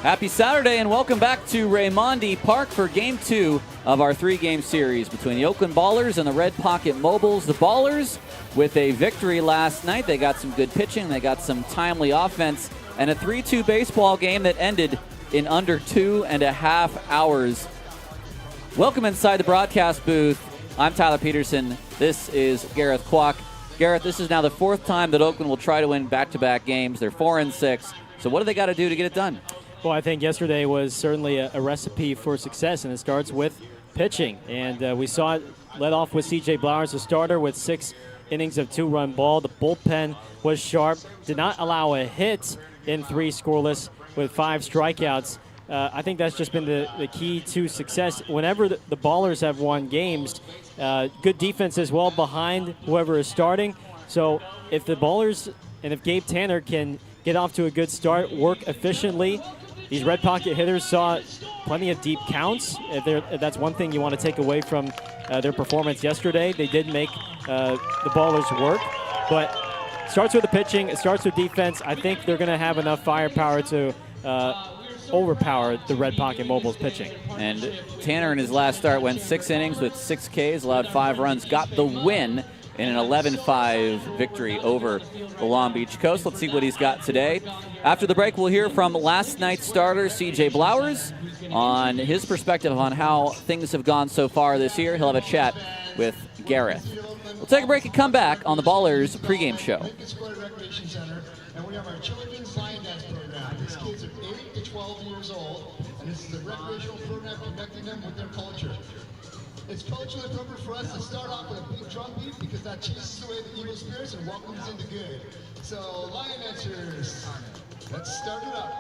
Happy Saturday and welcome back to Raimondi Park for Game 2 of our 3-game series between the Oakland Ballers and the Red Pocket Mobiles. The Ballers with a victory last night. They got some good pitching, they got some timely offense, and a 3-2 baseball game that ended in under 2.5 hours. Welcome inside the broadcast booth. I'm Tyler Peterson. This is Gareth Kwok. Gareth, this is now the 4th time that Oakland will try to win back-to-back games. They're 4-6. So what do they got to do to get it done? Well, I think yesterday was certainly a recipe for success, and it starts with pitching. And we saw it led off with C.J. Blowers, the starter, with 6 innings of 2-run ball. The bullpen was sharp, did not allow a hit in 3 scoreless with 5 strikeouts. I think that's just been the key to success. Whenever the Ballers have won games, good defense as well behind whoever is starting. So if the Ballers and if Gabe Tanner can get off to a good start, work efficiently, these Red Pocket hitters saw plenty of deep counts. If that's one thing you want to take away from their performance yesterday. They did make the Ballers work. But it starts with the pitching. It starts with defense. I think they're going to have enough firepower to overpower the Red Pocket Mobiles pitching. And Tanner in his last start went 6 innings with 6 Ks, allowed 5 runs, got the win in an 11-5 victory over the Long Beach Coast. Let's see what he's got today. After the break, we'll hear from last night's starter, C.J. Blowers, on his perspective on how things have gone so far this year. He'll have a chat with Gareth. We'll take a break and come back on the Ballers pregame show. And we have our Children's Lion Dance program. These kids are 8 to 12 years old, and this is a recreational program connecting them with their culture. It's culturally appropriate for us to start off with a big drum beat because that chases away the evil spirits and welcomes in the good. So, Lion Dancers, let's start it up.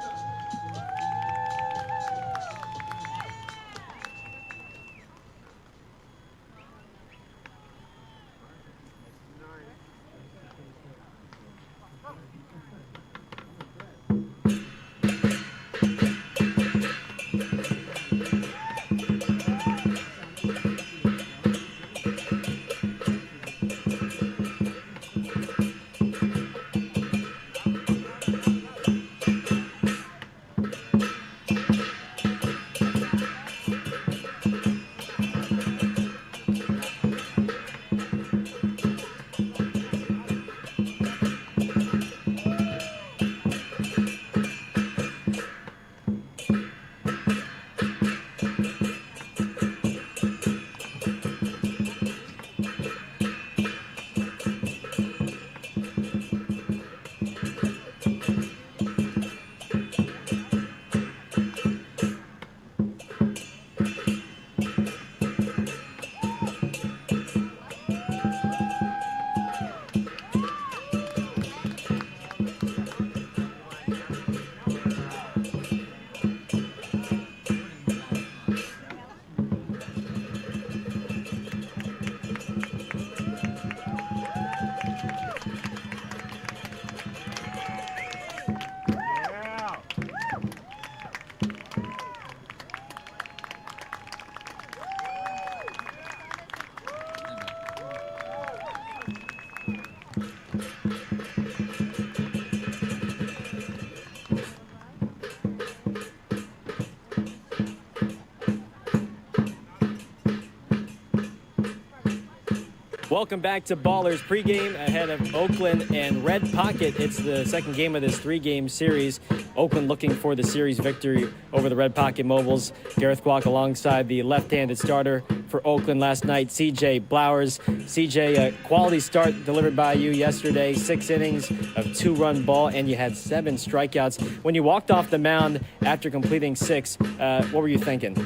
Welcome back to Ballers pregame ahead of Oakland and Red Pocket. It's the second game of this 3-game series. Oakland looking for the series victory over the Red Pocket Mobiles. Gareth Kwok alongside the left-handed starter for Oakland last night, C.J. Blowers. C.J., a quality start delivered by you yesterday. 6 innings of 2-run ball, and you had 7 strikeouts. When you walked off the mound after completing 6, what were you thinking?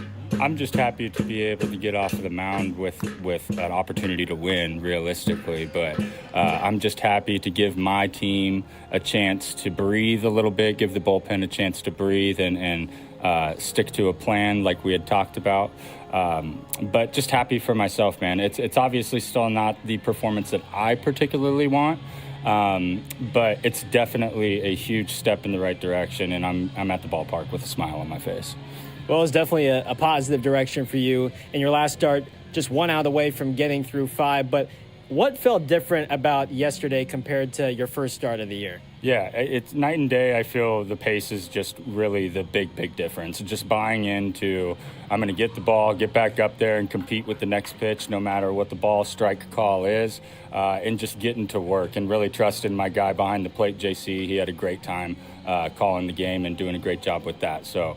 I'm just happy to be able to get off of the mound with an opportunity to win, realistically. But I'm just happy to give my team a chance to breathe a little bit, give the bullpen a chance to breathe and stick to a plan like we had talked about. But just happy for myself, man. It's obviously still not the performance that I particularly want. But it's definitely a huge step in the right direction, and I'm at the ballpark with a smile on my face. Well, it's definitely a positive direction for you. In your last start, just 1 out of the way from getting through 5. But What felt different about yesterday compared to your first start of the year? Yeah, it's night and day. I feel the pace is just really the big difference. Just buying into, I'm going to get the ball, get back up there and compete with the next pitch, no matter what the ball strike call is, and just getting to work and really trusting my guy behind the plate, JC. He had a great time calling the game and doing a great job with that. So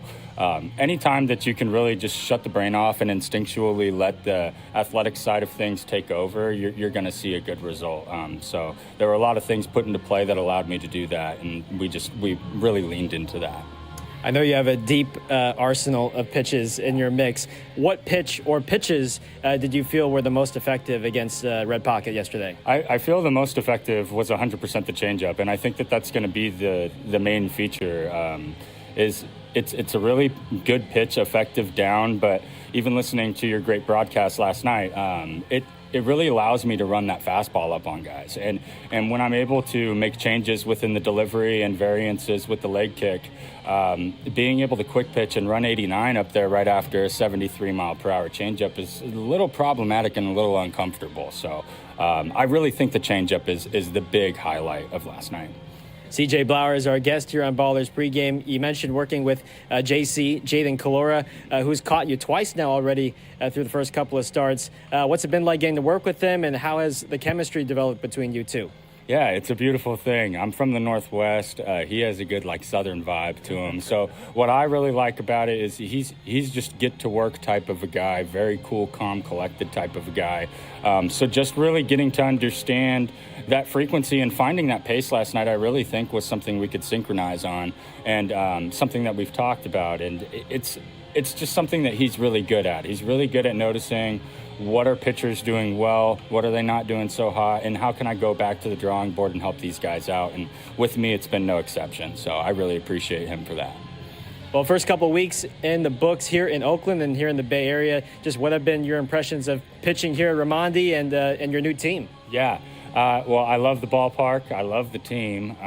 anytime that you can really just shut the brain off and instinctually let the athletic side of things take over, you're going to see a good result. So there were a lot of things put into play that allowed me to do that, and we really leaned into that. I know you have a deep arsenal of pitches in your mix. What pitch or pitches did you feel were the most effective against Red Pocket yesterday? I feel the most effective was 100% the changeup, and I think that that's going to be the main feature. It's a really good pitch, effective down, but even listening to your great broadcast last night, it really allows me to run that fastball up on guys. And when I'm able to make changes within the delivery and variances with the leg kick, being able to quick pitch and run 89 up there right after a 73-mile-per-hour changeup is a little problematic and a little uncomfortable. So I really think the changeup is the big highlight of last night. CJ Blower is our guest here on Ballers Pregame. You mentioned working with JC, Jaden Kalora, who's caught you twice now already through the first couple of starts. What's it been like getting to work with him, and how has the chemistry developed between you two? Yeah, it's a beautiful thing. I'm from the Northwest. He has a good, Southern vibe to him. So what I really like about it is he's just get-to-work type of a guy, very cool, calm, collected type of a guy. So just really getting to understand that frequency and finding that pace last night, I really think was something we could synchronize on, and something that we've talked about. And it's just something that he's really good at. He's really good at noticing what are pitchers doing well, what are they not doing so hot, and how can I go back to the drawing board and help these guys out? And with me, it's been no exception. So I really appreciate him for that. Well, first couple of weeks in the books here in Oakland and here in the Bay Area, just what have been your impressions of pitching here at Raimondi and your new team? Yeah. Well, I love the ballpark. I love the team.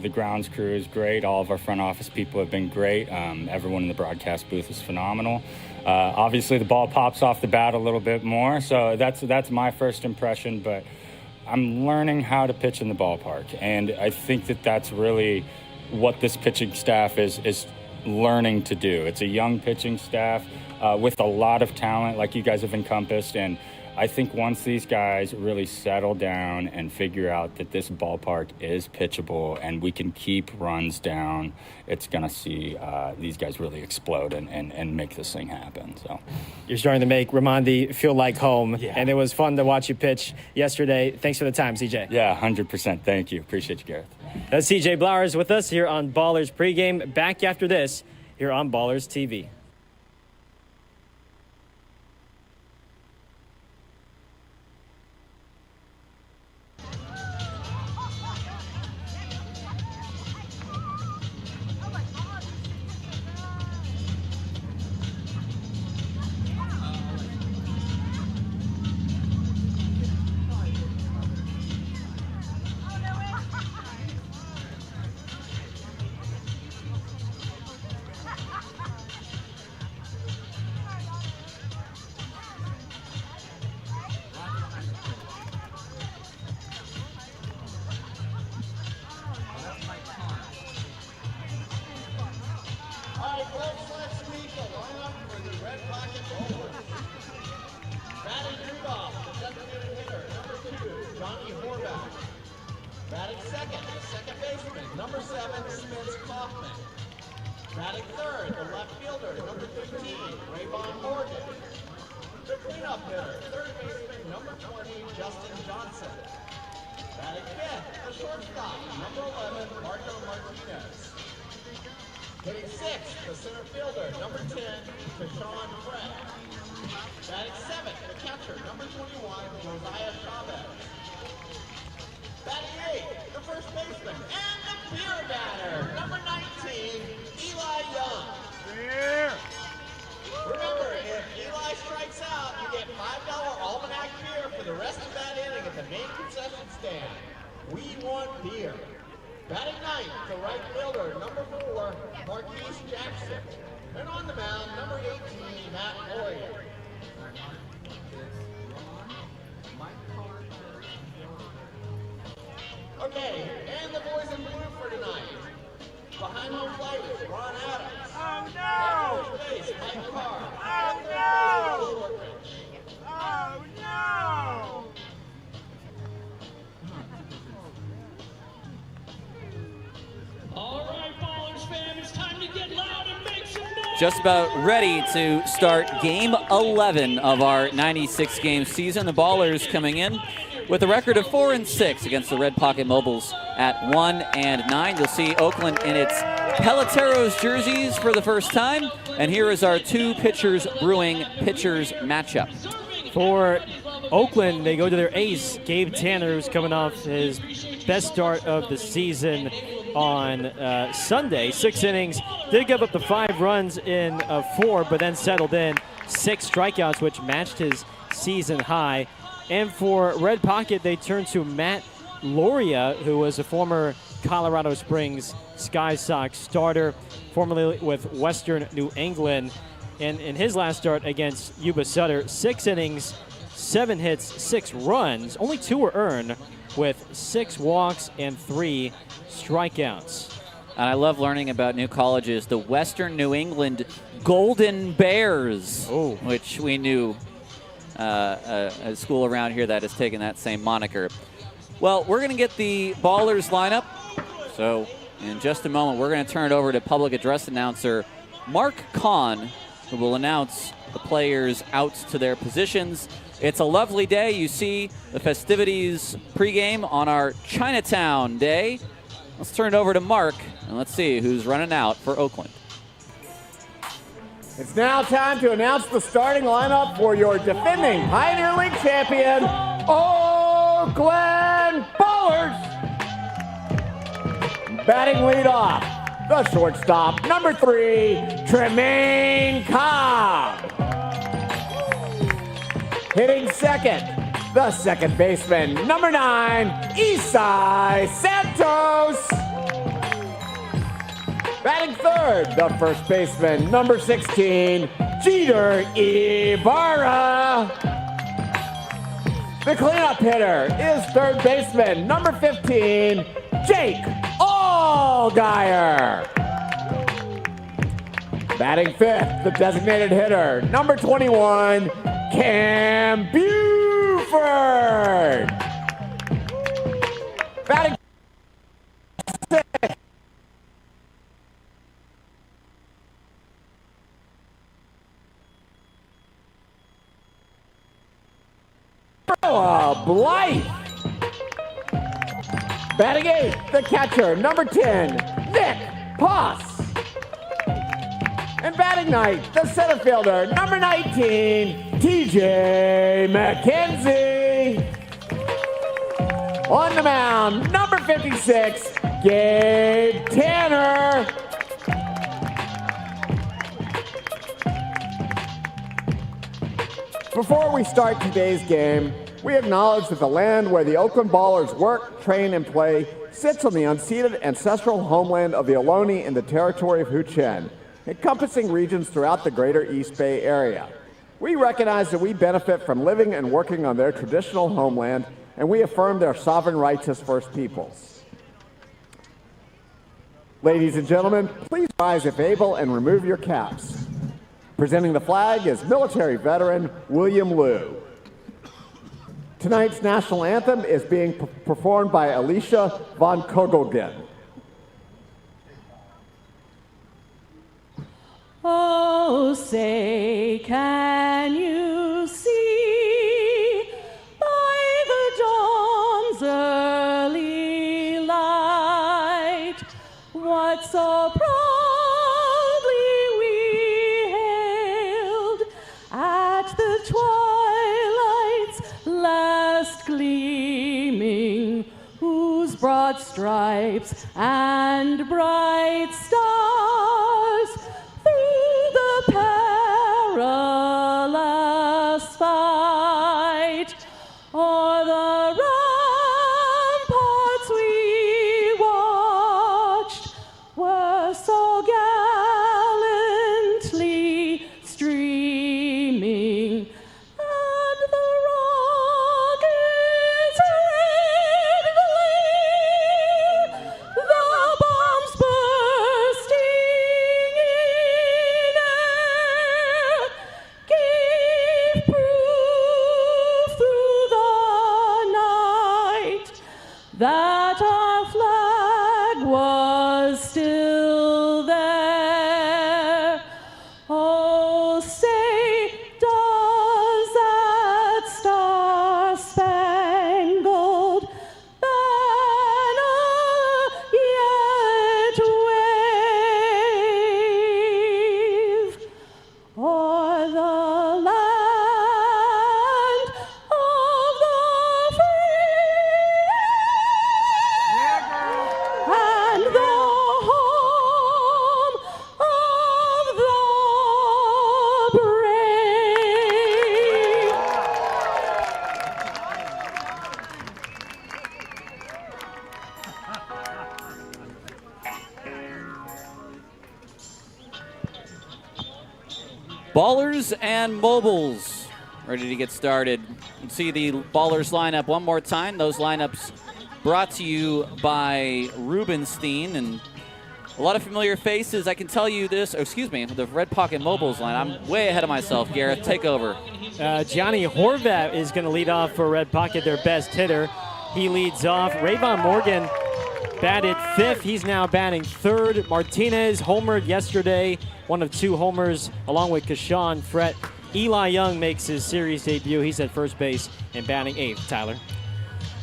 The grounds crew is great. All of our front office people have been great. Everyone in the broadcast booth is phenomenal. Obviously, the ball pops off the bat a little bit more, so that's my first impression. But I'm learning how to pitch in the ballpark, and I think that that's really what this pitching staff is learning to do. It's a young pitching staff with a lot of talent, like you guys have encompassed, and I think once these guys really settle down and figure out that this ballpark is pitchable and we can keep runs down, it's going to see these guys really explode and make this thing happen. So you're starting to make Raimondi feel like home, yeah. And it was fun to watch you pitch yesterday. Thanks for the time, CJ. Yeah, 100%. Thank you. Appreciate you, Gareth. That's CJ Blowers with us here on Ballers Pregame. Back after this here on Ballers TV. Batting second, the second baseman, number 7, Spence Kaufman. Batting third, the left fielder, number 15, Rayvon Morgan. The cleanup hitter, third baseman, number 20, Justin Johnson. Batting fifth, the shortstop, number 11, Marco Martinez. Hitting sixth, the center fielder, number 10, Kashawn Fred. Batting seventh, the catcher, number 21, Josiah Chavez. Batting eighth, the first baseman, and the beer batter, number 19, Eli Young. Beer! Remember, if Eli strikes out, you get $5 Almanac beer for the rest of that inning at the main concession stand. We want beer. Batting ninth, the right fielder, number 4, Marquise Jackson. And on the mound, number 18, Matt Lloyd. Gay, and the boys in blue for tonight. Behind home plate is Ron Adams. Oh no! At first base, Mike Carr. Oh no! Oh no! All right, Ballers fam, it's time to get loud and make some noise. Just about ready to start game 11 of our 96 game season. The Ballers coming in with a record of 4-6 against the Red Pocket Mobiles at 1-9. You'll see Oakland in its Peleteros jerseys for the first time. And here is our two pitchers brewing pitchers matchup. For Oakland, they go to their ace, Gabe Tanner, who's coming off his best start of the season on Sunday. 6 innings, did give up the 5 runs in 4, but then settled in 6 strikeouts, which matched his season high. And for Red Pocket, they turn to Matt Loria, who was a former Colorado Springs Sky Sox starter, formerly with Western New England. And in his last start against Yuba Sutter, 6 innings, 7 hits, 6 runs, only 2 were earned, with 6 walks and 3 strikeouts. And I love learning about new colleges. The Western New England Golden Bears, which we knew a school around here that has taken that same moniker. Well, we're going to get the Ballers lineup. So in just a moment, we're going to turn it over to public address announcer Mark Kahn, who will announce the players out to their positions. It's a lovely day. You see the festivities pregame on our Chinatown day. Let's turn it over to Mark, and let's see who's running out for Oakland. It's now time to announce the starting lineup for your defending Pioneer League champion, Oakland Ballers. Batting leadoff, the shortstop, number 3, Tremaine Cobb. Hitting second, the second baseman, number 9, Isai Santos. Batting third, the first baseman, number 16, Jeter Ibarra. The cleanup hitter is third baseman, number 15, Jake Allgaier. Batting fifth, the designated hitter, number 21, Cam Buford. Batting sixth, Blythe. Batting eighth, the catcher, number 10, Nick Poss. And batting ninth, the center fielder, number 19, TJ McKenzie. On the mound, number 56, Gabe Tanner. Before we start today's game, we acknowledge that the land where the Oakland Ballers work, train, and play sits on the unceded ancestral homeland of the Ohlone in the territory of Huichin, encompassing regions throughout the greater East Bay area. We recognize that we benefit from living and working on their traditional homeland, and we affirm their sovereign rights as First Peoples. Ladies and gentlemen, please rise if able and remove your caps. Presenting the flag is military veteran William Liu. Tonight's national anthem is being performed by Alicia von Kogelgen. Oh, say, can you see by the dawn's early light what so proudly we hailed at the twilight's last gleaming, whose broad stripes and bright stars through the perilous fight o'er the ramparts we watched were so gallantly streaming, and the rocket's red Ballers and Mobiles ready to get started. You can see the Ballers lineup one more time. Those lineups brought to you by Rubenstein, and a lot of familiar faces. I can tell you this, the Red Pocket Mobiles line. I'm way ahead of myself, Gareth. Take over. Johnny Horvat is going to lead off for Red Pocket, their best hitter. He leads off. Rayvon Morgan batted 5th. He's now batting 3rd. Martinez homered yesterday, one of 2 homers, along with Kashawn Frett. Eli Young makes his series debut. He's at first base and batting 8th, Tyler.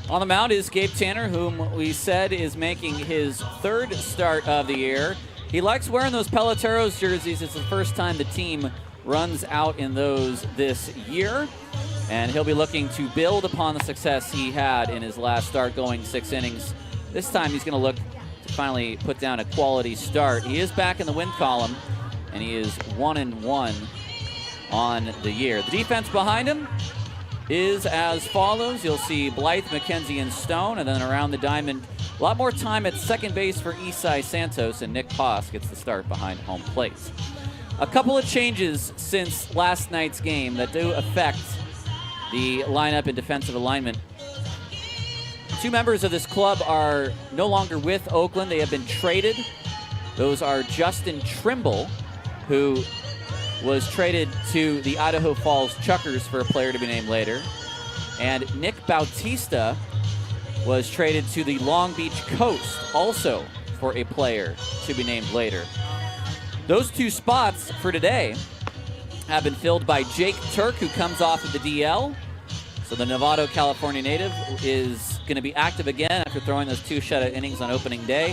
On the mound is Gabe Tanner, whom we said is making his 3rd start of the year. He likes wearing those Peloteros jerseys. It's the first time the team runs out in those this year. And he'll be looking to build upon the success he had in his last start, going 6 innings. This time he's going to look to finally put down a quality start. He is back in the win column, and he is 1-1 on the year. The defense behind him is as follows. You'll see Blythe, McKenzie, and Stone, and then around the diamond, a lot more time at second base for Isai Santos, and Nick Poss gets the start behind home plate. A couple of changes since last night's game that do affect the lineup and defensive alignment. 2 members of this club are no longer with Oakland. They have been traded. Those are Justin Trimble, who was traded to the Idaho Falls Chuckers for a player to be named later. And Nick Bautista was traded to the Long Beach Coast, also for a player to be named later. Those 2 spots for today have been filled by Jake Turk, who comes off of the DL. So the Novato, California native is going to be active again after throwing those 2 shutout innings on opening day.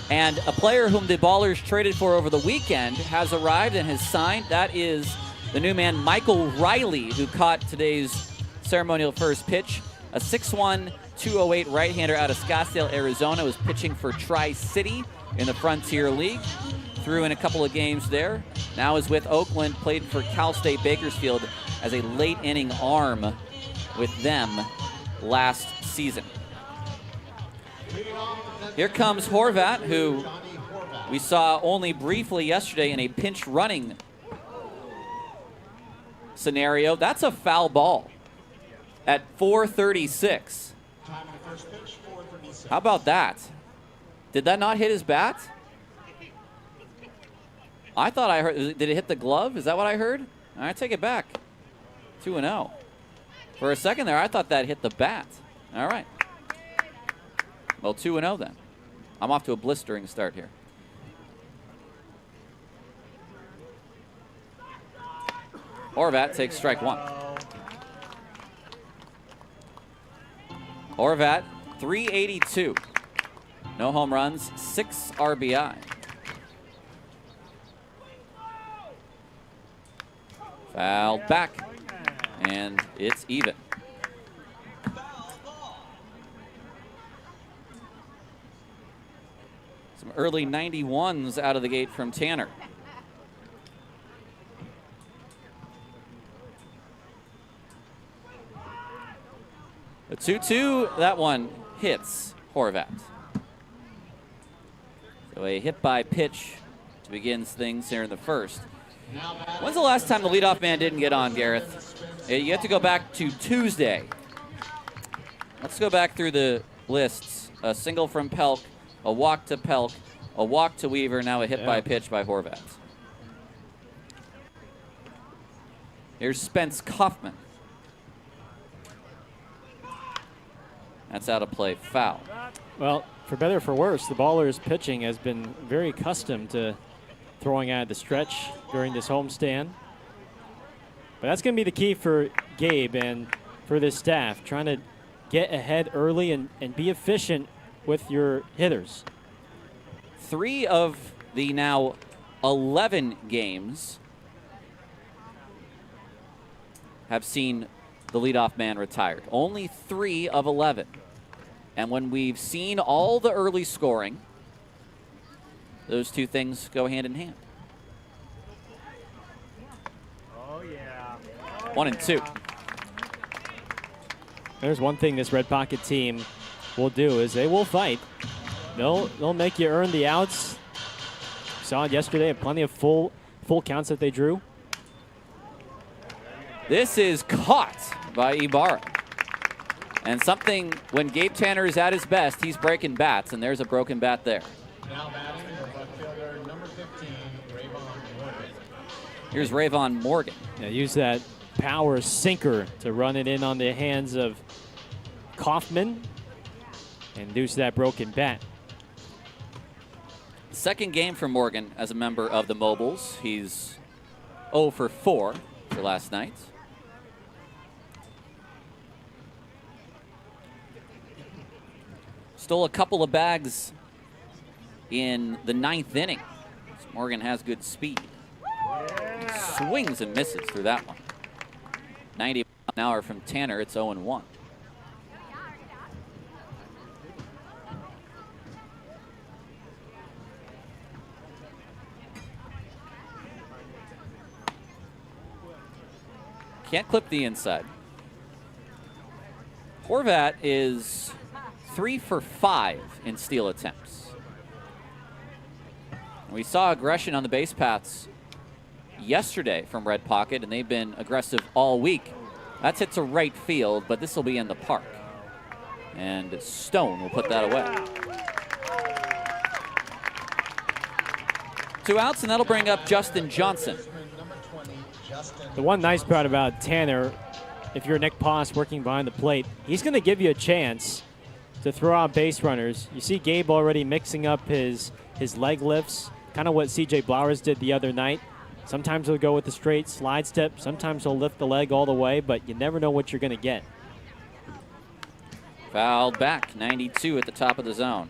And a player whom the Ballers traded for over the weekend has arrived and has signed. That is the new man, Michael Riley, who caught today's ceremonial first pitch. A 6'1", 208 right-hander out of Scottsdale, Arizona, was pitching for Tri-City in the Frontier League. Threw in a couple of games there. Now is with Oakland, played for Cal State Bakersfield as a late inning arm with them last season. Here comes Horvat, who we saw only briefly yesterday in a pinch running scenario. That's a foul ball at 4:36. How about that? Did that not hit his bat? I thought I heard, did it hit the glove? Is that what I heard? All right, take it back. 2-0. For a second there, I thought that hit the bat. All right. Well, 2-0 then. I'm off to a blistering start here. Horvat takes strike 1. Horvat, 382. No home runs, 6 RBI. Fouled back, and it's even. Some early 91s out of the gate from Tanner. The 2-2, that one hits Horvat. So a hit by pitch to begin things here in the first. When's the last time the leadoff man didn't get on, Gareth? You have to go back to Tuesday. Let's go back through the lists. A single from Pelk, a walk to Pelk, a walk to Weaver, now a hit by pitch by Horvat. Here's Spence Kaufman. That's out of play, foul. Well, for better or for worse, the Ballers pitching has been very accustomed to throwing out the stretch during this homestand. But that's going to be the key for Gabe and for this staff, trying to get ahead early and be efficient with your hitters. 3 of the now 11 games have seen the leadoff man retired. Only 3 of 11. And when we've seen all the early scoring, those 2 things go hand in hand. Oh, yeah. 1-2. There's one thing this Red Pocket team will do is they will fight. They'll make you earn the outs. Saw it yesterday, plenty of full counts that they drew. This is caught by Ibarra. And something, when Gabe Tanner is at his best, he's breaking bats, and there's a broken bat there. Now batting the left fielder, number 15, Rayvon Morgan. Here's Rayvon Morgan. Yeah, use that power sinker to run it in on the hands of Kaufman and induce that broken bat. Second game for Morgan as a member of the Mobiles. He's 0 for 4 for last night. Stole a couple of bags in the 9th inning. Morgan has good speed. Swings and misses through that one. 90 miles an hour from Tanner. It's 0-1. Can't clip the inside. Horvat is 3 for 5 in steal attempts. We saw aggression on the base paths yesterday from Red Pocket, and they've been aggressive all week. That's hit to right field, but this will be in the park. And Stone will put that away. 2 outs, and that'll bring up Justin Johnson. The one nice part about Tanner, if you're Nick Poss working behind the plate, he's going to give you a chance to throw out base runners. You see Gabe already mixing up his leg lifts, kind of what C.J. Blowers did the other night. Sometimes he'll go with the straight slide step. Sometimes he'll lift the leg all the way, but you never know what you're going to get. Fouled back, 92 at the top of the zone.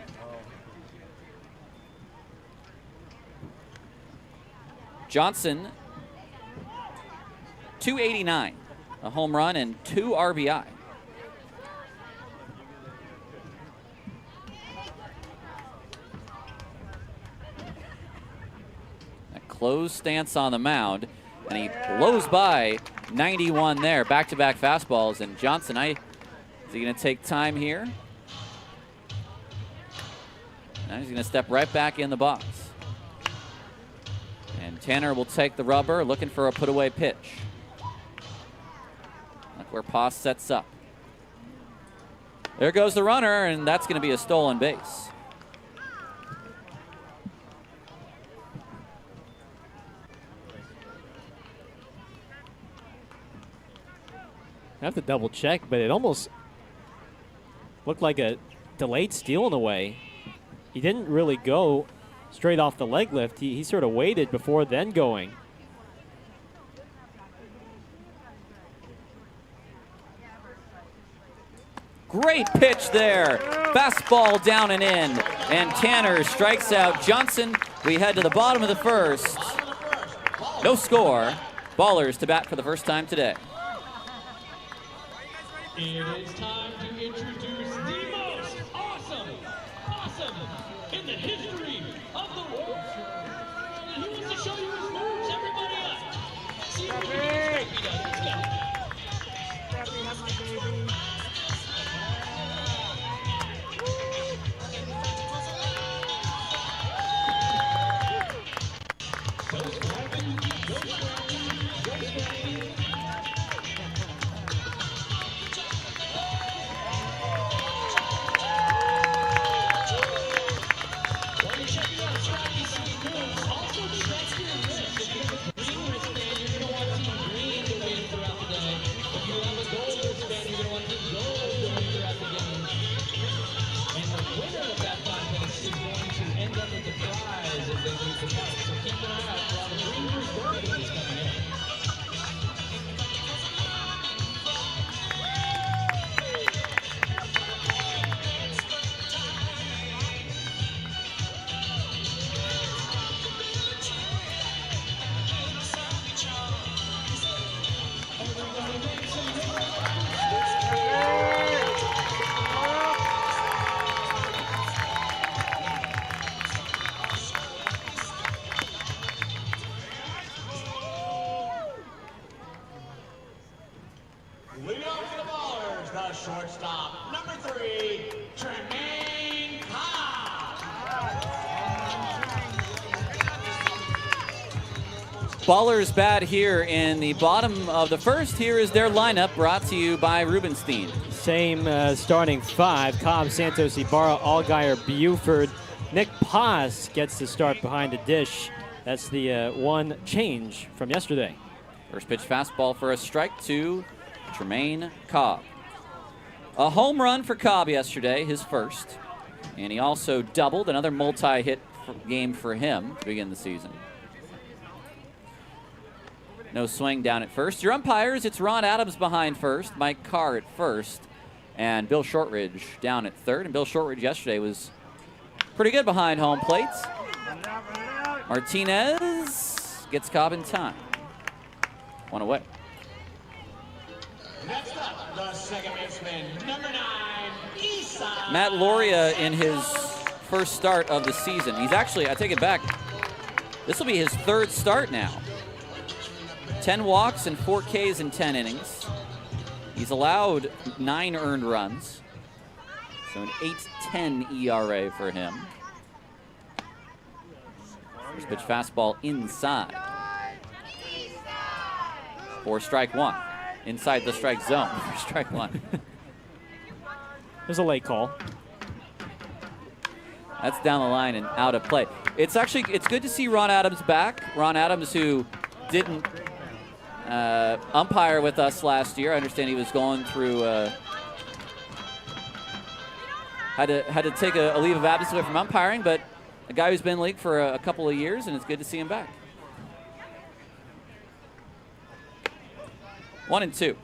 Johnson, 289, a home run and 2 RBI. Closed stance on the mound, and he blows by 91 there. Back-to-back fastballs, and Johnson, is he going to take time here? Now he's going to step right back in the box. And Tanner will take the rubber, looking for a put-away pitch. Look where Poss sets up. There goes the runner, and that's going to be a stolen base. I have to double check, but it almost looked like a delayed steal in a way. He didn't really go straight off the leg lift. He sort of waited before then going. Great pitch there. Fastball down and in. And Tanner strikes out Johnson. We head to the bottom of the first. No score. Ballers to bat for the first time today. It is time to introduce the most awesome possum in the history of the world. And he wants to show you his moves. Everybody up. See what he does. Let's go. Shortstop, number 3, Tremaine Cobb. Ballers bat here in the bottom of the first. Here is their lineup, brought to you by Rubenstein. Same starting five: Cobb, Santos, Ibarra, Allgaier, Buford. Nick Paz gets the start behind the dish. That's the one change from yesterday. First pitch fastball for a strike to Tremaine Cobb. A home run for Cobb yesterday, his first. And he also doubled, another multi-hit game for him to begin the season. No swing down at first. Your umpires, it's Ron Adams behind first, Mike Carr at first, and Bill Shortridge down at third. And Bill Shortridge yesterday was pretty good behind home plate. Martinez gets Cobb in time. One away. Next up, the second baseman, number 9, Isai. Matt Loria in his first start of the season. He's actually, I take it back, this will be his third start now. 10 walks and 4 Ks in 10 innings. He's allowed 9 earned runs. So an 8.10 ERA for him. First pitch fastball inside. For strike one. Inside the strike zone for strike one. There's a late call. That's down the line and out of play. It's good to see Ron Adams back. Ron Adams, who didn't umpire with us last year. I understand he was going through, had to take a leave of absence away from umpiring, but a guy who's been in the league for a couple of years, and it's good to see him back. 1-2.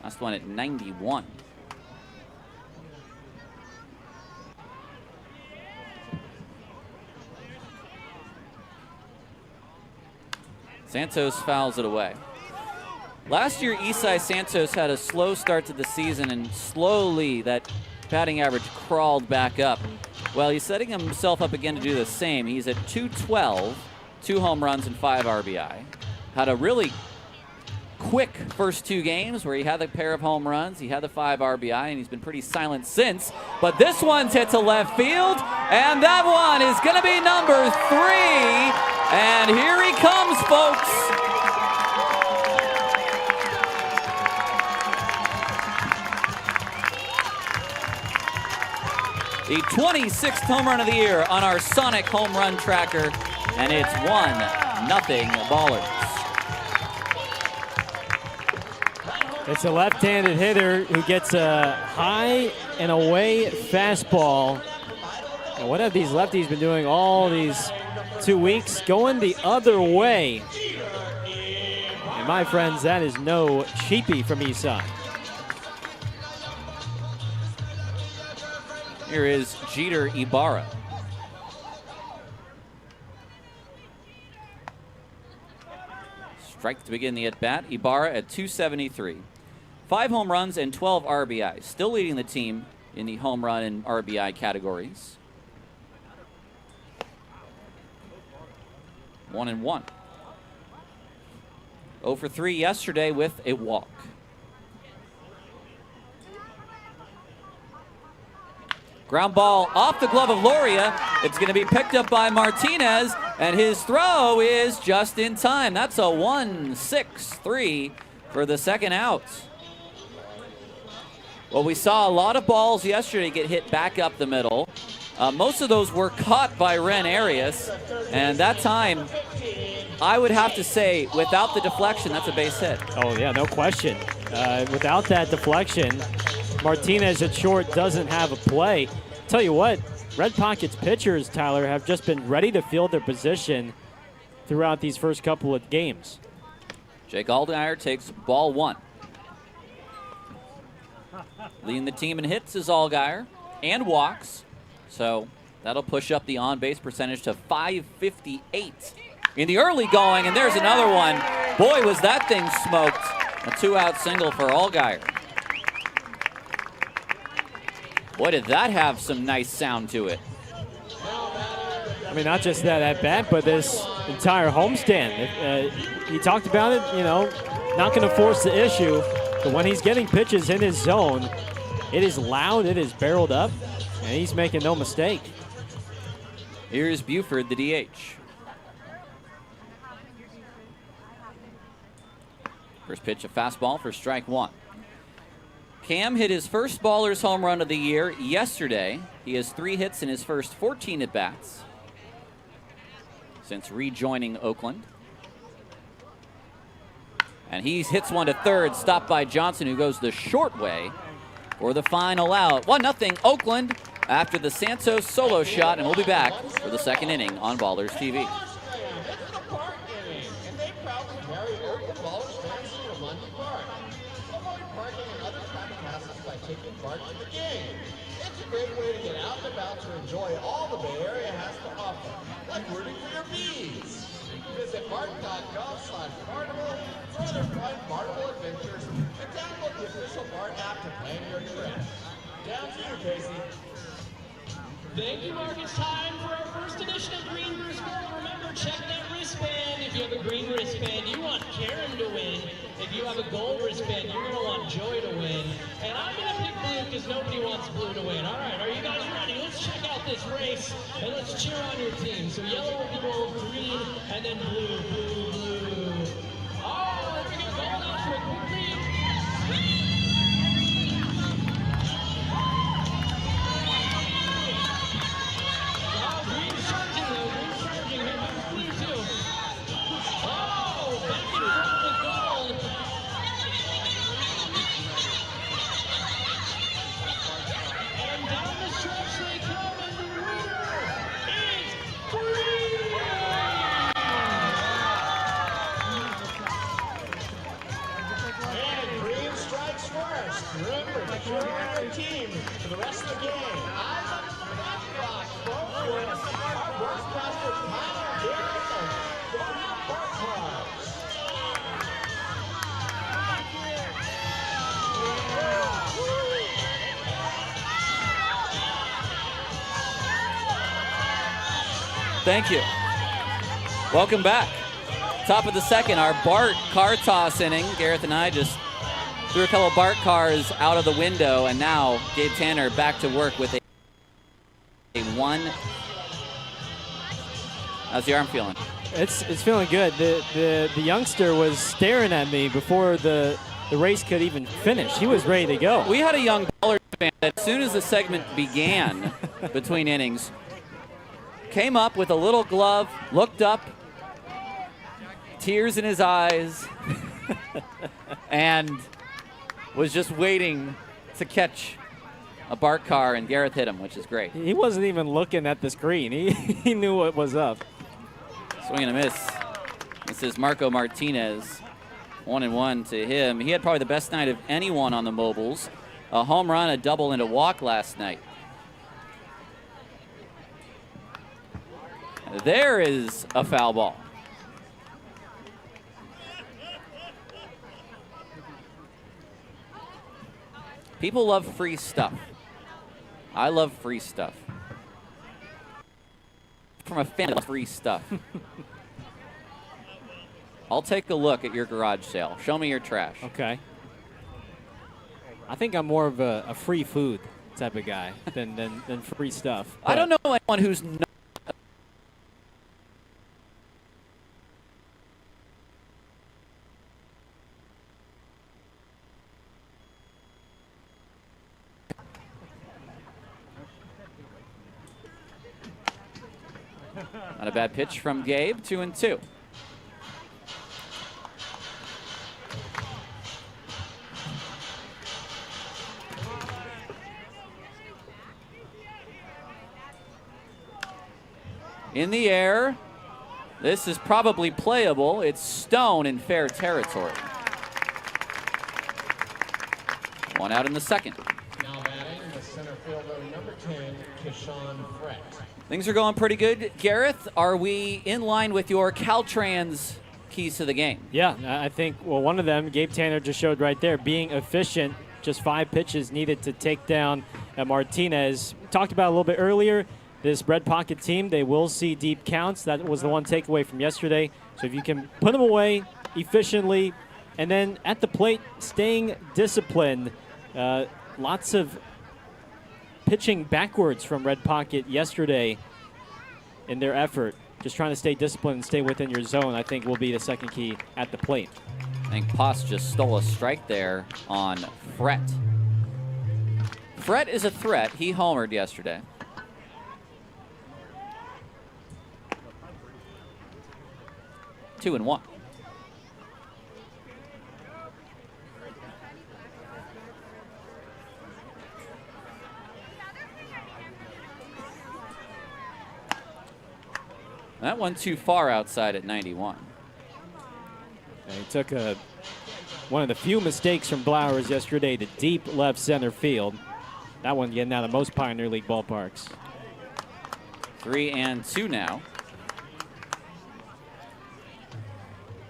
Last one at 91. Santos fouls it away. Last year, Isai Santos had a slow start to the season, and slowly that batting average crawled back up. Well, he's setting himself up again to do the same. He's at 212, 2 home runs and 5 RBI. Had a really quick first 2 games where he had the pair of home runs, he had the 5 RBI, and he's been pretty silent since. But this one's hit to left field, and that one is going to be number 3. And here he comes, folks. The 26th home run of the year on our Sonic home run tracker, and it's 1-0 Ballers. It's a left-handed hitter who gets a high and away fastball. And what have these lefties been doing all these 2 weeks? Going the other way. And my friends, that is no cheapie from Isai. Here is Jeter Ibarra. Strike to begin the at-bat. Ibarra at 273. 5 home runs and 12 RBI. Still leading the team in the home run and RBI categories. 1-1. 0 for 3 yesterday with a walk. Ground ball off the glove of Loria. It's going to be picked up by Martinez, and his throw is just in time. That's a 1-6-3 for the second out. Well, we saw a lot of balls yesterday get hit back up the middle. Most of those were caught by Ren Arias, and that time, I would have to say, without the deflection, that's a base hit. Oh, yeah, no question. Without that deflection, Martinez at short doesn't have a play. Tell you what, Red Pockets pitchers, Tyler, have just been ready to field their position throughout these first couple of games. Jake Allgaier takes ball 1. Leading the team in hits is Allgaier and walks. So that'll push up the on-base percentage to .558 in the early going, and there's another one. Boy, was that thing smoked. A 2-out single for Allgaier. Boy, did that have some nice sound to it. I mean, not just that at bat, but this entire homestand. He talked about it, you know, not going to force the issue, but when he's getting pitches in his zone, it is loud, it is barreled up, and he's making no mistake. Here's Buford, the DH. First pitch, a fastball for strike one. Cam hit his first Ballers home run of the year yesterday. He has 3 hits in his first 14 at-bats since rejoining Oakland. And he hits one to third, stopped by Johnson, who goes the short way for the final out. 1-0 Oakland after the Santos solo shot, and we'll be back for the second inning on Ballers TV. It's the park inning, and they proudly carry Oakland Ballers fans to Monday Park. Avoid parking and other traffic hassles by taking part in the game. It's a great way to get out and about to enjoy all the Bay Area has to offer, like rooting for your bees. Visit Bart.gov/Barnable for other fun Barnable adventures, and download the official Bart app to plan your trip. Down to you, Casey. Thank you, Mark. It's time for our first edition of Green vs. Gold. Remember, check that wristband. If you have a green wristband, you want Karen to win. If you have a gold wristband, you're going to want Joy to win. And I'm going to pick blue because nobody wants blue to win. All right, are you guys ready? Let's check out this race, and let's cheer on your team. So yellow will be gold, green, and then blue, blue, blue. Oh, there we go. Going out for a quick lead. Remember to cheer on your team for the rest of the game. Eyes on the back box. Both wins. Our broadcaster, Tyler Garrison. Go have Bart Clubs. Thank you. Welcome back. Top of the second, our Bart car toss inning. Gareth and I just threw a couple of Bart cars out of the window, and now Gabe Tanner back to work with a 1. How's the arm feeling? It's feeling good. The youngster was staring at me before the race could even finish. He was ready to go. We had a young Ballers fan that as soon as the segment began between innings, came up with a little glove, looked up, tears in his eyes, and was just waiting to catch a Bart car, and Gareth hit him, which is great. He wasn't even looking at the screen. He knew what was up. Swing and a miss. This is Marco Martinez. 1-1 to him. He had probably the best night of anyone on the mobiles. A home run, a double, and a walk last night. There is a foul ball. People love free stuff. I love free stuff. From a fan of free stuff. I'll take a look at your garage sale. Show me your trash. Okay. I think I'm more of a free food type of guy than free stuff. I don't know anyone who's not. Not a bad pitch from Gabe, 2-2. In the air. This is probably playable. It's Stone in fair territory. One out in the second. Now batting the center fielder, number 10, Kishan Frett. Things are going pretty good. Gareth, are we in line with your Caltrans keys to the game? Yeah, I think, well, one of them, Gabe Tanner just showed right there, being efficient, just 5 pitches needed to take down Martinez. We talked about a little bit earlier, this Red Pocket team, they will see deep counts. That was the one takeaway from yesterday. So if you can put them away efficiently, and then at the plate, staying disciplined. Lots of pitching backwards from Red Pocket yesterday in their effort. Just trying to stay disciplined and stay within your zone, I think, will be the second key at the plate. think Poss just stole a strike there on Fret. Fret is a threat. He homered yesterday. Two and one. That one too far outside at 91. And he took one of the few mistakes from Blowers yesterday to deep left center field. That one getting out of most Pioneer League ballparks. 3-2 now.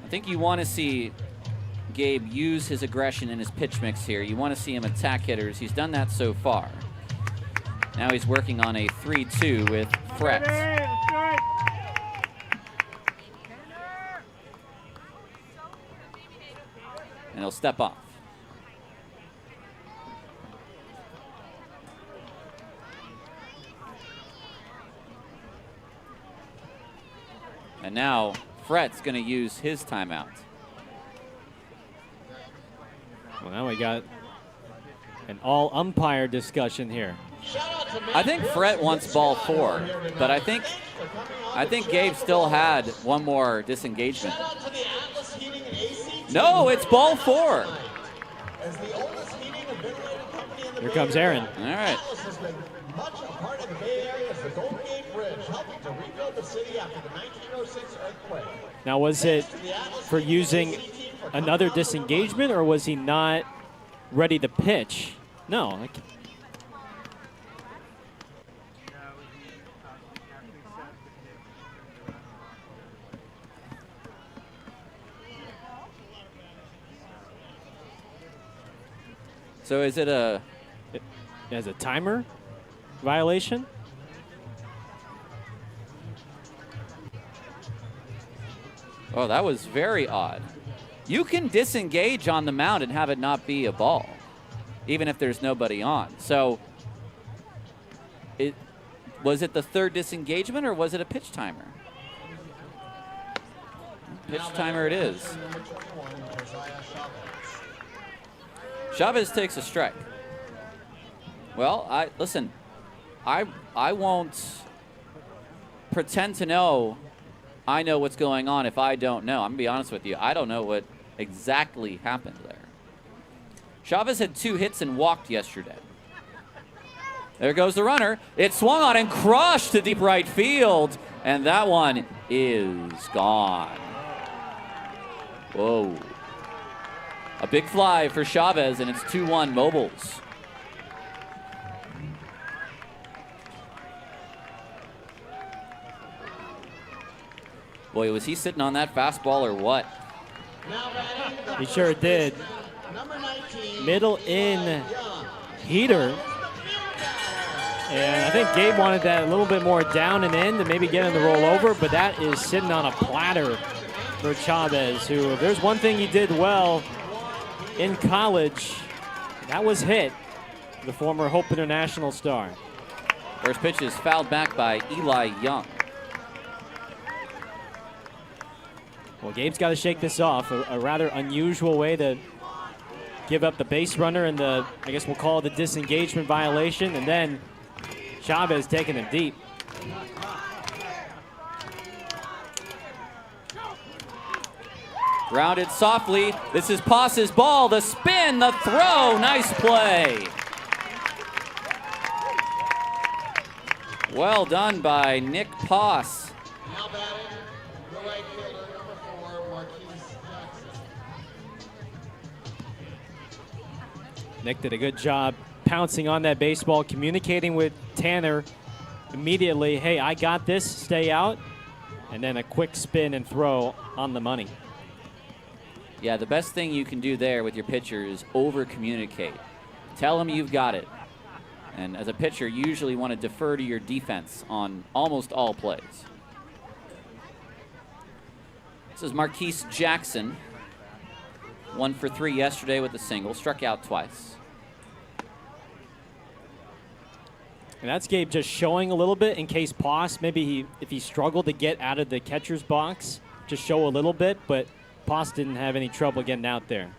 I think you want to see Gabe use his aggression in his pitch mix here. You want to see him attack hitters. He's done that so far. Now he's working on a 3-2 with Fret. And he'll step off. And now Fret's going to use his timeout. Well, now we got an all umpire discussion here. I think Fret wants ball 4, but I think Gabe still had one more disengagement. No, it's ball 4. Here comes Aaron. All right. Much a part of the Bay Area as the Golden Gate Bridge, helping to rebuild the city after the 1906 earthquake. Now, was it for using another disengagement, or was he not ready to pitch? No. So is it as a timer violation? Oh, that was very odd. You can disengage on the mound and have it not be a ball, even if there's nobody on. So was it the third disengagement or was it a pitch timer? Pitch timer it is. Chavez takes a strike. Well, I won't pretend to know I know what's going on if I don't know. I'm going to be honest with you. I don't know what exactly happened there. Chavez had 2 hits and walked yesterday. There goes the runner. It swung on and crushed to deep right field, and that one is gone. Whoa. A big fly for Chavez, and it's 2-1 Mobiles. Boy, was he sitting on that fastball or what? He sure did. Middle in heater. And I think Gabe wanted that a little bit more down and in to maybe get him to roll over, but that is sitting on a platter for Chavez, who, if there's one thing he did well in college, that was hit. The former Hope International star. First pitch is fouled back by Eli Young. Well, Gabe's got to shake this off. A rather unusual way to give up the base runner and the, I guess we'll call it the disengagement violation, and then Chavez taking him deep. Grounded softly. This is Poss's ball. The spin, the throw. Nice play. Well done by Nick Poss. Now batting, the right fielder, number 4, Marquise Jackson. Nick did a good job pouncing on that baseball, communicating with Tanner immediately. Hey, I got this, stay out. And then a quick spin and throw on the money. Yeah, the best thing you can do there with your pitcher is over-communicate. Tell them you've got it. And as a pitcher, you usually want to defer to your defense on almost all plays. This is Marquise Jackson. 1 for 3 yesterday with a single, struck out twice. And that's Gabe just showing a little bit in case Poss, maybe if he struggled to get out of the catcher's box, just show a little bit, but Poss didn't have any trouble getting out there.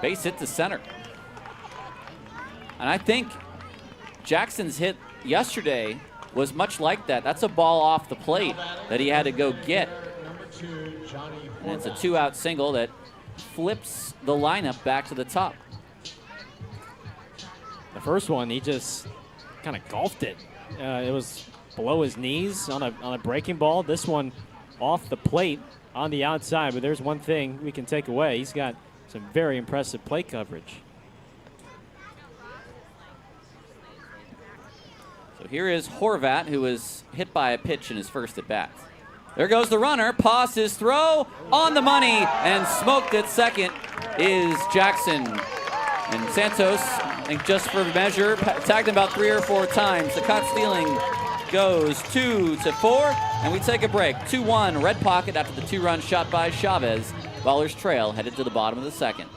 Base hit to center. And I think Jackson's hit yesterday was much like that. That's a ball off the plate that he had to go get. And it's a 2-out single that flips the lineup back to the top. The first one, he just kind of golfed it. It was below his knees on a breaking ball. This one off the plate on the outside. But there's one thing we can take away. He's got some very impressive plate coverage. So here is Horvat, who was hit by a pitch in his first at bat. There goes the runner. Poss his throw on the money, and smoked at second is Jackson. And Santos, I think just for measure, tagged him about 3 or 4 times. The caught stealing goes 2-4, and we take a break. 2-1 Red Pocket after the 2-run shot by Chavez. Ballers trail headed to the bottom of the second.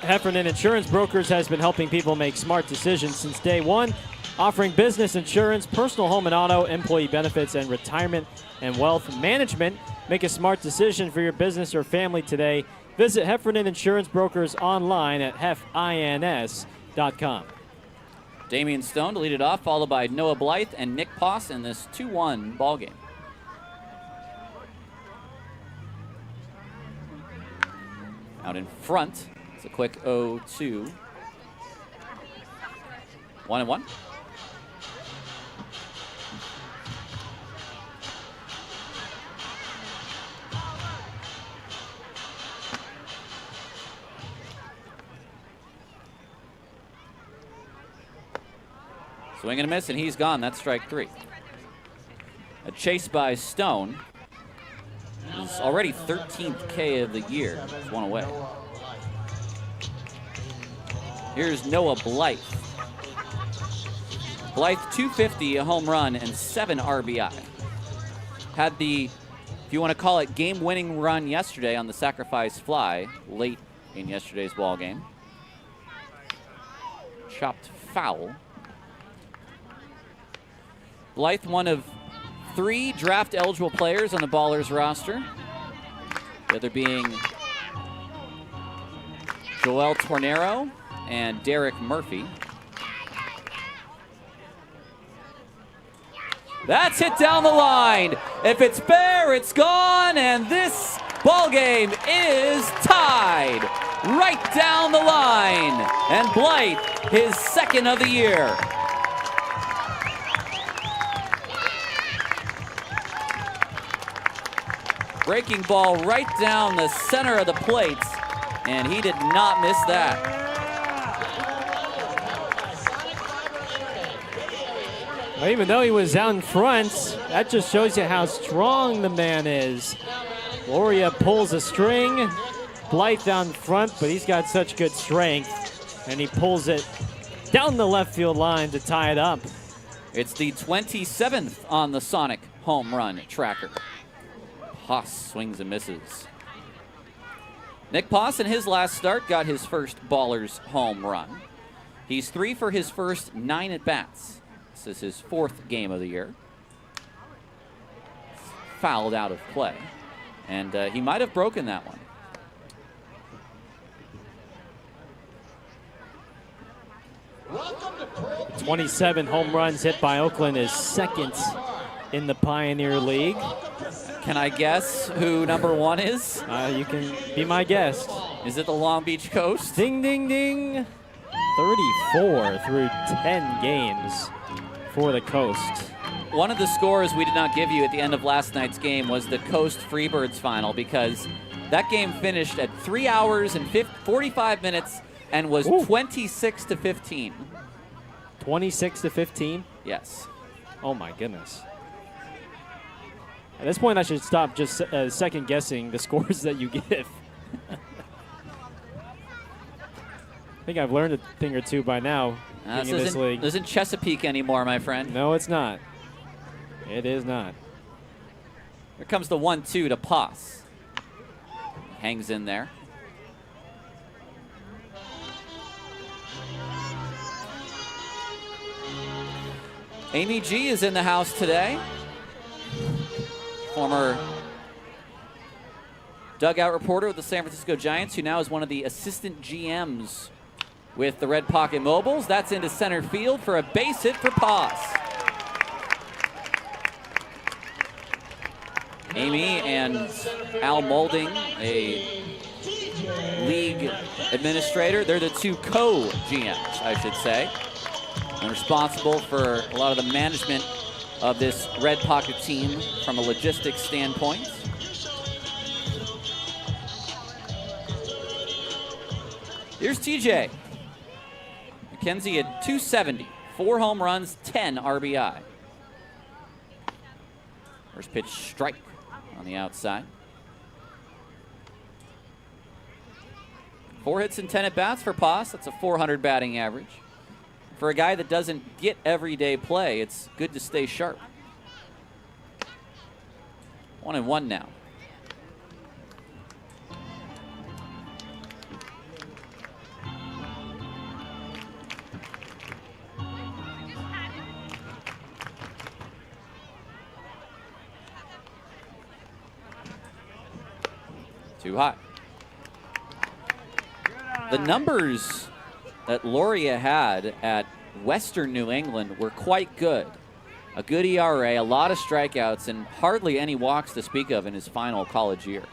Heffernan Insurance Brokers has been helping people make smart decisions since day one, offering business insurance, personal home and auto, employee benefits, and retirement and wealth management. Make a smart decision for your business or family today. Visit Heffernan Insurance Brokers online at hefins.com. Damian Stone to lead it off, followed by Noah Blythe and Nick Poss in this 2-1 ball game. Out in front, it's a quick 0-2. 1-1. Swing and a miss, and he's gone. That's strike 3. A chase by Stone. He's already 13th K of the year. Just one away. Here's Noah Blythe. Blythe, 250, a home run, and 7 RBI. Had the, if you want to call it, game-winning run yesterday on the sacrifice fly late in yesterday's ball game. Chopped foul. Blythe, one of 3 draft-eligible players on the Ballers roster. The other being Joel Tornero and Derek Murphy. That's hit down the line. If it's fair, it's gone, and this ball game is tied right down the line. And Blythe, his 2nd of the year. Breaking ball right down the center of the plate, and he did not miss that. Well, even though he was out in front, that just shows you how strong the man is. Loria pulls a string. Blythe down front, but he's got such good strength. And he pulls it down the left field line to tie it up. It's the 27th on the Sonic home run tracker. Haas swings and misses. Nick Poss in his last start got his first Ballers home run. He's 3 for his first 9 at-bats. This is his 4th game of the year. Fouled out of play. And he might have broken that one. Welcome to Pearl 27 home runs hit by Oakland is second in the Pioneer League. Can I guess who number 1 is? You can be my guest. Is it the Long Beach Coast? Ding, ding, ding. 34 through 10 games for the Coast. One of the scores we did not give you at the end of last night's game was the Coast Freebirds final, because that game finished at 3 hours and 45 minutes and was 26-15. 26-15? Yes. Oh my goodness. At this point, I should stop just second guessing the scores that you give. I think I've learned a thing or two by now. This in this league. isn't Chesapeake anymore, my friend. No, it's not. It is not. Here comes the 1-2 to Poss. Hangs in there. Amy G is in the house today. Former dugout reporter with the San Francisco Giants, who now is one of the assistant GMs with the Red Pocket Mobiles. That's into center field for a base hit for Poss. Amy and Al Molding, a league administrator, they're the 2 co-GMs, I should say, and responsible for a lot of the management of this Red Pocket team from a logistics standpoint. Here's TJ. McKenzie at 270, 4 home runs, 10 RBI. First pitch strike on the outside. 4 hits and 10 at-bats for Poss. That's a .400 batting average. For a guy that doesn't get everyday play, it's good to stay sharp. 1-1 now. Too high. The numbers that Loria had at Western New England were quite good. A good ERA, a lot of strikeouts, and hardly any walks to speak of in his final college year.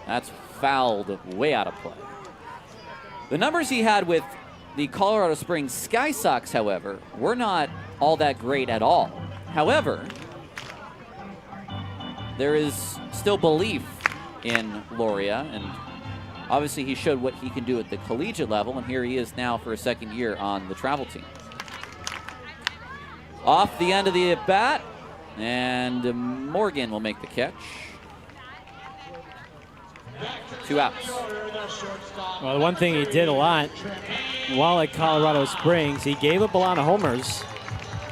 That's fouled way out of play. The numbers he had with the Colorado Springs Sky Sox, however, were not all that great at all. However, there is still belief in Loria, and obviously he showed what he can do at the collegiate level, and here he is now for a second year on the travel team. Off the end of the at-bat, and Morgan will make the catch. 2 outs. Well, the one thing he did a lot while at Colorado Springs, he gave up a lot of homers.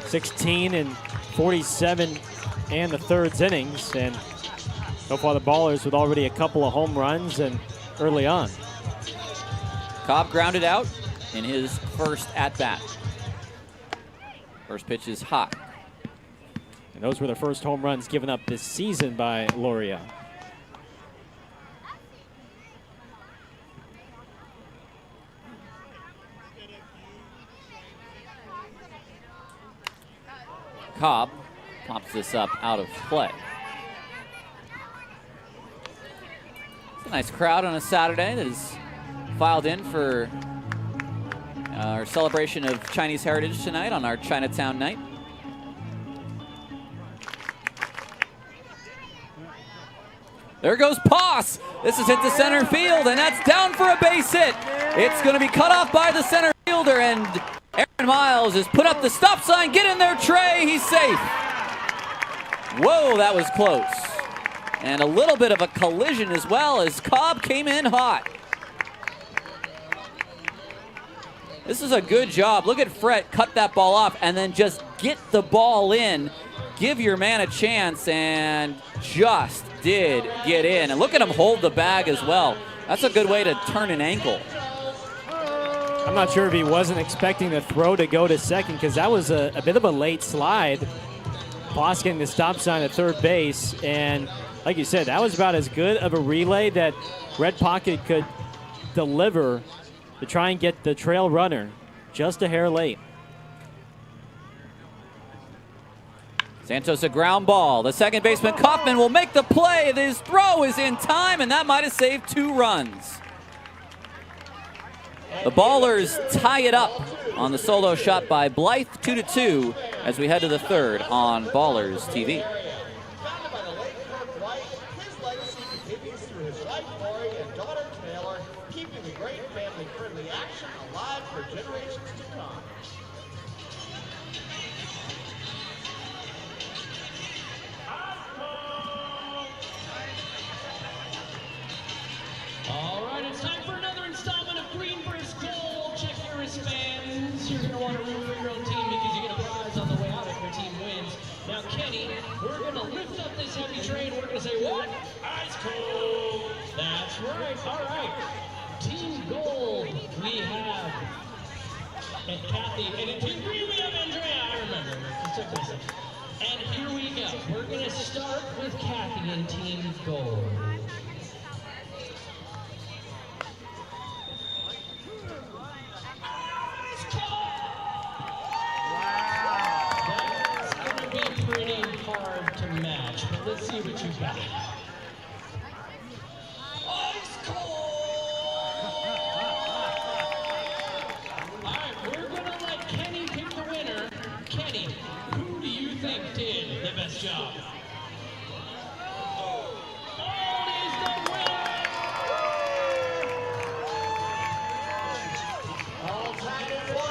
16 and 47 and the third innings, and so far the Ballers with already a couple of home runs and early on. Cobb grounded out in his first at-bat. First pitch is hot. And those were the first home runs given up this season by Loria. Cobb pops this up out of play. It's a nice crowd on a Saturday that is filed in for our celebration of Chinese heritage tonight on our Chinatown night. There goes Poss. This is hit to center field, and that's down for a base hit. It's going to be cut off by the center fielder, and Miles has put up the stop sign. Get in there, Trey. He's safe. Whoa, that was close. And a little bit of a collision as well as Cobb came in hot. This is a good job. Look at Fred cut that ball off and then just get the ball in. Give your man a chance, and just did get in. And look at him hold the bag as well. That's a good way to turn an ankle. I'm not sure if he wasn't expecting the throw to go to second, because that was a bit of a late slide. Boss getting the stop sign at third base, and like you said, that was about as good of a relay that Red Pocket could deliver to try and get the trail runner just a hair late. Santos a ground ball. The second baseman Kaufman will make the play. His throw is in time, and that might have saved 2 runs. The Ballers tie it up on the solo shot by Blythe, 2-2, as we head to the third on Ballers TV. Founded by the late Kirk White, his legacy continues through his wife Lori and daughter Taylor, keeping the great family-friendly action alive for generations to come. All right, it's time for another installment of Green Brisk Gold. Check your wristbands. You're going to want to root for your own team because you get a prize on the way out if your team wins. Now, Kenny, we're going to lift up this heavy train. We're going to say, what? Ice cold. That's right. All right. Team Gold, we have and Kathy. And in Team Green, we have Andrea. I remember. It took me a second. And here we go. We're going to start with Kathy in Team Gold. Pretty hard to match, but let's see what you got. Ice cold! All right, we're gonna let Kenny pick the winner. Kenny, who do you think did the best job? Gold is the winner! All tied at 1.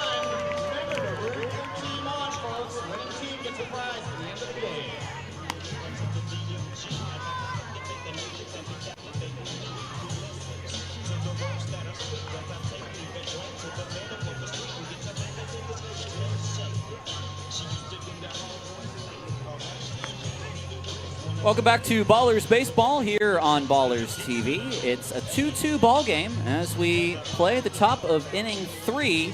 Remember to root your team on, folks. Winning team gets a prize at the end of the game. Welcome back to Ballers Baseball here on Ballers TV. It's a 2-2 ball game as we play at the top of inning 3.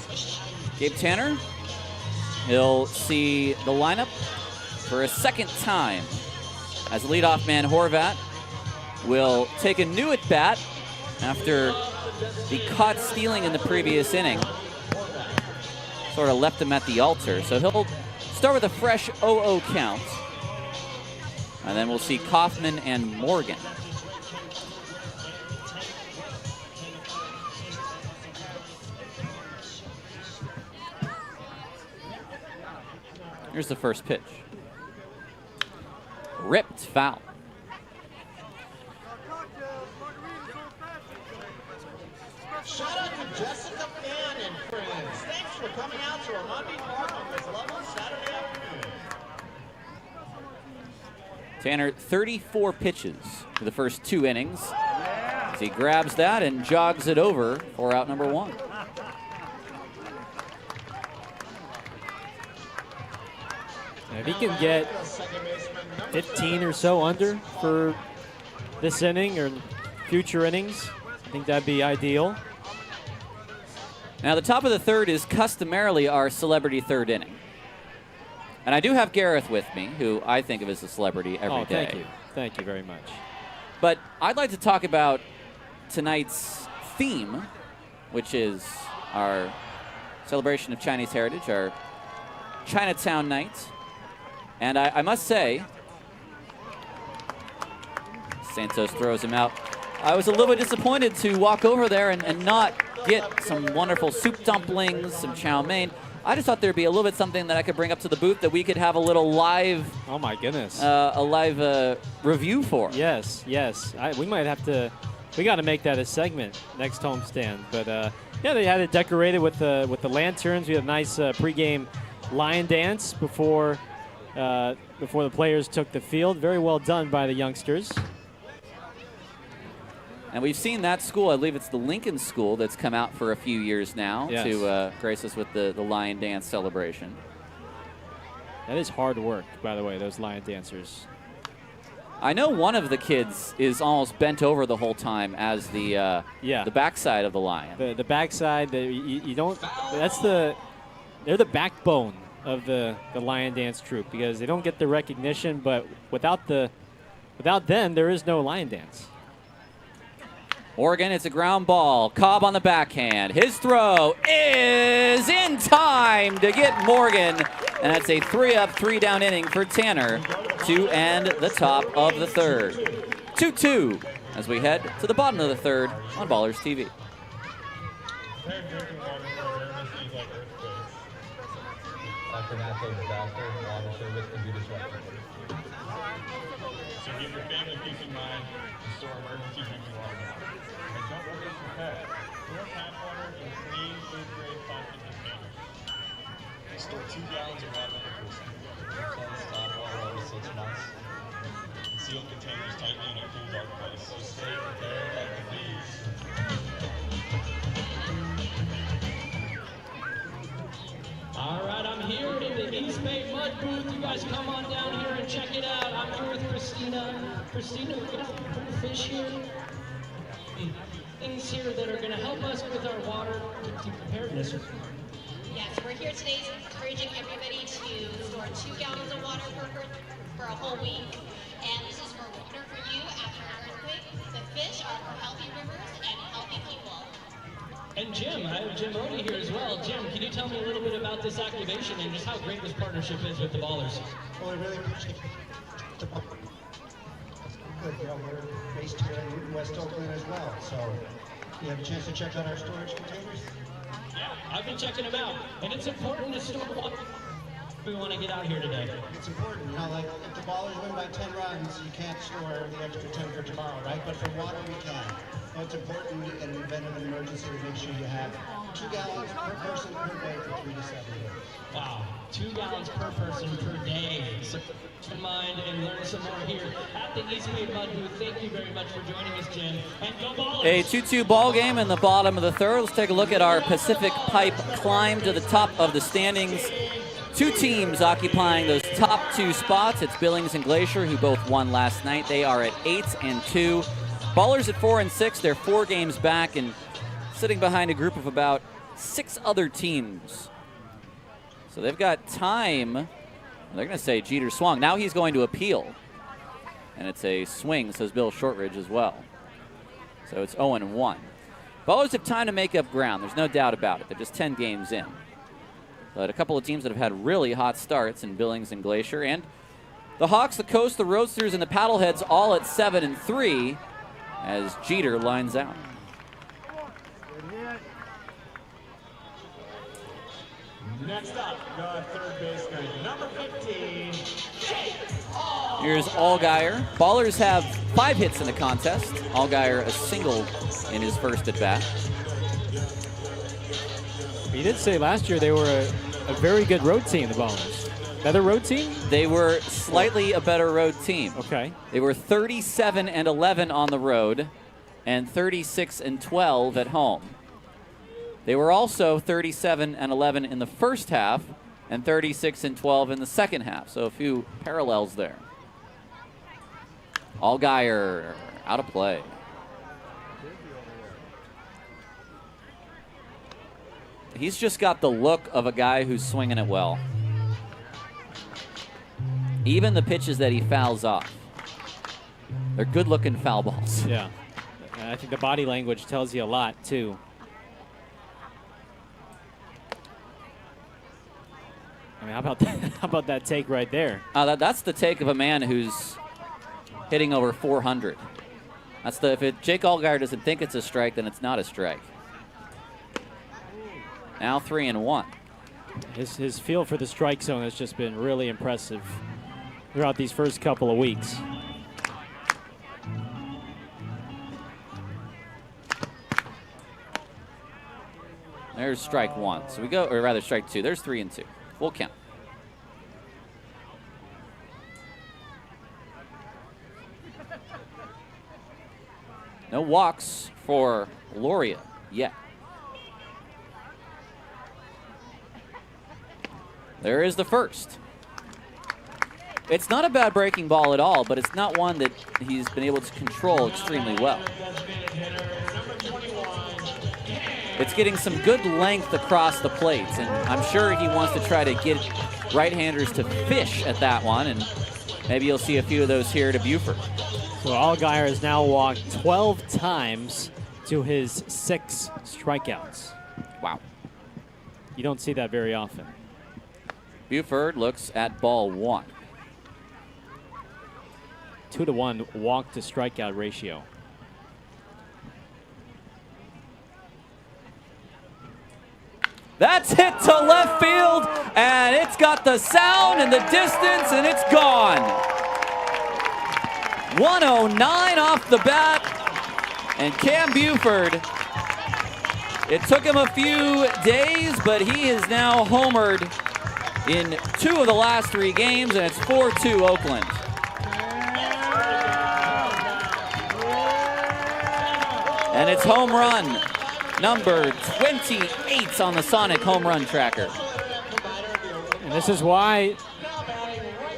Gabe Tanner, he'll see the lineup for a second time as leadoff man Horvat will take a new at-bat after the caught stealing in the previous inning. Sort of left him at the altar. So he'll start with a fresh 0-0 count. And then we'll see Kaufman and Morgan. Here's the first pitch. Ripped foul. Shout out to Jessica Fan and friends. Thanks for coming out to Raimondi Park on this lovely Saturday afternoon. Tanner, 34 pitches for the first 2 innings. As he grabs that and jogs it over for out number 1. If he can get 15 or so under for this inning or future innings, I think that'd be ideal. Now, the top of the third is customarily our celebrity third inning. And I do have Gareth with me, who I think of as a celebrity every day. Thank you. Thank you very much. But I'd like to talk about tonight's theme, which is our celebration of Chinese heritage, our Chinatown night. And I must say, Santos throws him out. I was a little bit disappointed to walk over there and not get some wonderful soup dumplings, some chow mein. I just thought there'd be a little bit something that I could bring up to the booth that we could have a little live. Oh my goodness! A live review for. Yes, yes. We might have to. We got to make that a segment next homestand. But Yeah, they had it decorated with the lanterns. We had a nice pregame lion dance before the players took the field. Very well done by the youngsters. And we've seen that school, I believe it's the Lincoln School, that's come out for a few years now to grace us with the lion dance celebration. That is hard work, by the way, those lion dancers. I know one of the kids is almost bent over the whole time as the backside of the lion. The backside, you don't. They're the backbone of the lion dance troupe because they don't get the recognition, but without them, there is no lion dance. Oregon, it's a ground ball. Cobb on the backhand. His throw is in time to get Morgan. And that's a 3-up, 3-down inning for Tanner to end the top of the third. 2-2 as we head to the bottom of the third on Ballers TV. After natural disaster, water service can be disrupted. So give your family peace of mind and store emergency drinking water. And don't forget your pet. Store tap water in clean, food-grade plastic containers. Store 2 gallons of water per person. Cleanse tap water every 6 months. And seal containers tightly in a cool, dark place. So stay prepared like the bees. All right, I'm here in the East Bay Mud booth. You guys come on down here and check it out. I'm here with Christina. Christina, we're gonna put a fish here. Things here that are gonna help us with our water preparedness. Yes, we're here today encouraging everybody to store 2 gallons of water for a whole week. And this is for water for you after an earthquake. The fish are for healthy rivers and healthy people. And Jim, I have Jim Rody here as well. Jim, can you tell me a little bit about this activation and just how great this partnership is with the Ballers? Well, I really appreciate the good. You know, we're based here in West Oakland as well, so you have a chance to check out our storage containers? Yeah, I've been checking them out, and it's important to store water. We want to get out here today. It's important, you know, like if the Ballers win by 10 runs, you can't store the extra 10 for tomorrow, right? But for water, we can. Well, it's important in the event of an emergency to make sure you have 2 gallons per person per day for 3 to 7 days. Wow, 2 gallons per person per day. So keep in mind and learn some more here at the East Bay Mud booth. Thank you very much for joining us, Jim. And go Ballers! A 2-2 ball game in the bottom of the third. Let's take a look at our Pacific Pipe climb to the top of the standings. 2 teams occupying those top 2 spots. It's Billings and Glacier, who both won last night. They are at 8-2. Ballers at 4-6. They're 4 games back and sitting behind a group of about 6 other teams. So they've got time. They're going to say Jeter swung. Now he's going to appeal. And it's a swing, says Bill Shortridge as well. So it's 0-1. Ballers have time to make up ground. There's no doubt about it. They're just 10 games in. But a couple of teams that have had really hot starts in Billings and Glacier. And the Hawks, the Coast, the Roadsters, and the Paddleheads all at 7-3 as Jeter lines out. Next up, the third baseman, number 15, Jake. Here's Allgaier. Ballers have 5 hits in the contest. Allgaier a single in his first at bat. You did say last year they were a very good road team, the Ballers. Better road team? They were slightly a better road team. Okay. They were 37-11 on the road and 36-12 at home. They were also 37-11 in the first half and 36-12 in the second half. So a few parallels there. Allgaier out of play. He's just got the look of a guy who's swinging it well. Even the pitches that he fouls off, they're good-looking foul balls. Yeah. And I think the body language tells you a lot, too. I mean, how about that, how about that take right there? That's the take of a man who's hitting over 400. That's the Jake Allgaier doesn't think it's a strike, then it's not a strike. Now 3-1. His feel for the strike zone has just been really impressive throughout these first couple of weeks. There's strike one. So we go, or rather strike two. There's 3 and 2. Full count. No walks for Loria yet. There is the first. It's not a bad breaking ball at all, but it's not one that he's been able to control extremely well. It's getting some good length across the plates, and I'm sure he wants to try to get right-handers to fish at that one, and maybe you'll see a few of those here to Buford. So Allgaier has now walked 12 times to his 6 strikeouts. Wow. You don't see that very often. Buford looks at ball 1. 2-to-1 walk to strikeout ratio. That's hit to left field, and it's got the sound and the distance, and it's gone. 109 off the bat, and Cam Buford, it took him a few days, but he is now homered in 2 of the last 3 games, and it's 4-2 Oakland. And it's home run number 28 on the Sonic home run tracker. And this is why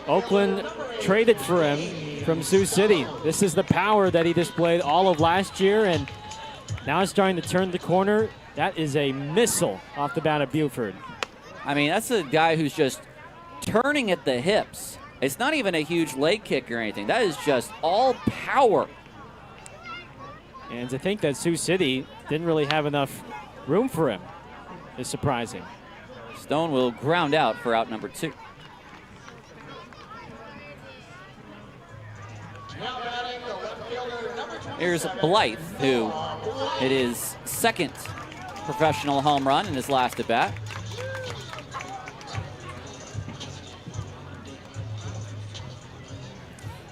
Oakland traded for him from Sioux City. This is the power that he displayed all of last year, and now he's starting to turn the corner. That is a missile off the bat of Buford. I mean, that's a guy who's just turning at the hips. It's not even a huge leg kick or anything. That is just all power. And to think that Sioux City didn't really have enough room for him is surprising. Stone will ground out for out number 2. Here's Blythe, who hit his 2nd professional home run in his last at bat.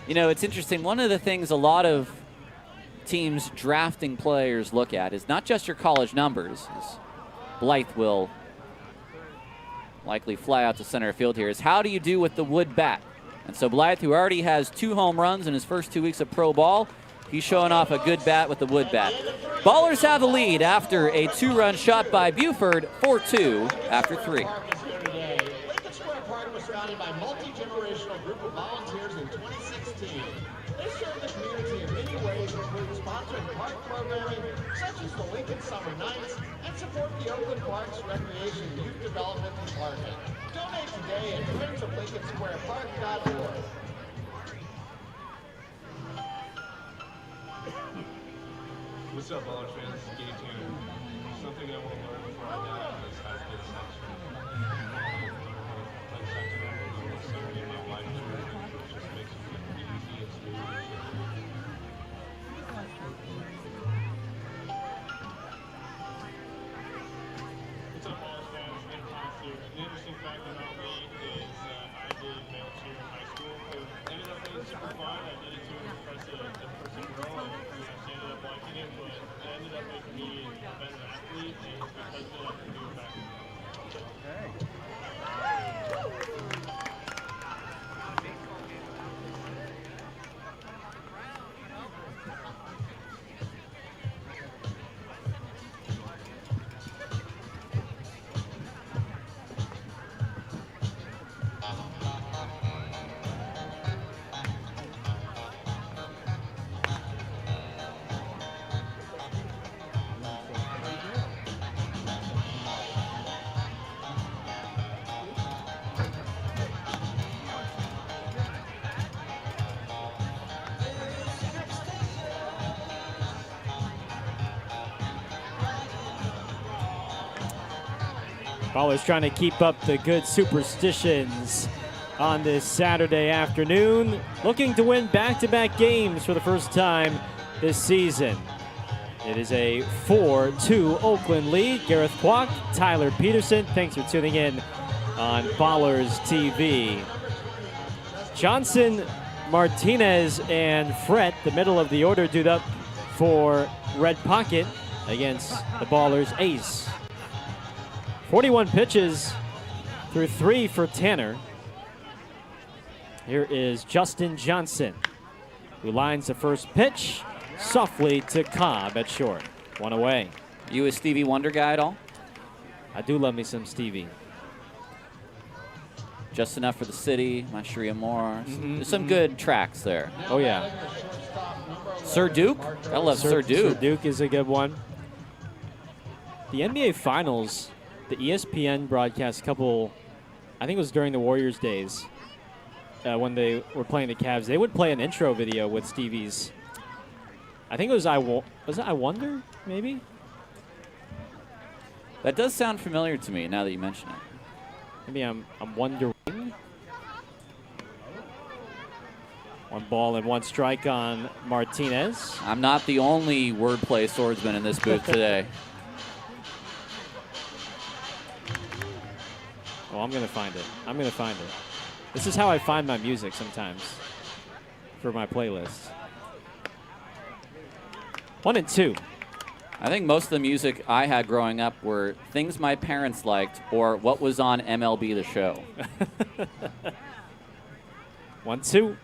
You know, it's interesting. One of the things a lot of teams drafting players look at is not just your college numbers, as Blythe will likely fly out to center field here, is how do you do with the wood bat? And so Blythe, who already has 2 home runs in his first 2 weeks of pro ball, he's showing off a good bat with the wood bat. Ballers have the lead after a 2-run shot by Buford, 4-2 after 3. Lincoln Square Park was surrounded by a multi-generational group of volunteers in 2016. They serve the community in many ways, including sponsoring park programming, such as the Lincoln Summer Nights, and support the Oakland Parks Recreation Youth Development Department. Donate today at friendsoflincolnsquarepark.org. What's up, Ballers fans? This is Gay Tanner. Something I want to learn before I die is how to get satisfied. Something in my life just makes it easy and smooth. What's up, Ballers fans? Nick Fox here. An interesting fact about me is I did male cheer in high school. It ended up being super fun. I did it to impress a girl, and she ended up liking it, but it ended up making me a better athlete, and because of it, I can do it back again. Ballers trying to keep up the good superstitions on this Saturday afternoon, looking to win back-to-back games for the first time this season. It is a 4-2 Oakland lead. Gareth Kwok, Tyler Peterson, thanks for tuning in on Ballers TV. Johnson, Martinez, and Fred, the middle of the order, dude up for Red Pocket against the Ballers' ace, 41 pitches through 3 for Tanner. Here is Justin Johnson, who lines the first pitch softly to Cobb at short. 1 away. You a Stevie Wonder guy at all? I do love me some Stevie. Just Enough for the City, My Sharia Moore. There's some good tracks there. Oh, yeah. Sir Duke? I love Sir Duke. Sir Duke is a good one. The NBA Finals, the ESPN broadcast a couple, I think it was during the Warriors days, when they were playing the Cavs, they would play an intro video with Stevie's. I think it was was it I Wonder, maybe? That does sound familiar to me now that you mention it. Maybe I'm wondering. 1 ball and 1 strike on Martinez. I'm not the only wordplay swordsman in this booth today. Oh, I'm going to find it. I'm going to find it. This is how I find my music sometimes for my playlist. 1 and 2. I think most of the music I had growing up were things my parents liked or what was on MLB The Show. 1-2.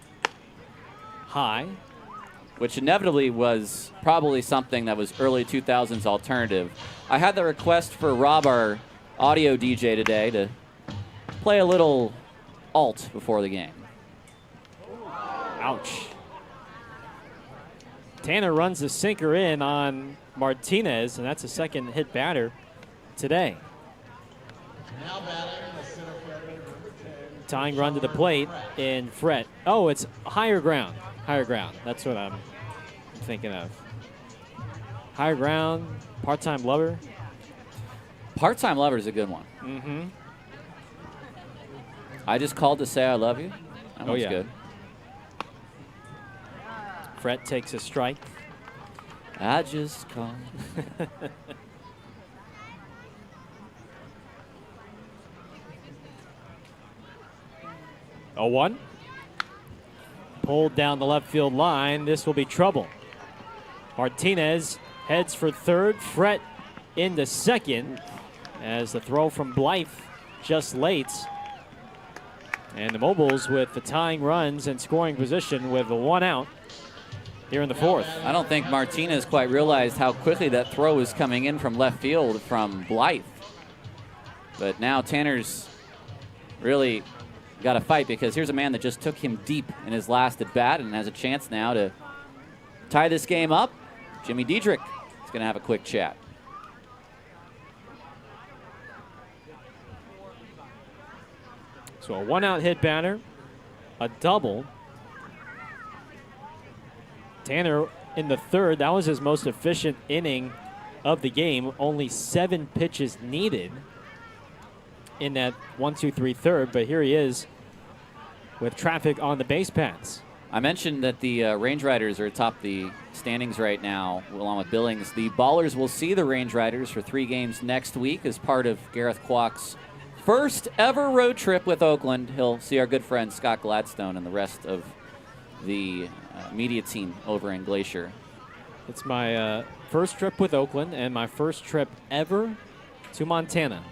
High. Which inevitably was probably something that was early 2000s alternative. I had the request for Rob, our audio DJ today, to play a little alt before the game. Ouch. Tanner runs the sinker in on Martinez, and that's a second hit batter today. Now batting the center fielder, number 10. Tying run to the plate in Fret. Oh, it's higher ground. Higher ground. That's what I'm thinking of. Higher ground, part-time lover. Part-time lover is a good one. Mm-hmm. I just called to say I love you. That one's good. Fret takes a strike. I just called. 0-1. Pulled down the left field line. This will be trouble. Martinez heads for third. Fret into second as the throw from Blythe just late. And the Mobiles with the tying runs and scoring position with the 1 out here in the 4th. I don't think Martinez quite realized how quickly that throw was coming in from left field from Blythe. But now Tanner's really got to fight, because here's a man that just took him deep in his last at bat and has a chance now to tie this game up. Jimmy Diedrich is going to have a quick chat. So a 1-out hit batter, a double. Tanner in the 3rd, that was his most efficient inning of the game. Only 7 pitches needed in that 1-2-3 third, but here he is with traffic on the base paths. I mentioned that the Range Riders are atop the standings right now, along with Billings. The Ballers will see the Range Riders for 3 games next week as part of Gareth Kwok's first ever road trip with Oakland. He'll see our good friend Scott Gladstone and the rest of the media team over in Glacier. It's my first trip with Oakland and my first trip ever to Montana.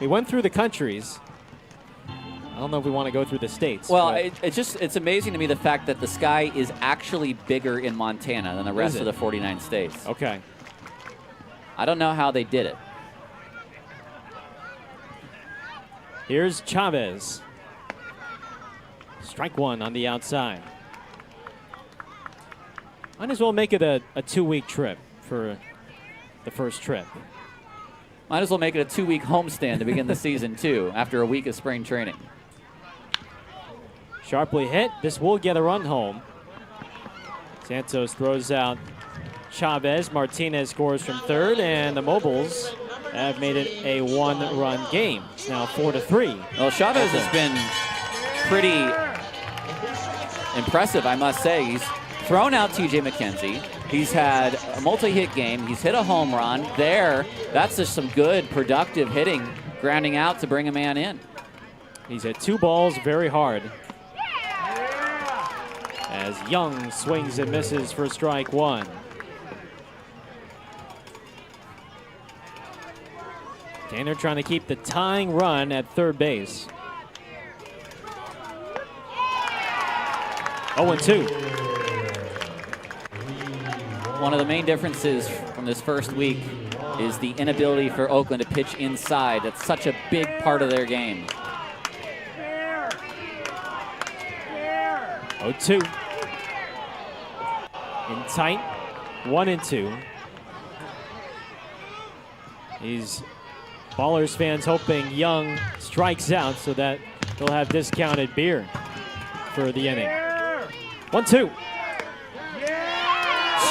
We went through the countries. I don't know if we want to go through the states. Well, it's amazing to me the fact that the sky is actually bigger in Montana than the rest of the 49 states. Okay. I don't know how they did it. Here's Chavez. Strike 1 on the outside. Might as well make it a 2-week trip for the first trip. Might as well make it a 2-week homestand to begin the season, too, after a week of spring training. Sharply hit. This will get a run home. Santos throws out Chavez. Martinez scores from third, and the Mobiles have made it a 1-run game. It's now 4-3. Well, Chavez has been pretty impressive, I must say. He's thrown out T.J. McKenzie. He's had a multi-hit game. He's hit a home run. That's just some good, productive hitting, grounding out to bring a man in. He's hit 2 balls very hard. As Young swings and misses for strike 1. And they're trying to keep the tying run at third base. 0-2. One of the main differences from this first week is the inability for Oakland to pitch inside. That's such a big part of their game. 0-2. In tight, 1-2. These Ballers fans hoping Young strikes out so that they'll have discounted beer for the inning. 1-2.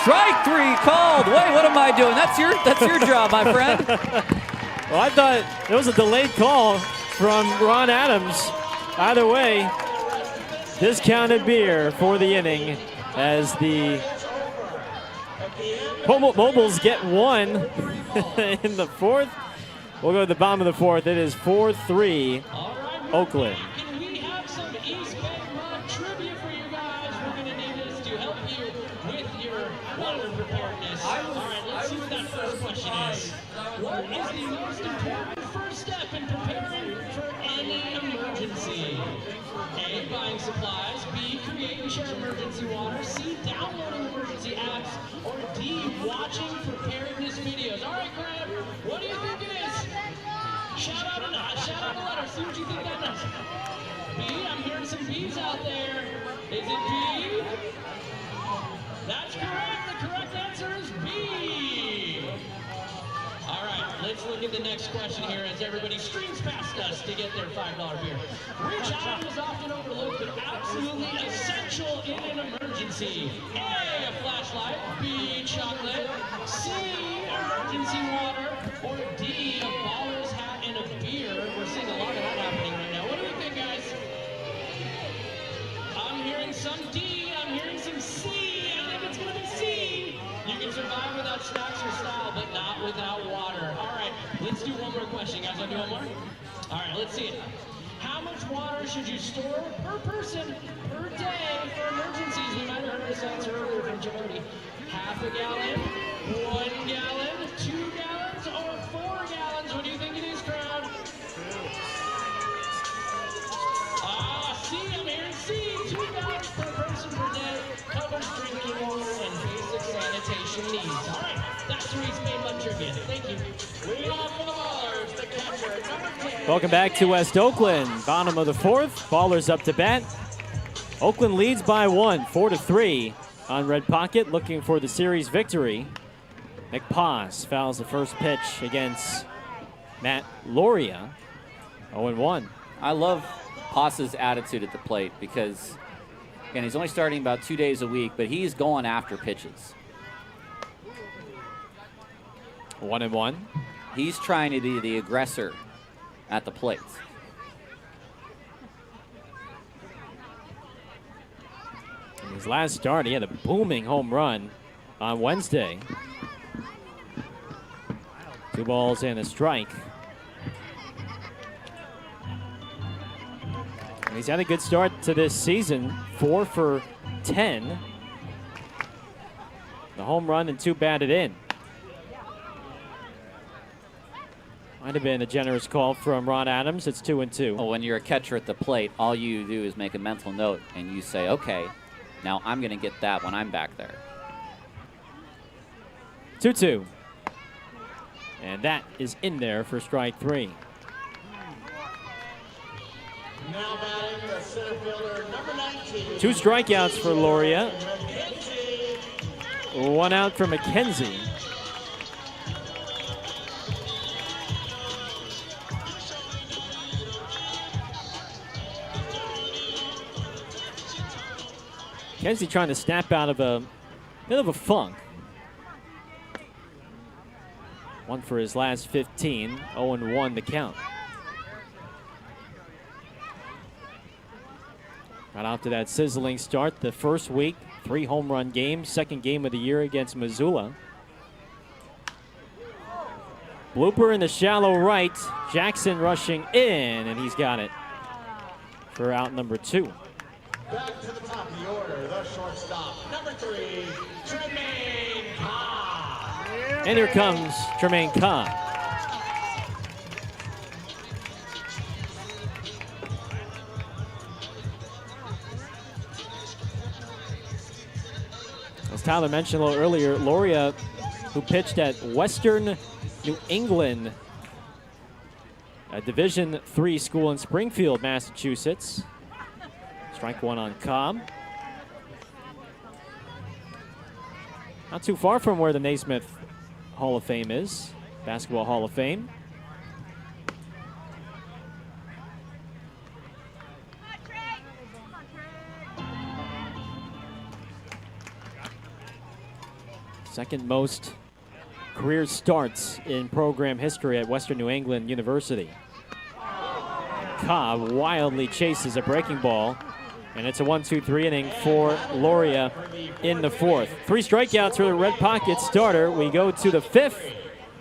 Strike three called. Wait, what am I doing? That's your job, my friend. Well, I thought it was a delayed call from Ron Adams. Either way, discounted beer for the inning as the Mobiles get one in the fourth. We'll go to the bottom of the fourth. It is 4-3 Oakland. Can we have some East Bay Mod trivia for you guys? We're going to need this to help you with your water preparedness. All right, let's see what that first question is. What is the most important first step in preparing for any emergency? A, buying supplies. B, create and share emergency water. C, downloading emergency apps. Or D, watching preparedness videos. All right, Graham, what do you think it is? Shout out a letter. See what you think that does. B, I'm hearing some B's out there. Is it B? That's correct. The correct answer is B. All right, let's look at the next question here as everybody streams past us to get their $5 beer. Which item is often overlooked but absolutely essential in an emergency? A, a flashlight. B, chocolate. C, emergency water. Or D, a baller's hat and a beer. We're seeing a lot of that happening right now. What do we think, guys? I'm hearing some D. I'm hearing some C. I think it's going to be C. You can survive without snacks or style, but not without water. All right, let's do one more question. Guys, want to do one more? All right, let's see it. How much water should you store per person per day for emergencies? We might have heard this answer earlier from Jody. Half a gallon, 1 gallon, 2 gallons, or 4 gallons? What do you think it is, crowd? C, I'm hearing C. 2 gallons per person per day covers drinking water and basic sanitation needs. All right, that's the East Bay Mud Trivia. Thank you. Lead off for the Ballers, the catcher, number 10. Welcome back to West Oakland. Bottom of the fourth. Ballers up to bat. Oakland leads by 1, 4-3 on Red Pocket, looking for the series victory. Nick Paz fouls the first pitch against Matt Loria. 0-1. I love Paz's attitude at the plate because, again, he's only starting about 2 days a week, but he's going after pitches. 1-1. He's trying to be the aggressor at the plate. In his last start, he had a booming home run on Wednesday. 2 balls and a strike. And he's had a good start to this season, 4 for 10. The home run and 2 batted in. Might have been a generous call from Ron Adams. It's 2-2. Well, when you're a catcher at the plate, all you do is make a mental note and you say, okay, now I'm going to get that when I'm back there. 2-2. And that is in there for strike 3. Now batting the center fielder, number 19. 2 strikeouts for Loria. 1 out for McKenzie. McKenzie trying to snap out of a bit of a funk. 1 for his last 15, 0-1 the count. Got off to that sizzling start the first week, 3 home run games, second game of the year against Missoula. Blooper in the shallow right, Jackson rushing in, and he's got it for out number 2. Back to the top of the order, the shortstop, number 3, Tremaine Cobb. And here comes Tremaine Cobb. As Tyler mentioned a little earlier, Loria, who pitched at Western New England, a Division III school in Springfield, Massachusetts. Strike one on Cobb. Not too far from where the Naismith Hall of Fame is, Basketball Hall of Fame. Second most career starts in program history at Western New England University. Cobb wildly chases a breaking ball, and it's a 1-2-3 inning for Loria in the fourth. 3 strikeouts for the Red Pocket starter. We go to the 5th.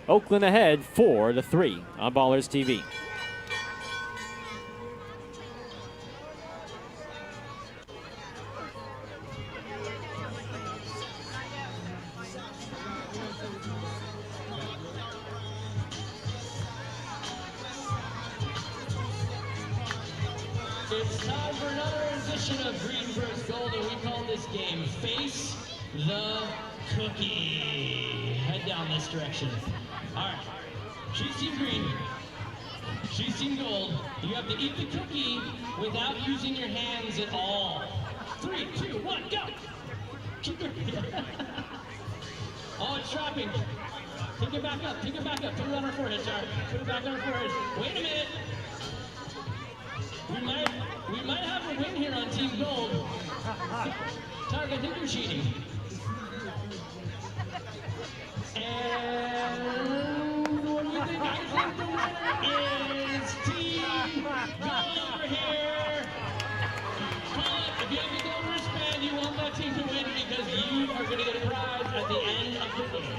Oakland ahead 4-3 on Ballers TV. It's time for another edition of Green vs. Gold, and we call this game Face the Cookie. Head down this direction. All right. She's team green. She's team gold. You have to eat the cookie without using your hands at all. 3, 2, 1, go! Oh, it's dropping. Take it back up. Take it back up. Put it on her forehead, sorry. Put it back on her forehead. Wait a minute. We might have a win here on Team Gold. Tarek, I think you're cheating. And what do you think? I think the winner is Team Gold over here. Call it. If you have the gold wristband, you want that team to win because you are going to get a prize at the end of the game.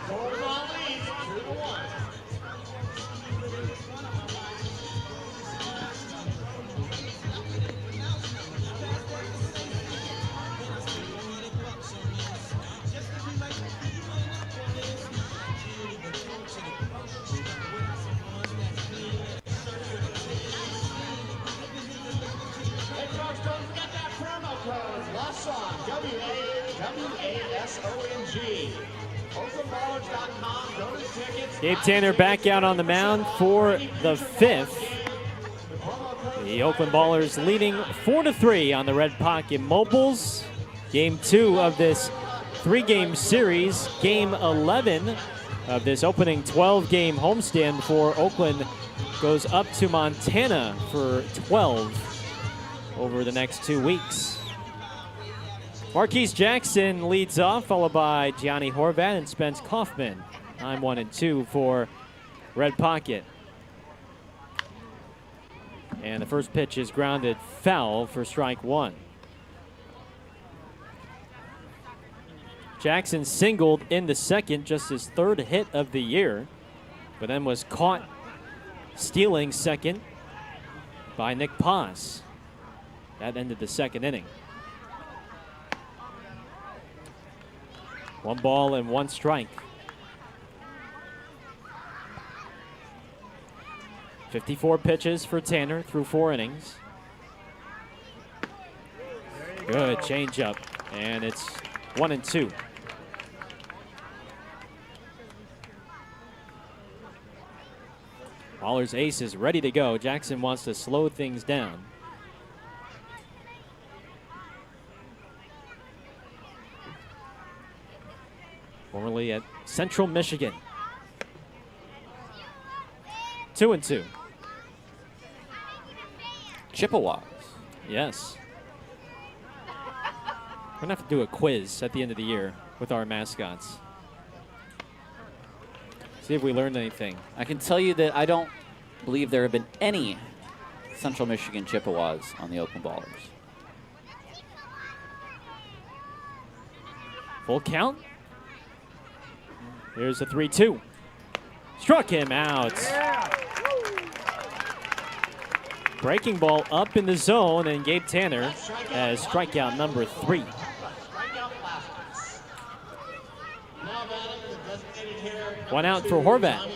Gold on leads, 2-1. Gabe Tanner back out on the mound for the 5th. The Oakland Ballers leading 4-3 on the Red Pocket Mobiles. Game 2 of this 3-game series. Game 11 of this opening 12-game homestand for Oakland goes up to Montana for 12 over the next 2 weeks. Marquise Jackson leads off, followed by Gianni Horvat and Spence Kaufman. I'm 1 and 2 for Red Pocket. And the first pitch is grounded foul for strike one. Jackson singled in the second, just his 3rd hit of the year, but then was caught stealing second by Nick Paz. That ended the 2nd inning. 1 ball and 1 strike. 54 pitches for Tanner through 4 innings. Good changeup, and it's 1 and 2. Baller's ace is ready to go. Jackson wants to slow things down. Formerly at Central Michigan. 2 and 2. Chippewas. Yes. We're gonna have to do a quiz at the end of the year with our mascots. See if we learned anything. I can tell you that I don't believe there have been any Central Michigan Chippewas on the Oakland Ballers. Full count. Here's a 3-2. Struck him out. Breaking ball up in the zone, and Gabe Tanner has strikeout number 3. One out for Horvat.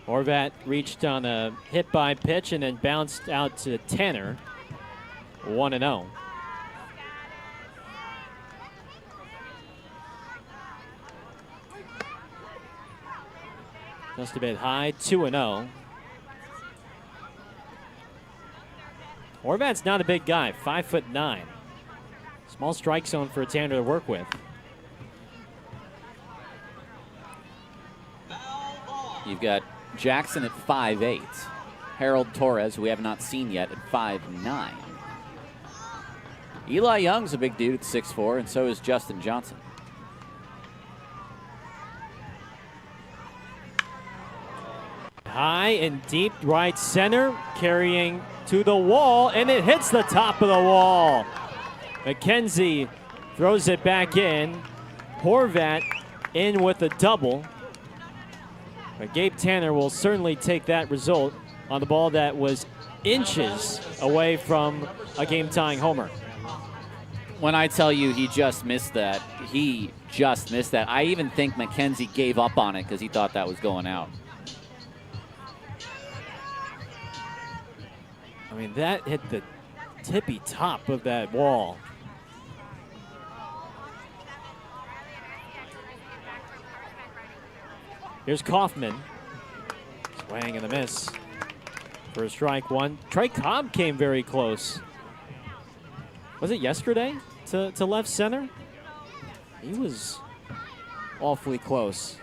Horvat reached on a hit by pitch and then bounced out to Tanner. 1-0. Just a bit high, 2-0. Horvat's not a big guy, 5'9". Small strike zone for Tanner to work with. You've got Jackson at 5'8". Harold Torres, who we have not seen yet, at 5'9". Eli Young's a big dude at 6'4", and so is Justin Johnson. High and deep right center, carrying to the wall, and it hits the top of the wall. McKenzie throws it back in. Horvat in with a double. But Gabe Tanner will certainly take that result on the ball that was inches away from a game-tying homer. When I tell you he just missed that, he just missed that. I even think McKenzie gave up on it because he thought that was going out. I mean, that hit the tippy top of that wall. Here's Kaufman. Swing and a miss for strike one. Trey Cobb came very close. Was it yesterday to left center? He was awfully close.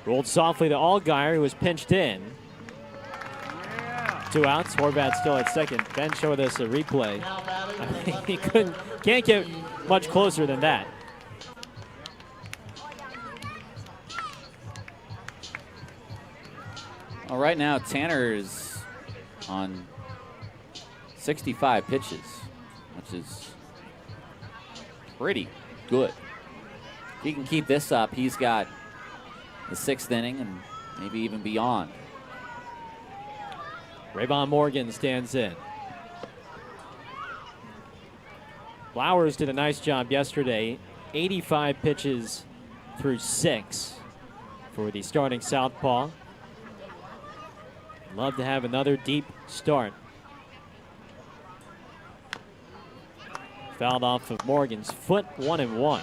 Rolled softly to Allgaier, who was pinched in. 2 outs. Horvat still at second. Ben showed us a replay. I mean, he can't get much closer than that. Well, right now, Tanner is on 65 pitches, which is pretty good. If he can keep this up, he's got the 6th inning and maybe even beyond. Rayvon Morgan stands in. Flowers did a nice job yesterday. 85 pitches through 6 for the starting southpaw. Love to have another deep start. Fouled off of Morgan's foot, 1-1.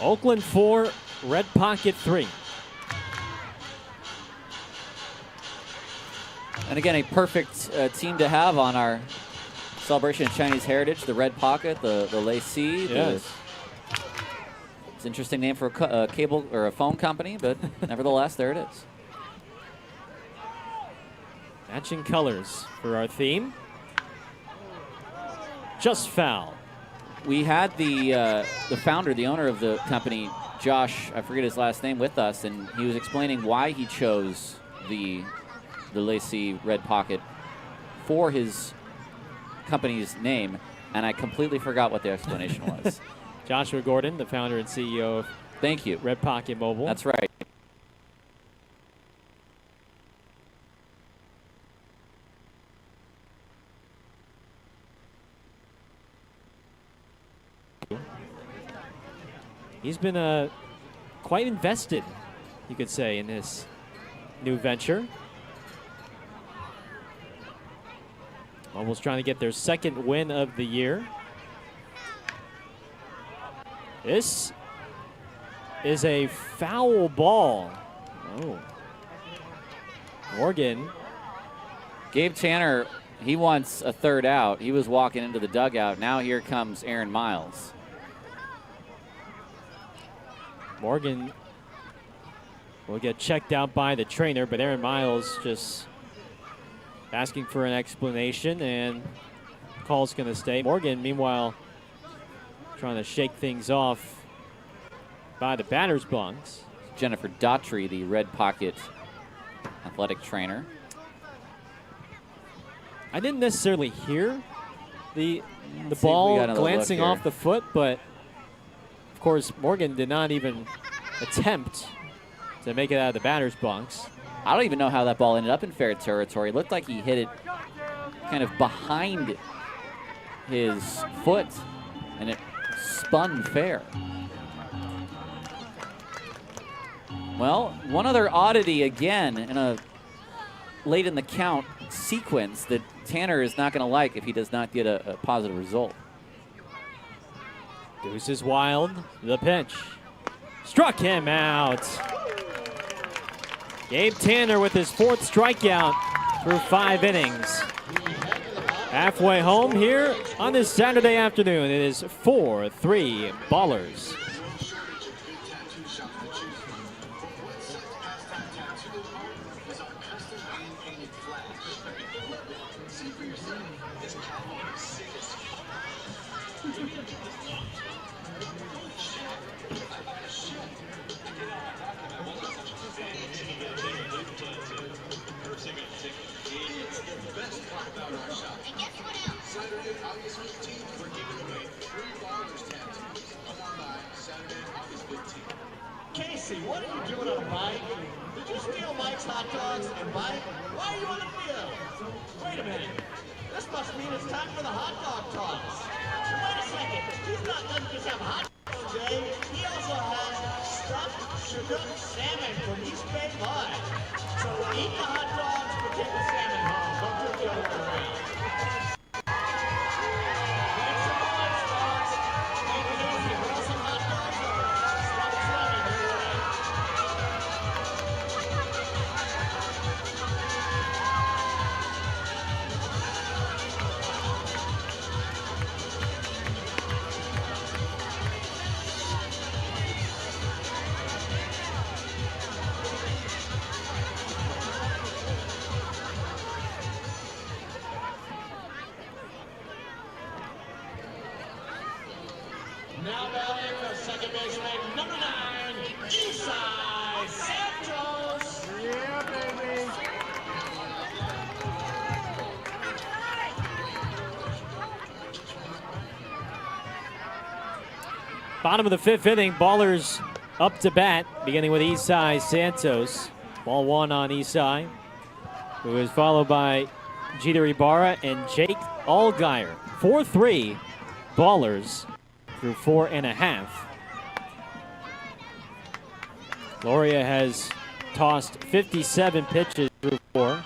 Oakland 4, Red Pocket 3. And again, a perfect team to have on our celebration of Chinese heritage. The Red Pocket, the Lacey. Yes. It's an interesting name for a cable or a phone company, but nevertheless, there it is. Matching colors for our theme. Just foul. We had the founder, the owner of the company, Josh, I forget his last name, with us, and he was explaining why he chose the Lacey Red Pocket for his company's name, and I completely forgot what the explanation was. Joshua Gordon, the founder and CEO of Thank you. Red Pocket Mobile. That's right. He's been quite invested, you could say, in this new venture. Mobile's trying to get their 2nd win of the year. This is a foul ball. Oh. Morgan. Gabe Tanner, he wants a 3rd out. He was walking into the dugout. Now here comes Aaron Miles. Morgan will get checked out by the trainer, but Aaron Miles just asking for an explanation, and call's going to stay. Morgan, meanwhile, trying to shake things off by the batter's bunks. Jennifer Daughtry, the Red Pocket athletic trainer. I didn't necessarily hear the ball glancing off the foot, but of course Morgan did not even attempt to make it out of the batter's bunks. I don't even know how that ball ended up in fair territory. It looked like he hit it kind of behind his foot and it spun fair. Well, one other oddity again in a late in the count sequence that Tanner is not going to like if he does not get a positive result. Deuce is wild. The pitch. Struck him out. Gabe Tanner with his 4th strikeout through 5 innings. Halfway home here on this Saturday afternoon. It is 4-3 Ballers. Casey, what are you doing on a bike? Did you steal Mike's hot dogs and bike? Why are you on the field? Wait a minute. This must mean it's time for the hot dog toss. Wait a second. He's not doesn't just have hot dogs today. He also has stuffed sugar salmon from East Bay Live. So eat the hot dogs, but take the salmon home. Don't do the other way around. Thanks so much, dogs. Hey, Casey, want some hot dogs or stuffed salmon? Your way. Now batting the second baseman, number 9, Isai Santos. Yeah, baby. Bottom of the 5th inning, Ballers up to bat, beginning with Isai Santos. Ball 1 on Isai, who is followed by Jeter Ibarra and Jake Allgaier. 4-3 Ballers through 4.5. Loria has tossed 57 pitches through 4.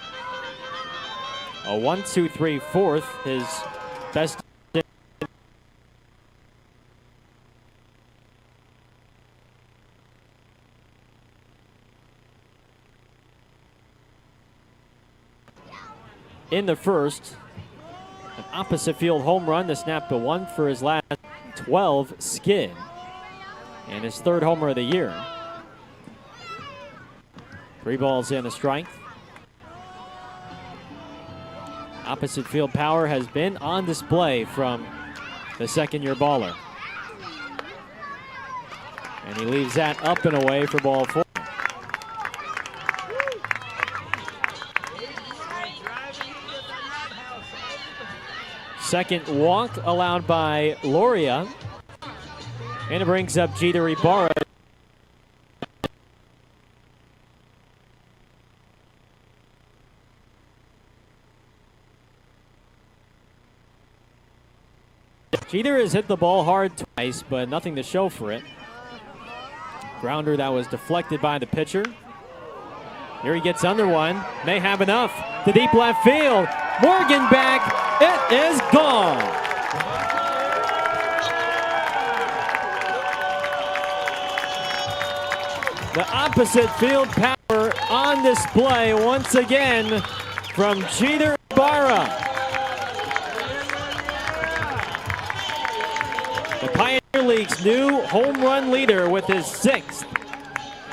A 1-2-3 fourth, his best. In the first, an opposite field home run to snap the 1 for his last 12 skid and his 3rd homer of the year. 3 balls and a strike. Opposite field power has been on display from the 2nd-year baller. And he leaves that up and away for ball 4. Second walk allowed by Loria. And it brings up Jeter Ibarra. Jeter has hit the ball hard twice, but nothing to show for it. Grounder that was deflected by the pitcher. Here he gets under one. May have enough. To deep left field. Morgan back. It is gone. The opposite field power on display once again from Jeter Ibarra. The Pioneer League's new home run leader with his 6th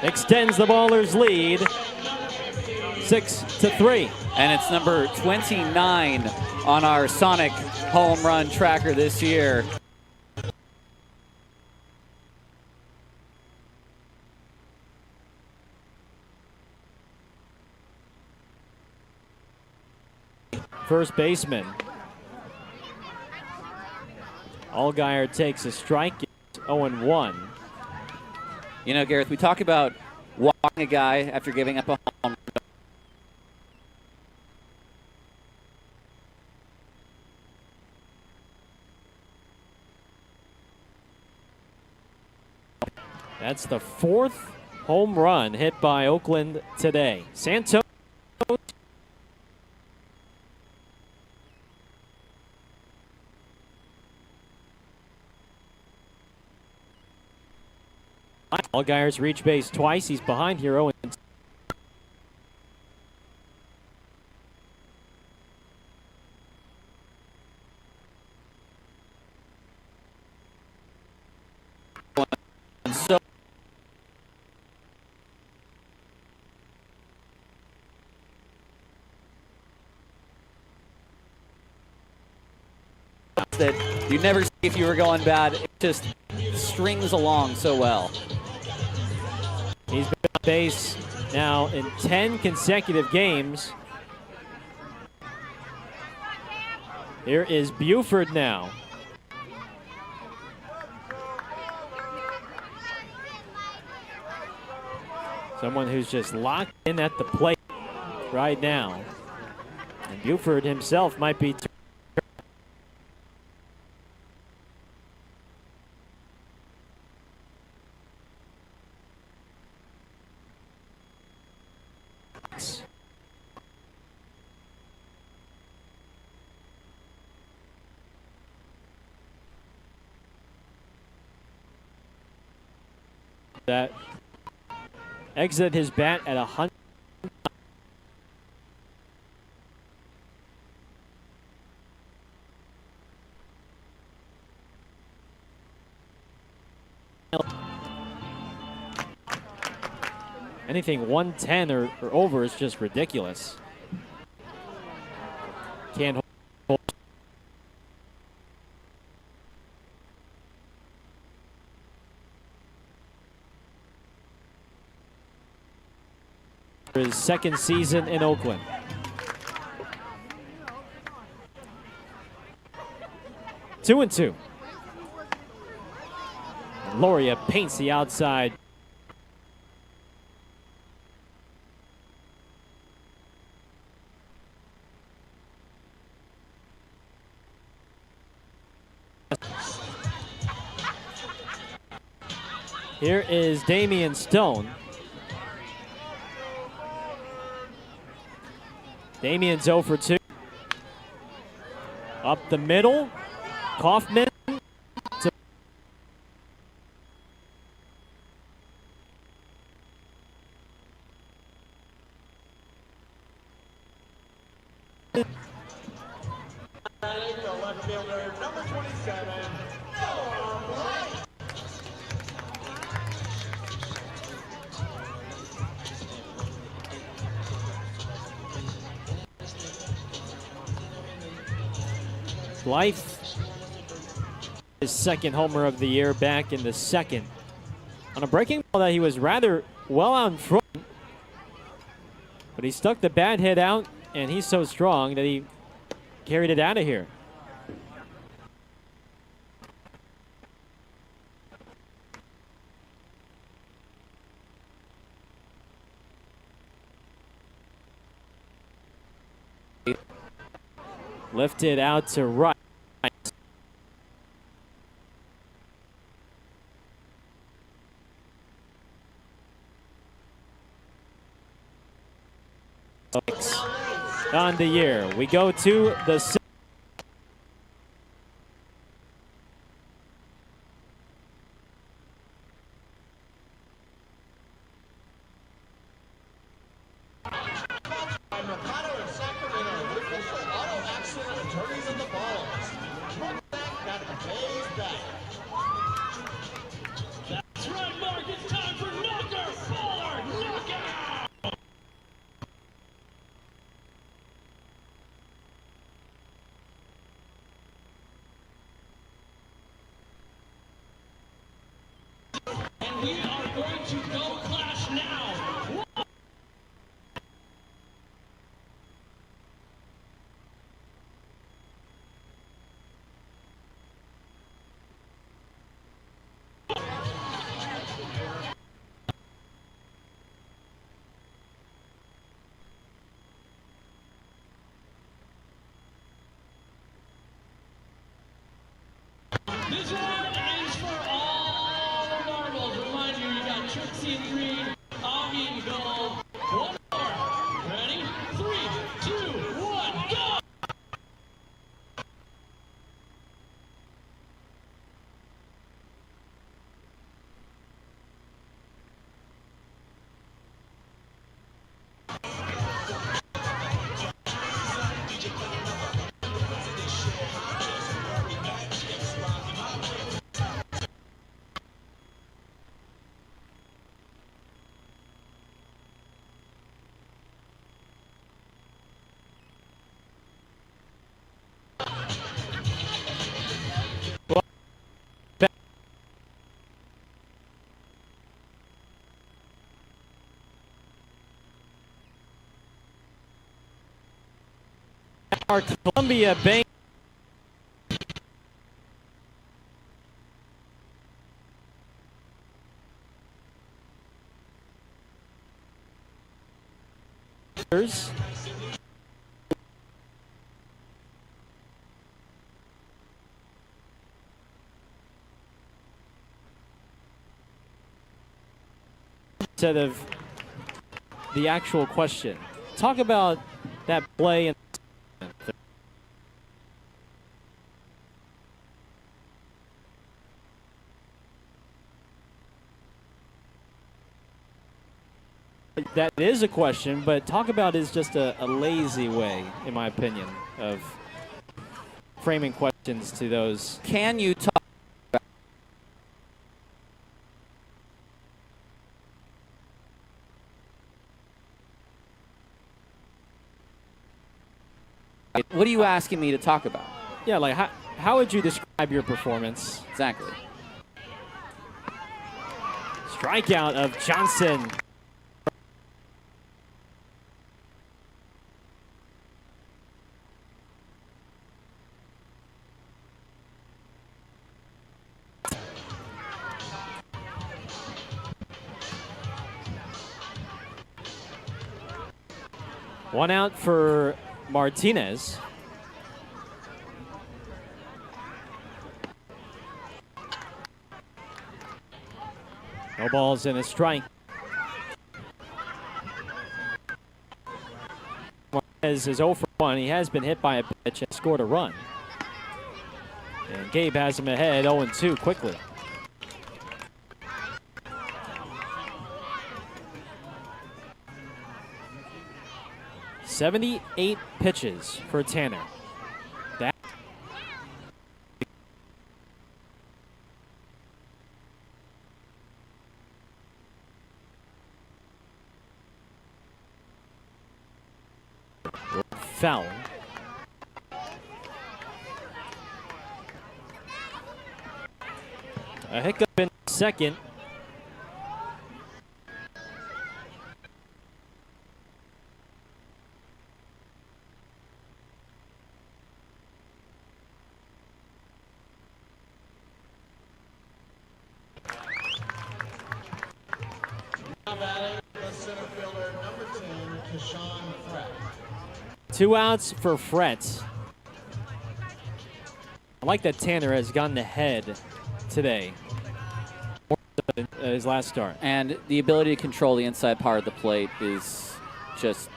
extends the Ballers' lead 6-3. And it's number 29 on our Sonic home run tracker this year. First baseman. Allgaier takes a strike. 0-1. You know, Gareth, we talk about walking a guy after giving up a home. That's the 4th home run hit by Oakland today. Santos. Allgaier's reached base twice. He's behind here 0-2. So that you never see if you were going bad. It just strings along so well. He's been on base now in 10 consecutive games. Here is Buford now. Someone who's just locked in at the plate right now. And Buford himself might be that exited his bat at 100. Anything 110 or over is just ridiculous. Can't hold. His second season in Oakland. Two and two. Loria paints the outside. Here is Damian Stone. Damian's 0 for 2. Up the middle. Kaufman. Left fielder, number 27. Life, his second homer of the year, back in the second. On a breaking ball that he was rather well out in front, but he stuck the bad hit out, and he's so strong that he carried it out of here. Lifted out to right. On the year, we go to the That's right, Mark. It's time for Knocker Baller Knockout. And we are going to go clash now. This one is for all the marbles. Remind you, our Columbia Bank instead of the actual question. Talk about that play. That is a question, but talk about is just a lazy way, in my opinion, of framing questions to those. Can you talk about what are you asking me to talk about? Yeah, like how would you describe your performance? Exactly. Strikeout of Johnson. One out for Martinez. No balls and a strike. Martinez is 0 for 1. He has been hit by a pitch and scored a run. And Gabe has him ahead 0-2 quickly. "78 pitches for Tanner. Foul. A hiccup in second. Two outs for Fret. I like that Tanner has gotten ahead today. More than his last start. And the ability to control the inside part of the plate is just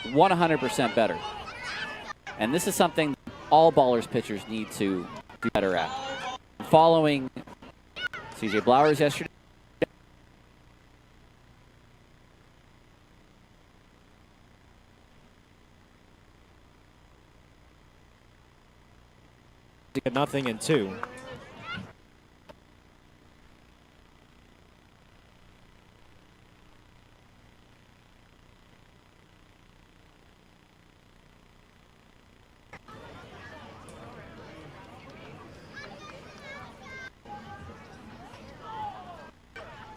100% better. And this is something all Ballers pitchers need to do better at. Following CJ Blowers yesterday, Nothing in 2.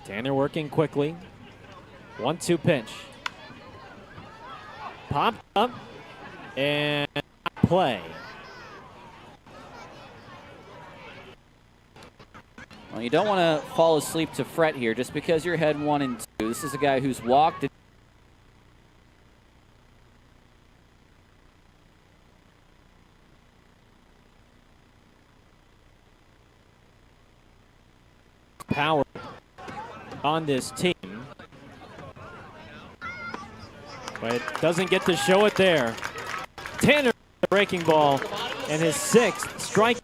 Tanner working quickly. 1-2 pitch. Popped up and play. well, you don't want to fall asleep to Fret here just because you're ahead 1-2. This is a guy who's walked. Power on this team, but it doesn't get to show it there. Tanner, the breaking ball, and his 6th strike.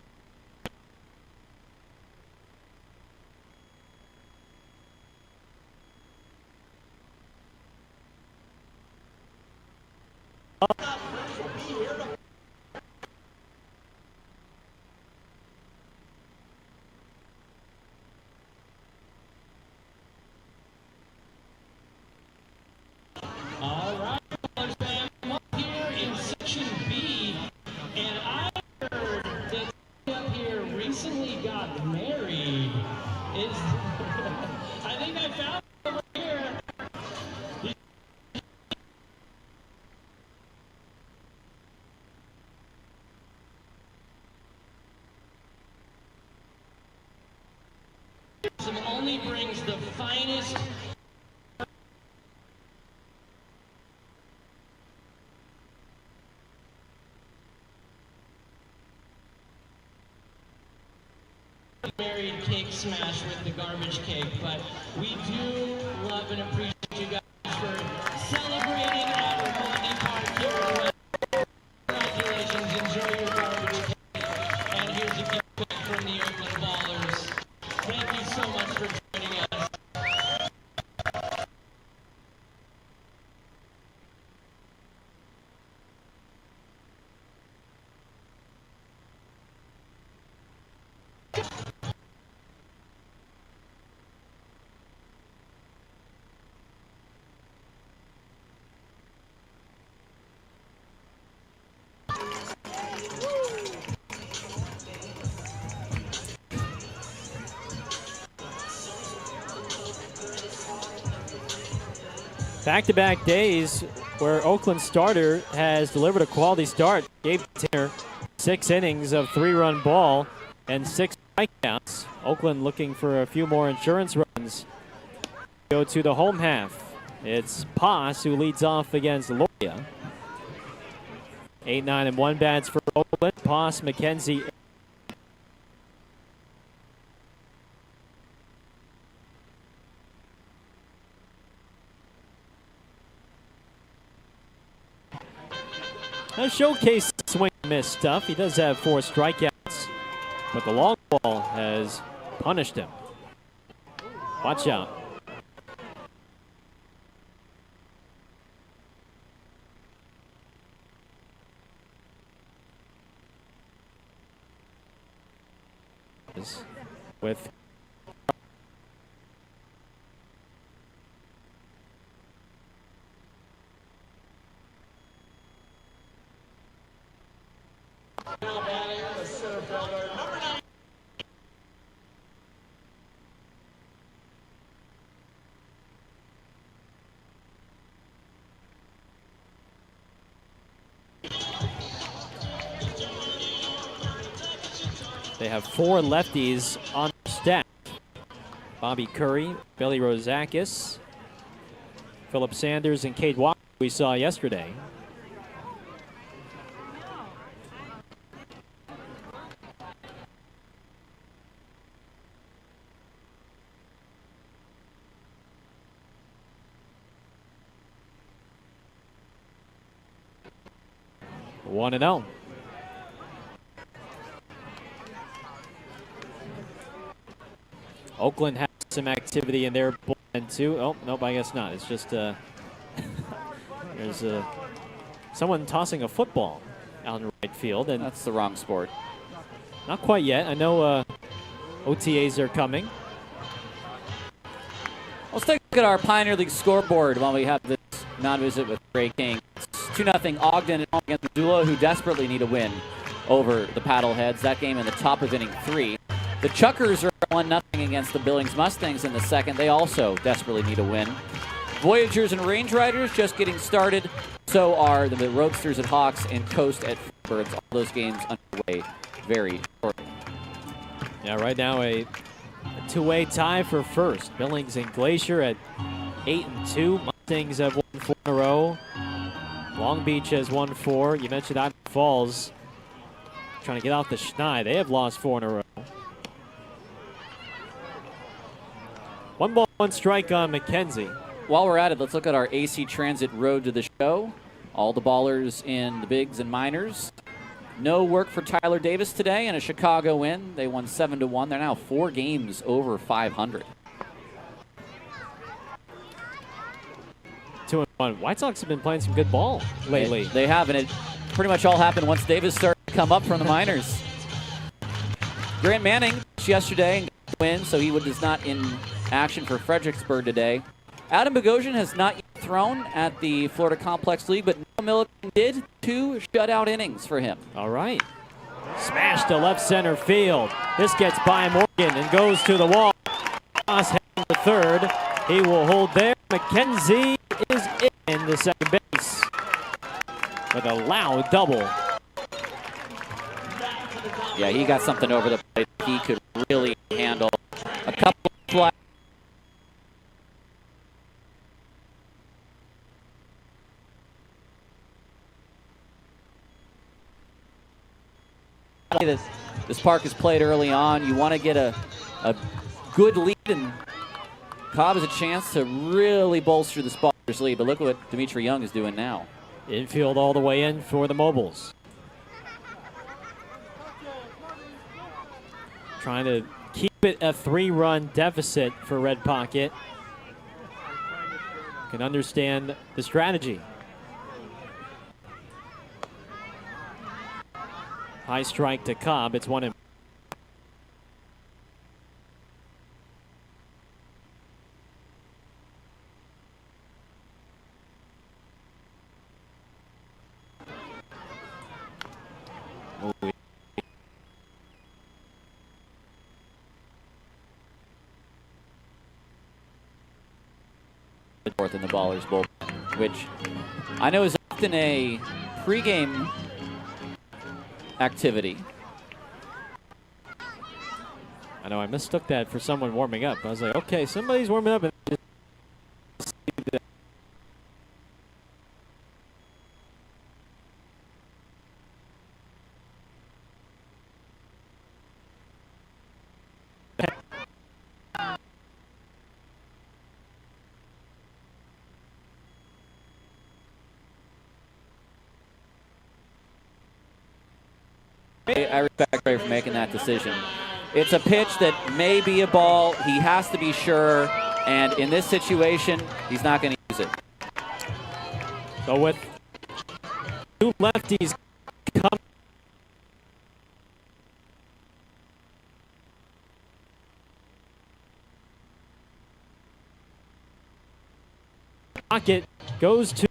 All right, I'm up here in section B, and I heard that up here recently got married. I think I found it over here. Awesome only brings the finest married cake smash with the garbage cake, but we do love and appreciate you guys for celebrating at Raimondi Park here. Congratulations, enjoy your garbage cake. And here's a gift from the Oakland Ballers. Thank you so much for joining us. Back-to-back days where Oakland starter has delivered a quality start. Gabe Tinner, 6 innings of 3-run ball and 6 strikeouts. Oakland looking for a few more insurance runs. Go to the home half. It's Paz who leads off against Loria. 8-9-1 bats for Oakland. Paz, McKenzie. Showcase swing and miss stuff. He does have 4 strikeouts, but the long ball has punished him. Watch out. With Now batting the center fielder, number 9. they have 4 lefties on staff. Bobby Curry, Billy Rozakis, Philip Sanders, and Cade Walker we saw yesterday. One and 0. Oakland has some activity in their bullpen too. Oh, nope, I guess not. It's just there's someone tossing a football out in right field, and that's the wrong sport. Not quite yet. I know OTAs are coming. Let's take a look at our Pioneer League scoreboard while we have this non-visit with Ray King. It's 2-0 Ogden against Missoula, who desperately need a win over the Paddleheads. That game in the top of inning 3. The Chuckers are 1-0 against the Billings Mustangs in the second. They also desperately need a win. Voyagers and Range Riders just getting started. So are the Roadsters at Hawks and Coast at Birds. All those games underway very shortly. Yeah, right now a two-way tie for first. Billings and Glacier at 8-2. Mustangs have won 4 in a row. Long Beach has won 4. You mentioned Ivy Falls trying to get out the schneid. They have lost 4 in a row. 1 ball, 1 strike on McKenzie. While we're at it, let's look at our AC Transit road to the show. All the ballers in the bigs and minors. No work for Tyler Davis today and a Chicago win. They won 7-1. They're now 4 games over 500. 2-1. White Sox have been playing some good ball lately. They have, and it pretty much all happened once Davis started to come up from the minors. Grant Manning yesterday and got the win, so he was not in action for Fredericksburg today. Adam Bogosian has not yet thrown at the Florida Complex League, but Noah Milliken did 2 shutout innings for him. All right. Smash to left center field. This gets by Morgan and goes to the wall. Ross heading to third. He will hold there. McKenzie is in the second base with a loud double. Yeah, he got something over the plate he could really handle. A couple of fly that this park is played early on. You want to get a good lead, and Cobb has a chance to really bolster the Ballers' lead. But look what Dimitri Young is doing now. Infield all the way in for the Mobiles. Trying to keep it a 3-run deficit for Red Pocket. Can understand the strategy. High strike to Cobb. It's 1-1. Fourth in the Ballers bullpen, which I know is often a pregame activity. I know I mistook that for someone warming up. I was like, okay, somebody's warming up. And I respect Ray for making that decision. It's a pitch that may be a ball. He has to be sure, and in this situation, he's not going to use it. So with two lefties coming, Pocket goes to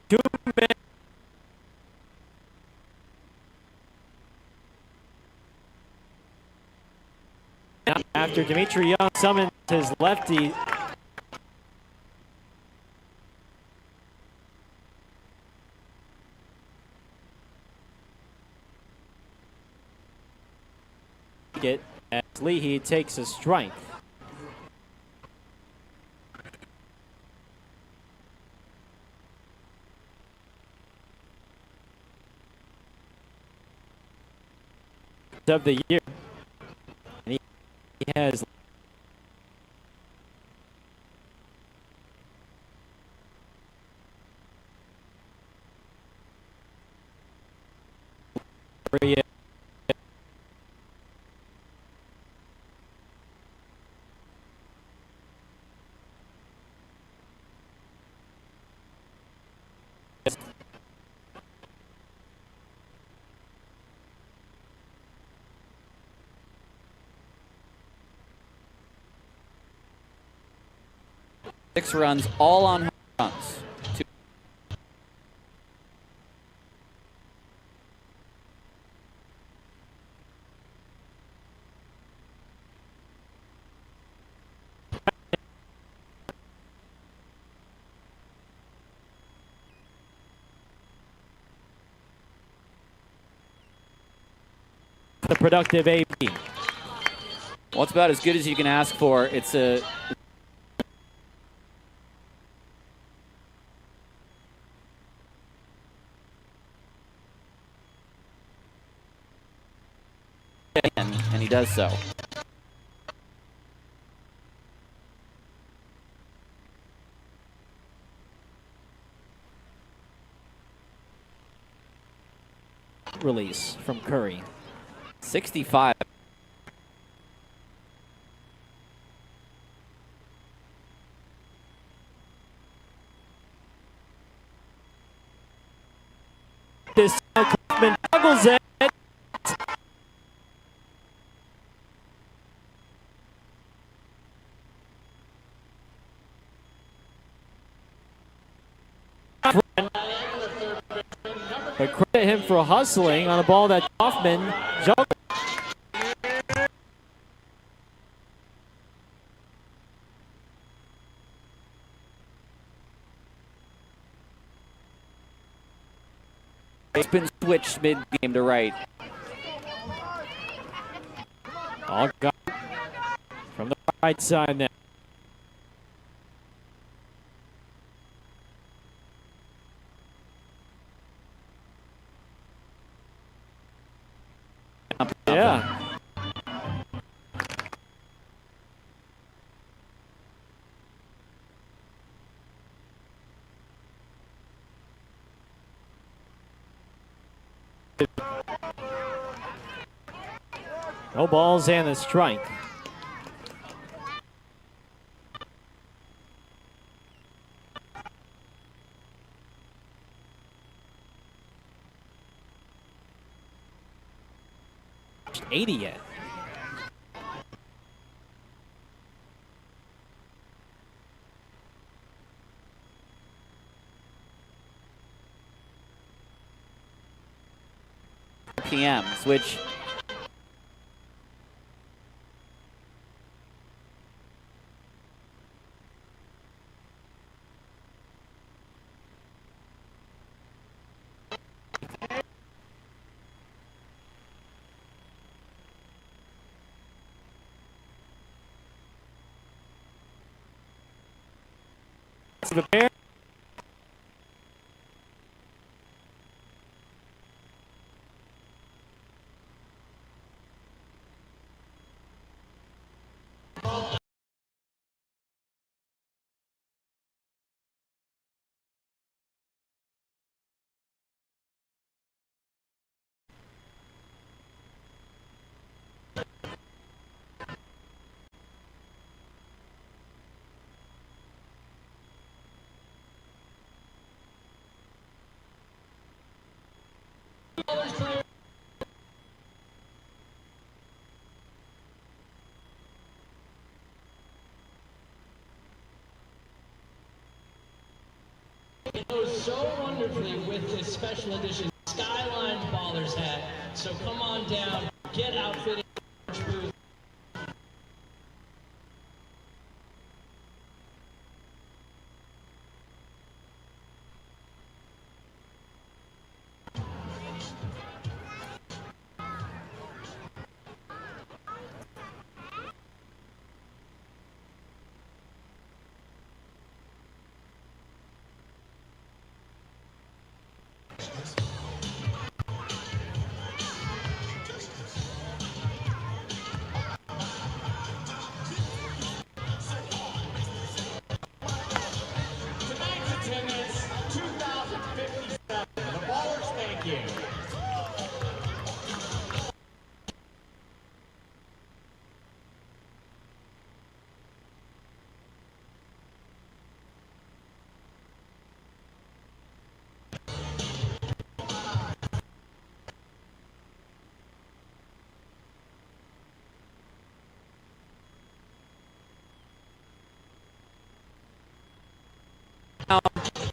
two men. After Dimitri Young summons his lefty. As Leahy takes a strike. Of the year, and he has 6 runs, all on home runs. The productive AB. Well, it's about as good as you can ask for. It's a and he does so. Release from Curry. 65. This Kaufman juggles it. But credit him for hustling on a ball that Kaufman juggled. It's been switched mid-game to right. All got from the right side now. Yeah. No balls and a strike. .80 yet. PM switch. The pair. It goes so wonderfully with this special edition Skyline Ballers hat. So come on down, get outfitted.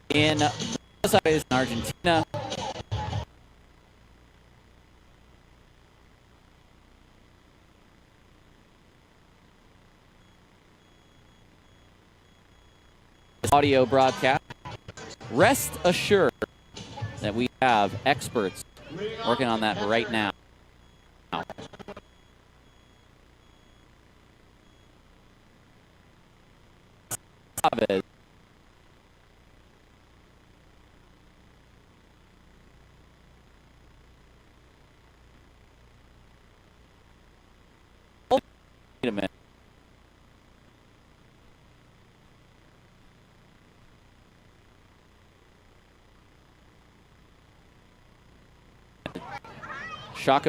in Buenos Aires, Argentina. Audio broadcast. Rest assured that we have experts working on that right now. Chavez. Wait a minute. Shock.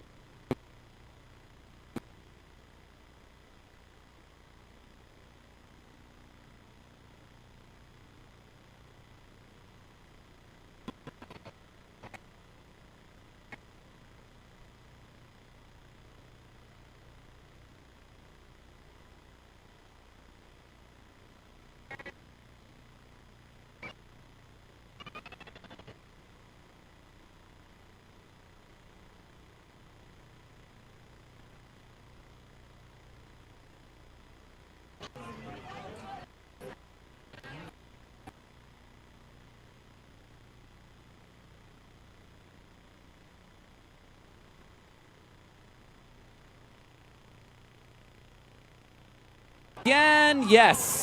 Again, yes.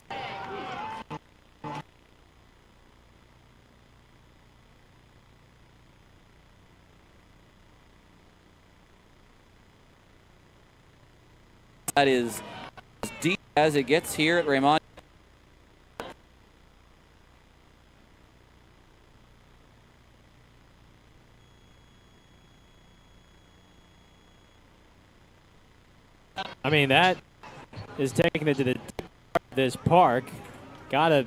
That is as deep as it gets here at Raymond. I mean, that is taking it to the this park. Gotta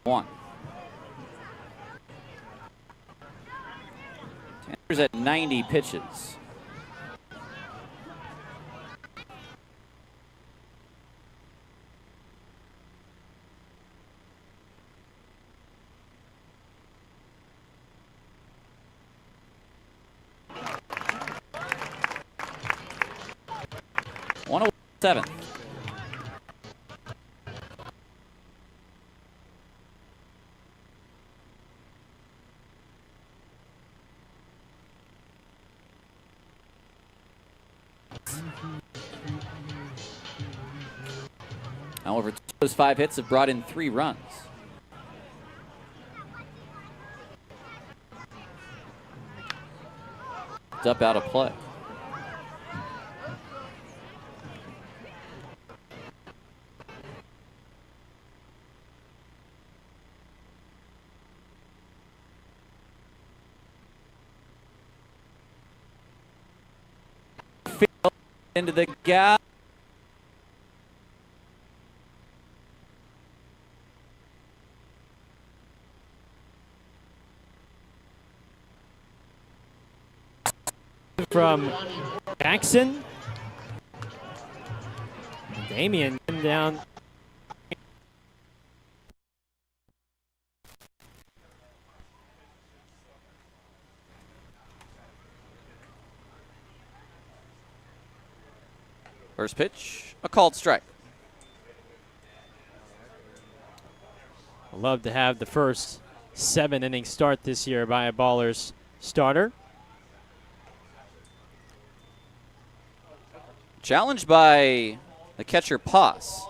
one. Tanner's at 90 pitches. Seven. However, those 5 hits have brought in 3 runs. It's up out of play. Into the gap. From Jackson. Damian down. First pitch, a called strike. I'd love to have the first 7-inning start this year by a Ballers starter. Challenged by the catcher Pass.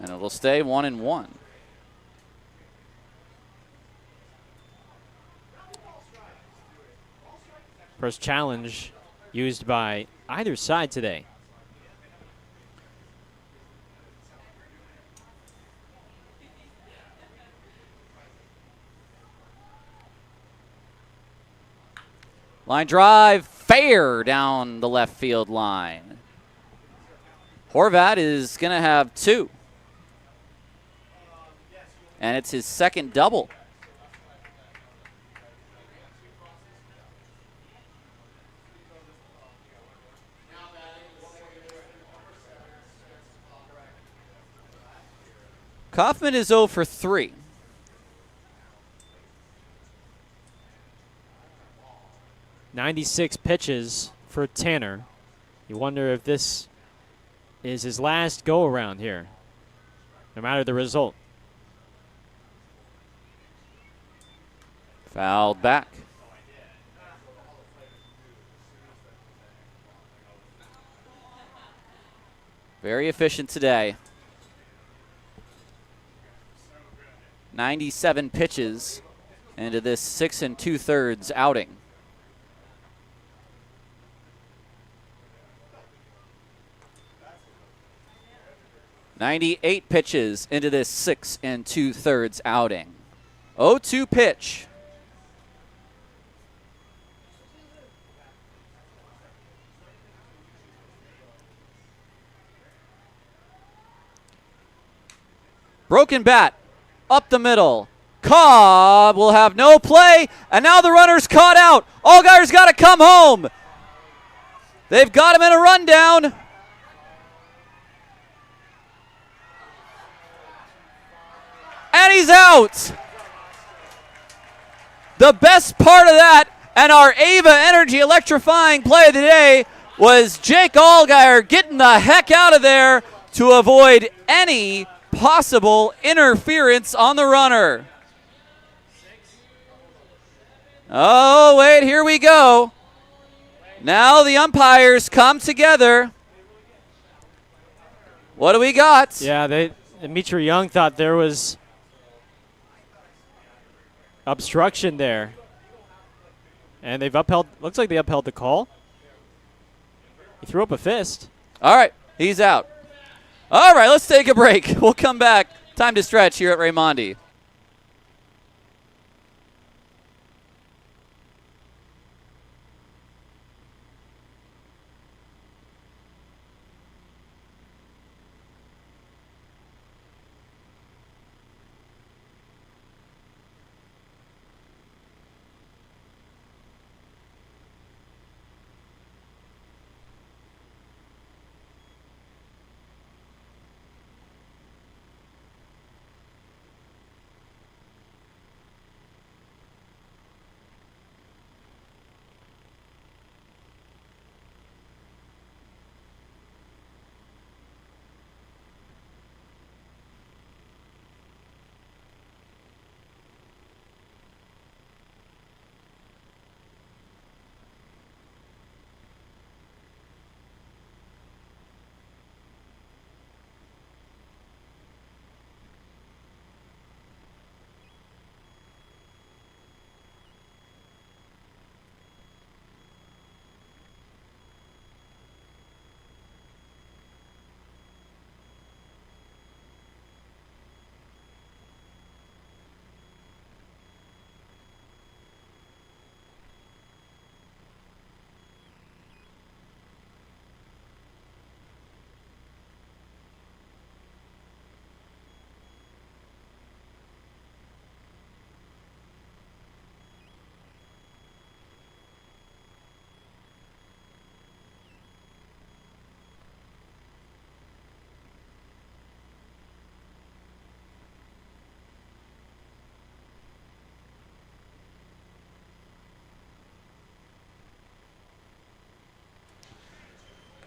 And it will stay 1-1. First challenge used by either side today. Line drive, fair down the left field line. Horvat is going to have 2. and it's his second double. Kaufman is 0 for 3. "96 pitches for Tanner. You wonder if this is his last go-around here, no matter the result. Fouled back. Very efficient today. 97 pitches into this 6 2/3 outing. "98 pitches into this 6 2/3 outing. 0-2 pitch. Broken bat. Up the middle. Cobb will have no play, and now the runner's caught out. Allgaier's got to come home. They've got him in a rundown. And he's out. The best part of that and our Ava Energy electrifying play of the day was Jake Allgaier getting the heck out of there to avoid any possible interference on the runner. Oh, wait, here we go. Now the umpires come together. What do we got? Yeah, Dimitri Young thought there was obstruction there. And they've upheld, looks like they upheld the call. He threw up a fist. All right, he's out. All right, let's take a break. We'll come back. Time to stretch here at Raimondi.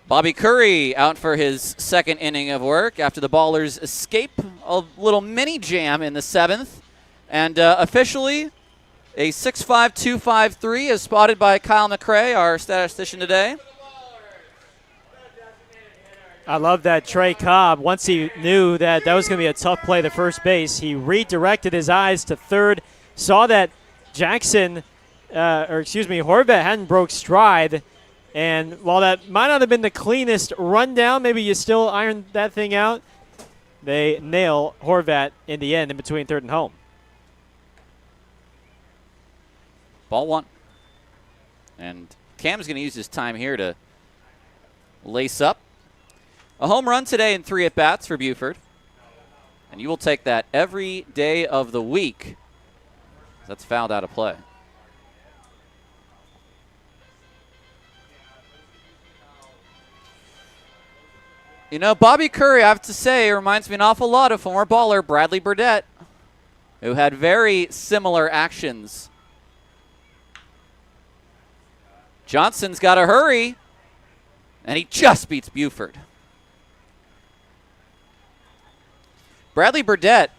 Bobby Curry out for his second inning of work after the Ballers escape a little mini jam in the 7th. And officially, a 6.5253 is spotted by Kyle McCrae, our statistician today. I love that Trey Cobb, once he knew that was going to be a tough play to first base, he redirected his eyes to third, saw that Horvat hadn't broke stride. And while that might not have been the cleanest rundown, maybe you still ironed that thing out, they nail Horvat in the end in between third and home. Ball 1. And Cam's going to use his time here to lace up. A home run today in 3 at-bats for Buford. And you will take that every day of the week. That's fouled out of play. You know, Bobby Curry, I have to say, reminds me an awful lot of former baller Bradley Burdett, who had very similar actions. Johnson's got to hurry, and he just beats Buford. Bradley Burdett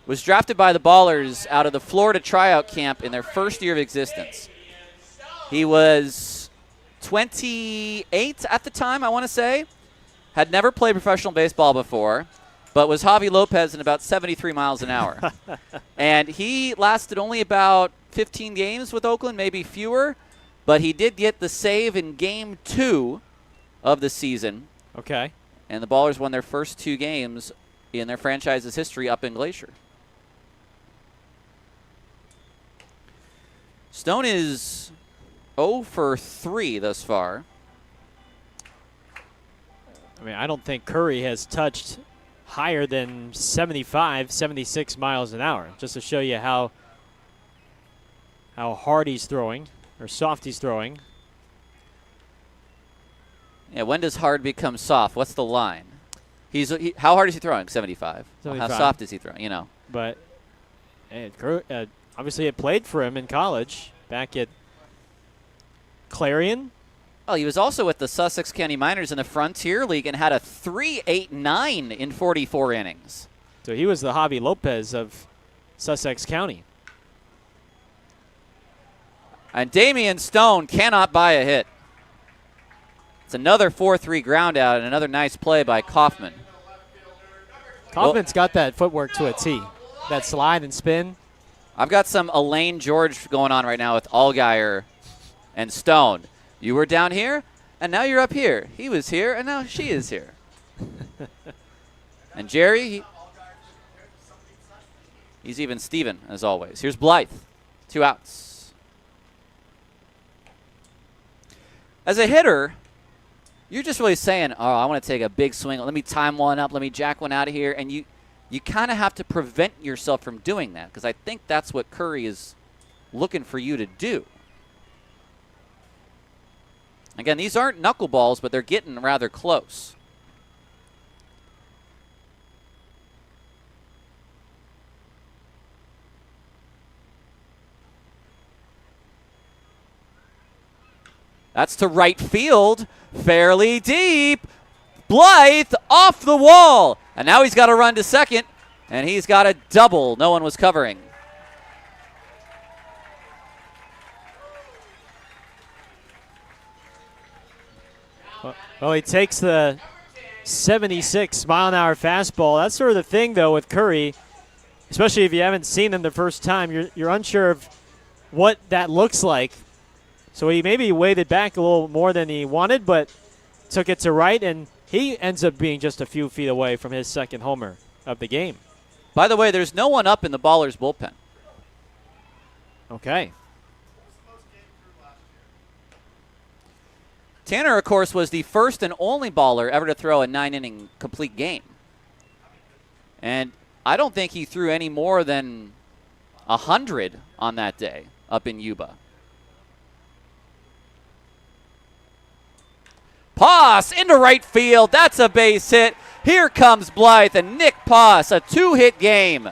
was drafted by the Ballers out of the Florida tryout camp in their first year of existence. He was 28 at the time, I want to say. Had never played professional baseball before, but was Javi Lopez in about 73 miles an hour. And he lasted only about 15 games with Oakland, maybe fewer, but he did get the save in Game 2 of the season. Okay. And the Ballers won their first 2 games in their franchise's history up in Glacier. Stone is 0 for 3 thus far. I mean, I don't think Curry has touched higher than 75, 76 miles an hour, just to show you how hard he's throwing, or soft he's throwing. Yeah, when does hard become soft? What's the line? How hard is he throwing? 75. Well, how soft is he throwing? You know. But obviously it played for him in college back at Clarion. Oh, he was also with the Sussex County Miners in the Frontier League and had a 3.89 in 44 innings. So he was the Javi Lopez of Sussex County. And Damian Stone cannot buy a hit. It's another 4-3 ground out and another nice play by Kaufman. Kaufman's got that footwork to a T. That slide and spin. I've got some Elaine George going on right now with Allgaier and Stone. You were down here, and now you're up here. He was here, and now she is here. And Jerry, he's even Steven, as always. Here's Blythe. 2 outs. As a hitter, you're just really saying, oh, I want to take a big swing. Let me time one up. Let me jack one out of here. And you kind of have to prevent yourself from doing that, because I think that's what Curry is looking for you to do. Again, these aren't knuckleballs, but they're getting rather close. That's to right field, fairly deep. Blythe off the wall. And now he's got to run to second, and he's got a double. No one was covering. Well, he takes the 76-mile-an-hour fastball. That's sort of the thing, though, with Curry, especially if you haven't seen him the first time. You're unsure of what that looks like. So he maybe weighted back a little more than he wanted, but took it to right, and he ends up being just a few feet away from his second homer of the game. By the way, there's no one up in the Ballers bullpen. Okay. Tanner, of course, was the first and only baller ever to throw a 9-inning complete game. And I don't think he threw any more than 100 on that day up in Yuba. Poss into right field. That's a base hit. Here comes Blythe and Nick Poss, a 2-hit game.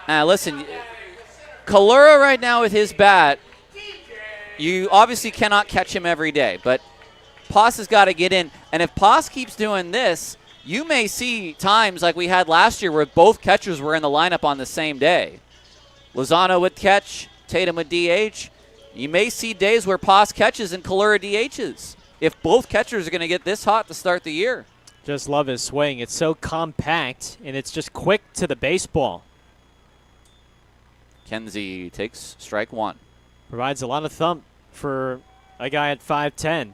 Now, listen, Kalura right now with his bat, you obviously cannot catch him every day, but Poss has got to get in. And if Poss keeps doing this, you may see times like we had last year where both catchers were in the lineup on the same day. Lozano would catch, Tatum would DH. You may see days where Poss catches and Kalura DHs if both catchers are going to get this hot to start the year. Just love his swing. It's so compact, and it's just quick to the baseball. Kenzie takes strike one. Provides a lot of thump for a guy at 5'10".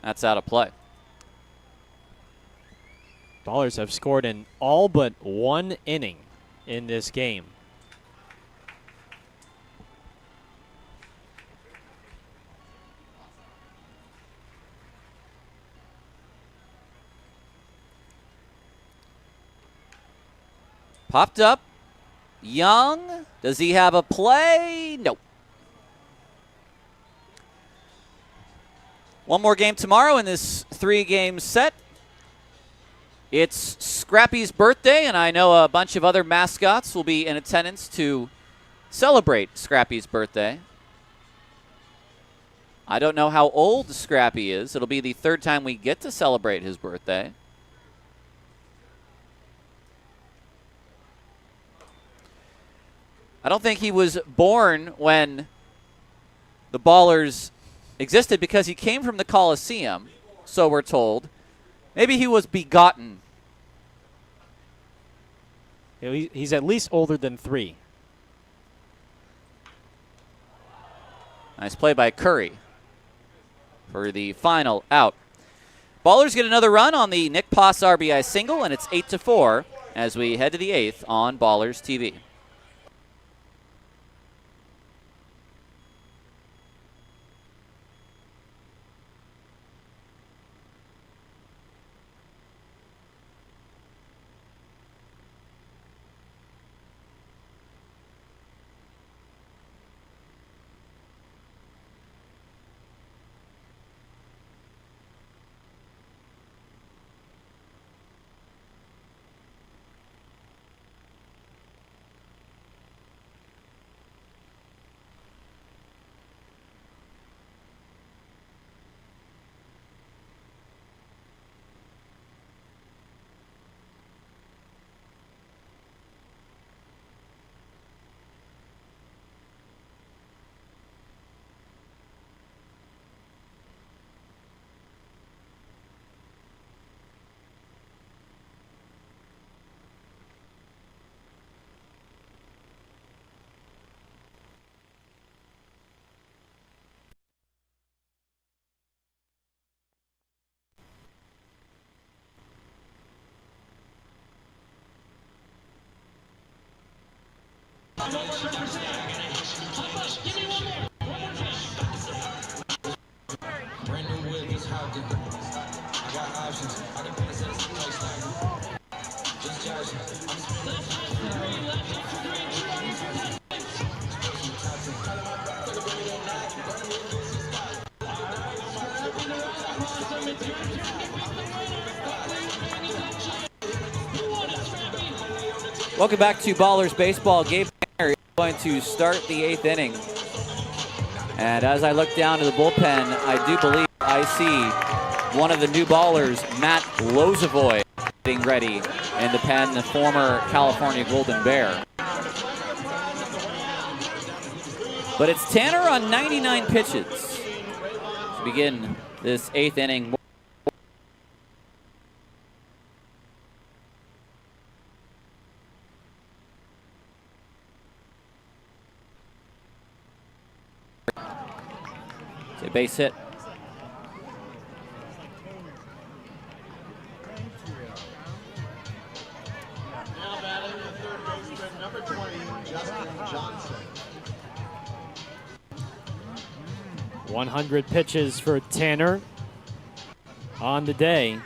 That's out of play. Ballers have scored in all but one inning in this game. Popped up. Young. Does he have a play? Nope. One more game tomorrow in this 3-game set. It's Scrappy's birthday, and I know a bunch of other mascots will be in attendance to celebrate Scrappy's birthday. I don't know how old Scrappy is. It'll be the 3rd time we get to celebrate his birthday. I don't think he was born when the Ballers existed because he came from the Coliseum, so we're told. Maybe he was begotten. He's at least older than 3. Nice play by Curry for the final out. Ballers get another run on the Nick Poss RBI single, and it's 8-4 as we head to the 8th on Ballers TV. Welcome back to Ballers Baseball. Gabe Tanner is going to start the 8th inning. And as I look down to the bullpen, I do believe I see one of the new Ballers, Matt Lozovoy, getting ready in the pen, the former California Golden Bear. But it's Tanner on 99 pitches to begin this 8th inning. It's a base hit. Now batting the 3rd baseman, number 20, Justin Johnson. 100 pitches for Tanner on the day.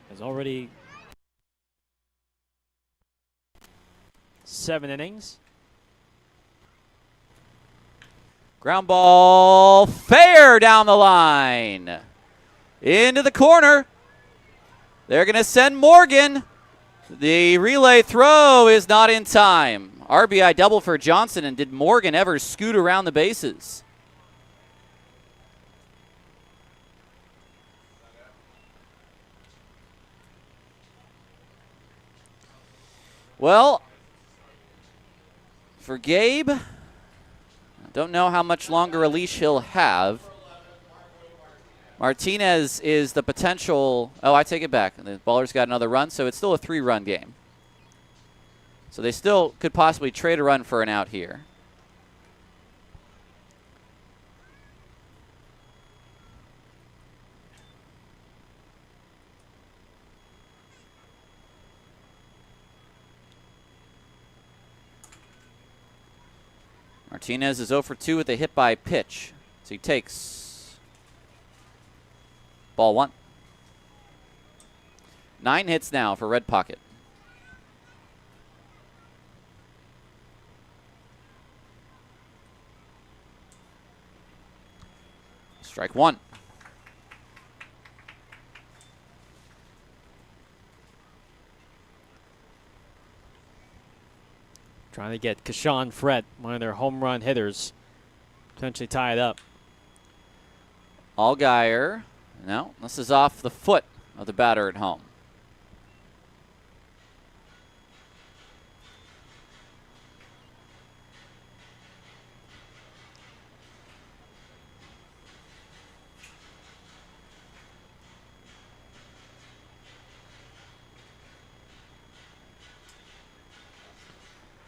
Has already 7 innings. Ground ball fair down the line. Into the corner. They're going to send Morgan. The relay throw is not in time. RBI double for Johnson, and did Morgan ever scoot around the bases? Well, for Gabe, don't know how much longer a leash he'll have. Martinez is the potential. Oh, I take it back. The Ballers got another run, so it's still a 3-run game. So they still could possibly trade a run for an out here. Martinez is 0 for 2 with a hit by pitch. So he takes ball 1. 9 hits now for Red Pocket. Strike 1. Trying to get Kashawn Frett, one of their home run hitters, potentially tie it up. Allgaier. No, this is off the foot of the batter at home.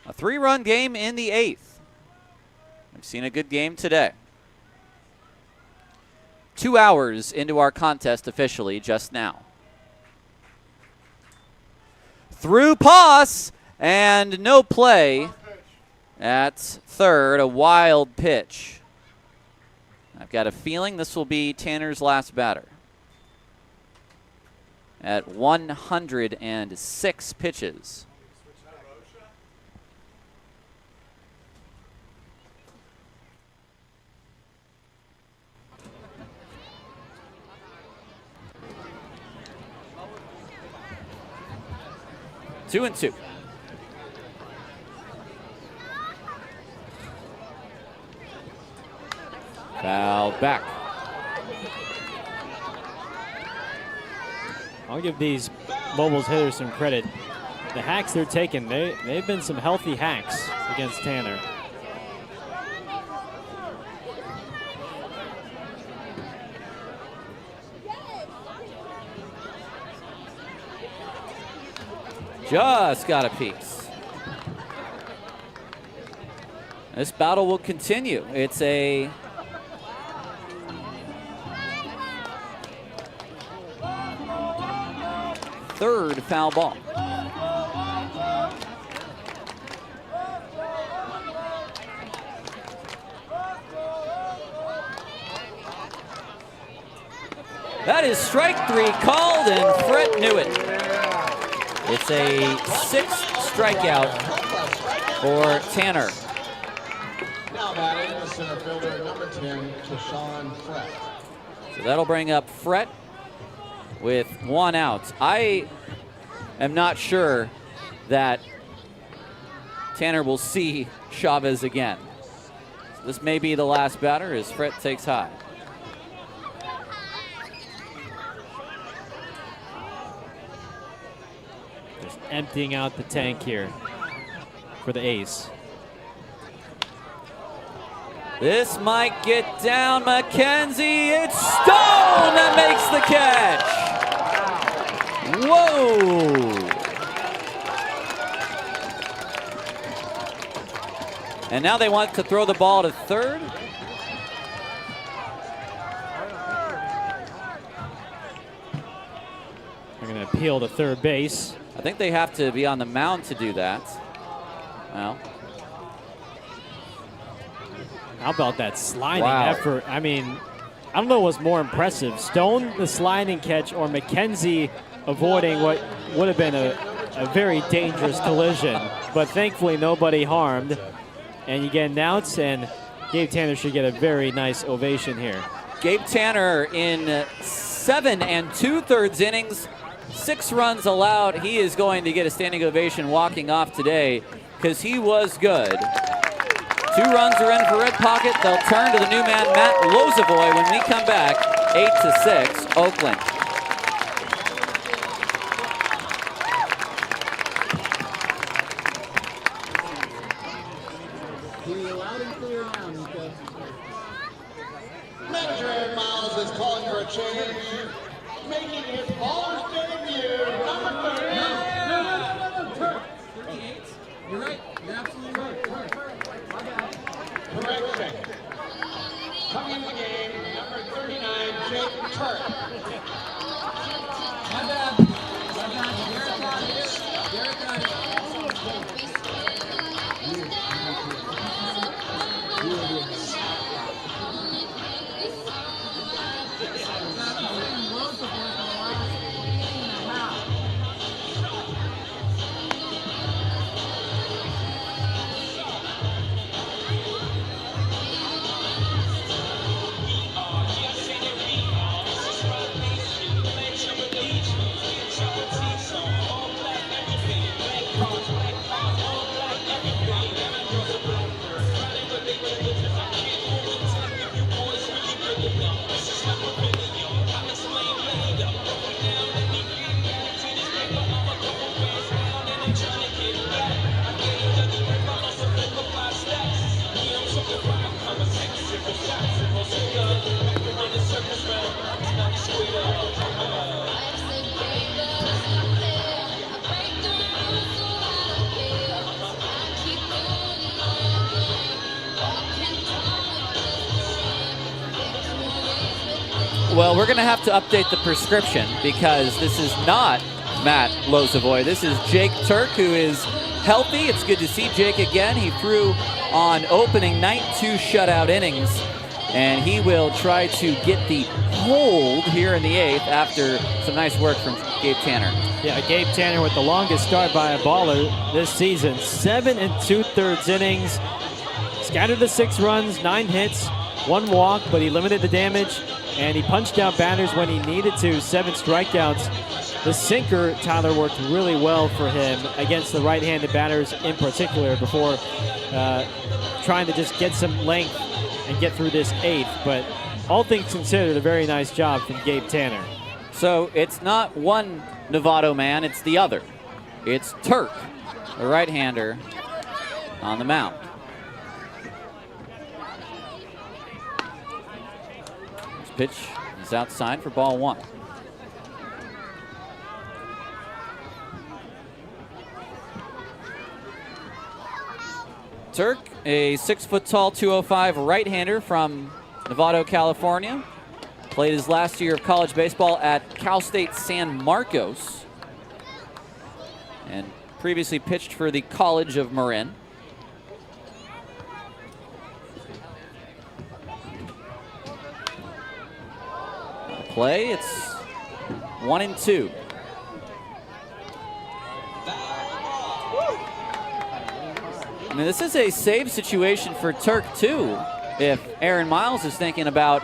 A 3-run game in the 8th. We've seen a good game today. 2 hours into our contest officially just now. Through pass and no play at third, a wild pitch. I've got a feeling this will be Tanner's last batter. At 106 pitches. Two and 2. Foul back. I'll give these Mobiles hitters some credit. The hacks they're taking, they've been some healthy hacks against Tanner. Just got a piece. This battle will continue. It's a third foul ball. That is strike 3 called, and Frett knew it. It's a 6th strikeout for Tanner. Now batting the center fielder, number 10, Kashawn Frett. So that'll bring up Frett with 1 out. I am not sure that Tanner will see Chavez again. So this may be the last batter as Frett takes high. Just emptying out the tank here for the ace. This might get down McKenzie. It's Stone that makes the catch. Whoa. And now they want to throw the ball to third. They're going to appeal to third base. I think they have to be on the mound to do that. Well. How about that sliding Wow. effort? I mean, I don't know what's more impressive. Stone, the sliding catch, or McKenzie avoiding what would have been a very dangerous collision. But thankfully, nobody harmed. And you get an out, and Gabe Tanner should get a very nice ovation here. Gabe Tanner in 7 2/3 innings, 6 runs allowed. He is going to get a standing ovation walking off today because he was good. 2 runs are in for Red Pocket. They'll turn to the new man, Matt Lozovoy, when we come back, 8-6, Oakland. Manager Aaron Miles is calling for a change. Making his baller's debut, number 30. No. 38. You're right. You're absolutely right. Correction. Coming in the game, number 39, Jake Turk. My bad. Derek got it. Well, we're going to have to update the prescription because this is not Matt Lozovoy. This is Jake Turk, who is healthy. It's good to see Jake again. He threw on opening night 2 shutout innings, and he will try to get the hold here in the 8th after some nice work from Gabe Tanner. Yeah, Gabe Tanner with the longest start by a baller this season. 7 2/3 innings, scattered the 6 runs, 9 hits, 1 walk, but he limited the damage, and he punched out batters when he needed to. 7 strikeouts. The sinker, Tyler, worked really well for him against the right-handed batters in particular before trying to just get some length and get through this 8th. But all things considered, a very nice job from Gabe Tanner. So it's not one Novato man, it's the other. It's Turk, the right-hander, on the mound. This pitch is outside for ball 1. Turk, a 6-foot-tall, 205 right-hander from Novato, California. Played his last year of college baseball at Cal State San Marcos. And previously pitched for the College of Marin. Play, it's 1-2. I mean, this is a save situation for Turk, too, if Aaron Miles is thinking about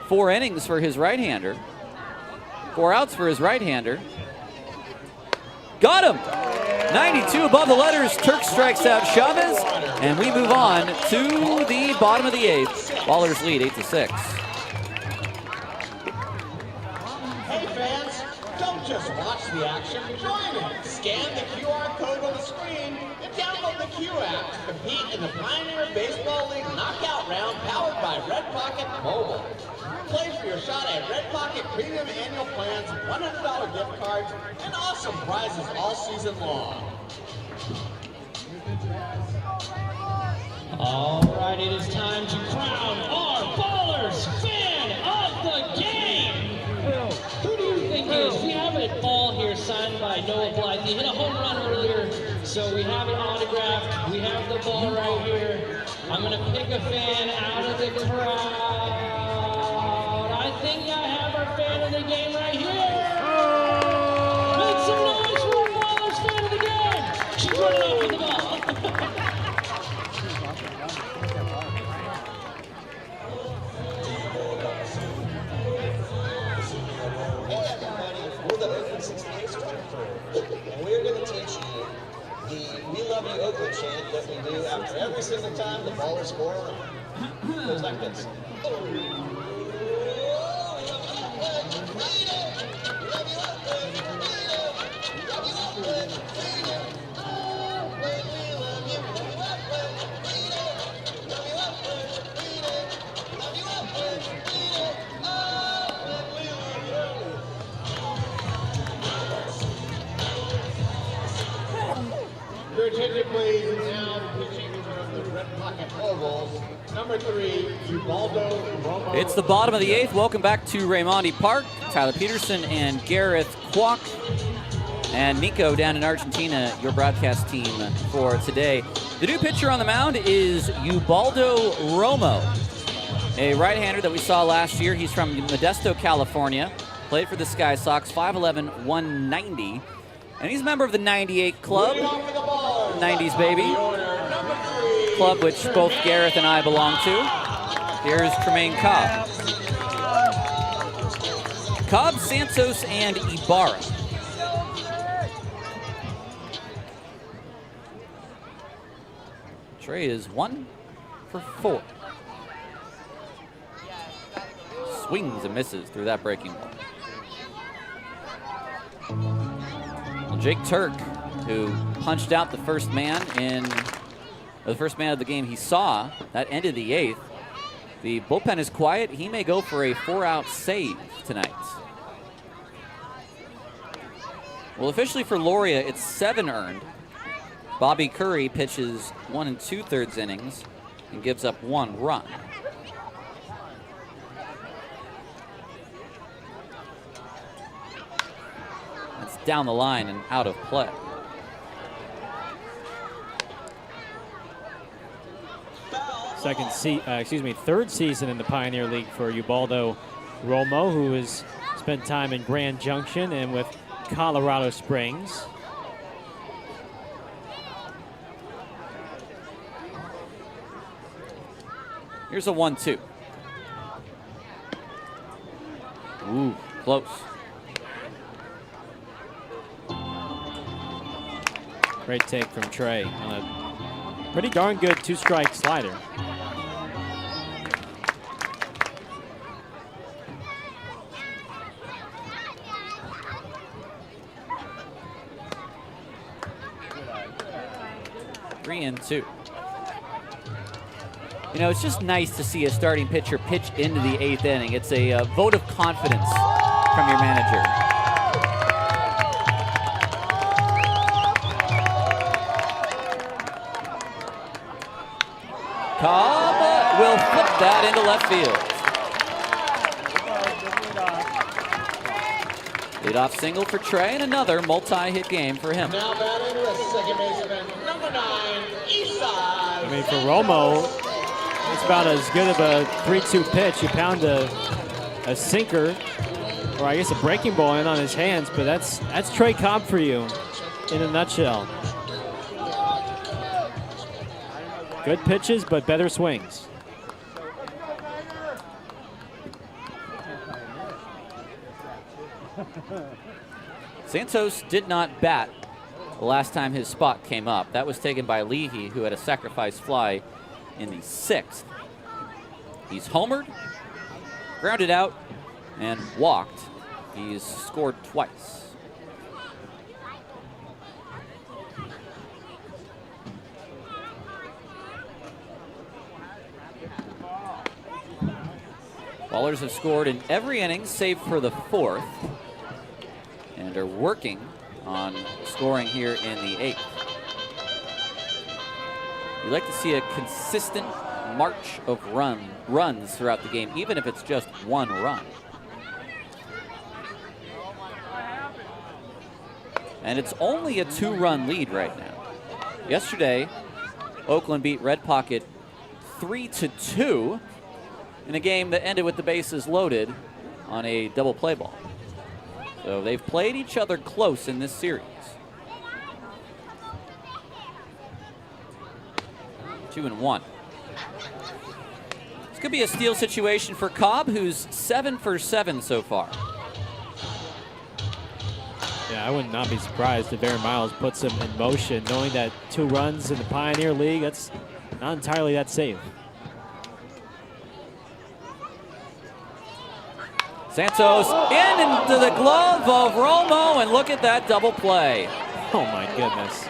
4 innings for his right-hander. 4 outs for his right-hander. Got him! 92 above the letters. Turk strikes out Chavez, and we move on to the bottom of the 8th. Ballers lead 8-6. Hey fans, don't just watch the action, join it. Scan the QR code on the screen and download the Q app to compete in the Pioneer Baseball League Knockout Round powered by Red Pocket Mobile. Play for your shot at Red Pocket Premium Annual Plans, $100 gift cards, and awesome prizes all season long. All right, it is time to crown our Ballers Fan of the Game. Who do you think it is? We have a ball here signed by Noah Blythe. He hit a home run earlier, so we have it autographed. We have the ball right here. I'm going to pick a fan out of the crowd. I think I have our fan of the game right here. Make some noise for our Ballers Fan of the Game. She's running off with the ball. We're the Oakland 68 Strike Crew, and we're going to teach you the We Love You Oakland chant that we do after every single time the Ballers score a run. It goes like this. Your attention, please. Now pitching from the Red Pocket Ovals, number 3, Ubaldo Romo. It's the bottom of the 8th. Welcome back to Raimondi Park. Tyler Peterson and Gareth Kwok and Nico down in Argentina, your broadcast team for today. The new pitcher on the mound is Ubaldo Romo, a right-hander that we saw last year. He's from Modesto, California. Played for the Sky Sox, 5'11", 190. And he's a member of the 98 Club, 90s baby, club which both Gareth and I belong to. Here's Tremaine Cobb. Cobb, Santos, and Ibarra. Trey is 1 for 4. Swings and misses through that breaking ball. Jake Turk, who punched out the first man of the game he saw, that ended the 8th. The bullpen is quiet. He may go for a 4-out save tonight. Well, officially for Loria, it's 7 earned. Bobby Curry pitches 1 2/3 innings and gives up 1 run. It's down the line and out of play. Third season in the Pioneer League for Ubaldo Romo, who has spent time in Grand Junction and with Colorado Springs. Here's a 1-2. Ooh, close. Great take from Trey on a pretty darn good two-strike slider. Three and two. You know, it's just nice to see a starting pitcher pitch into the 8th inning. It's a vote of confidence from your manager. Cobb will flip that into left field. Leadoff single for Trey and another multi-hit game for him. Now batting the second baseman, number 9, Eastside. I mean, for Romo, it's about as good of a 3-2 pitch. You pound a sinker, or I guess a breaking ball in on his hands, but that's Trey Cobb for you in a nutshell. Good pitches, but better swings. Santos did not bat the last time his spot came up. That was taken by Leahy, who had a sacrifice fly in the 6th. He's homered, grounded out, and walked. He's scored twice. Ballers have scored in every inning save for the 4th and are working on scoring here in the 8th. You like to see a consistent march of runs throughout the game, even if it's just one run. And it's only a 2-run lead right now. Yesterday, Oakland beat Red Pocket 3-2 in a game that ended with the bases loaded on a double play ball. So they've played each other close in this series. 2-1. This could be a steal situation for Cobb, who's 7 for 7 so far. Yeah, I would not be surprised if Aaron Miles puts him in motion, knowing that 2 runs in the Pioneer League, that's not entirely that safe. Santos into the glove of Romo, and look at that double play. Oh my goodness.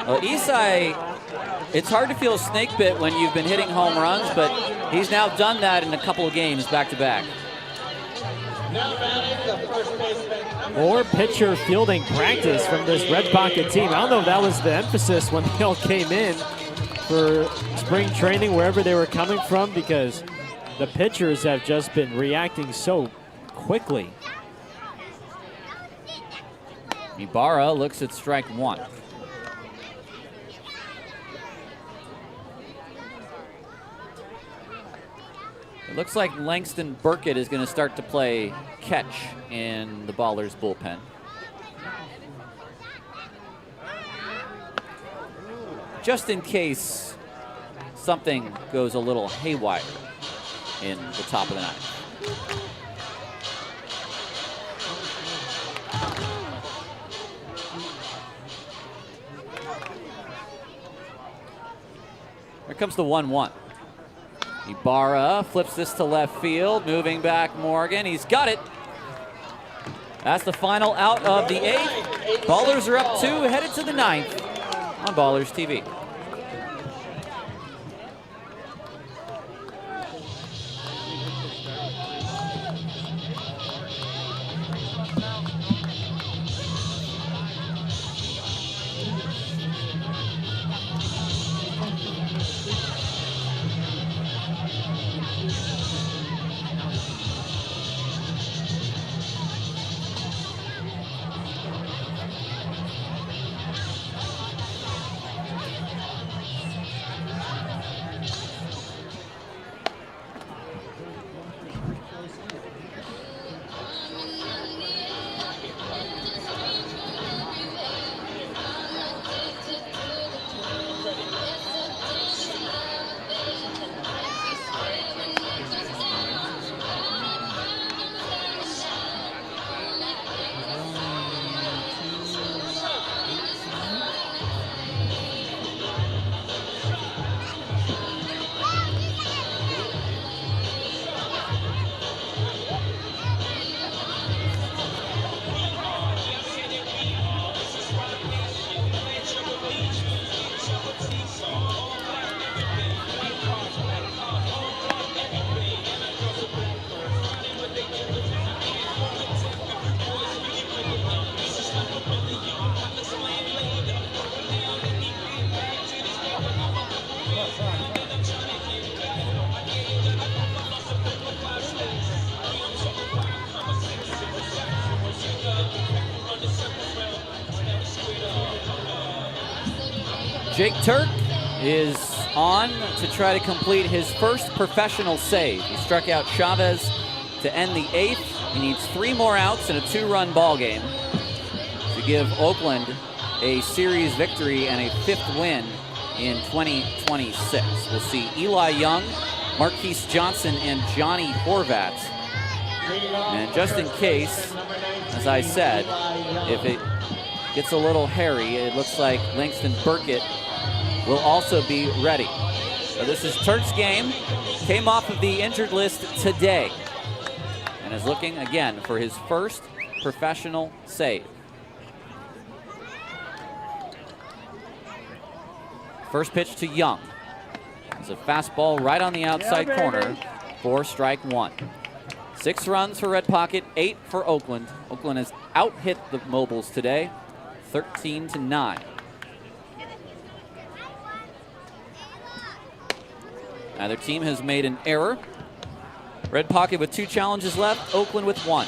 Well, Isai, it's hard to feel snake bit when you've been hitting home runs, but he's now done that in a couple of games back to back. Now batting the first baseman, More pitcher fielding practice from this Red Pocket team. I don't know if that was the emphasis when they all came in for spring training, wherever they were coming from, because the pitchers have just been reacting so quickly. Ibarra looks at strike 1. It looks like Langston Burkett is going to start to play catch in the Ballers bullpen. Just in case something goes a little haywire in the top of the 9th. Here comes the 1-1. Ibarra flips this to left field, moving back Morgan. He's got it. That's the final out of the 8th. Ballers are up 2, headed to the 9th on Ballers TV. Jake Turk is on to try to complete his first professional save. He struck out Chavez to end the 8th. He needs 3 more outs in a 2-run ball game to give Oakland a series victory and a 5th win in 2026. We'll see Eli Young, Marquise Johnson, and Johnny Horvat. And just in case, as I said, if it gets a little hairy, it looks like Langston Burkett will also be ready. So this is Turk's game. Came off of the injured list today and is looking again for his first professional save. First pitch to Young. It's a fastball right on the outside corner for strike 1. 6 runs for Red Pocket, 8 for Oakland. Oakland has out-hit the Mobiles today, 13-9. Neither team has made an error. Red Pocket with 2 challenges left, Oakland with 1.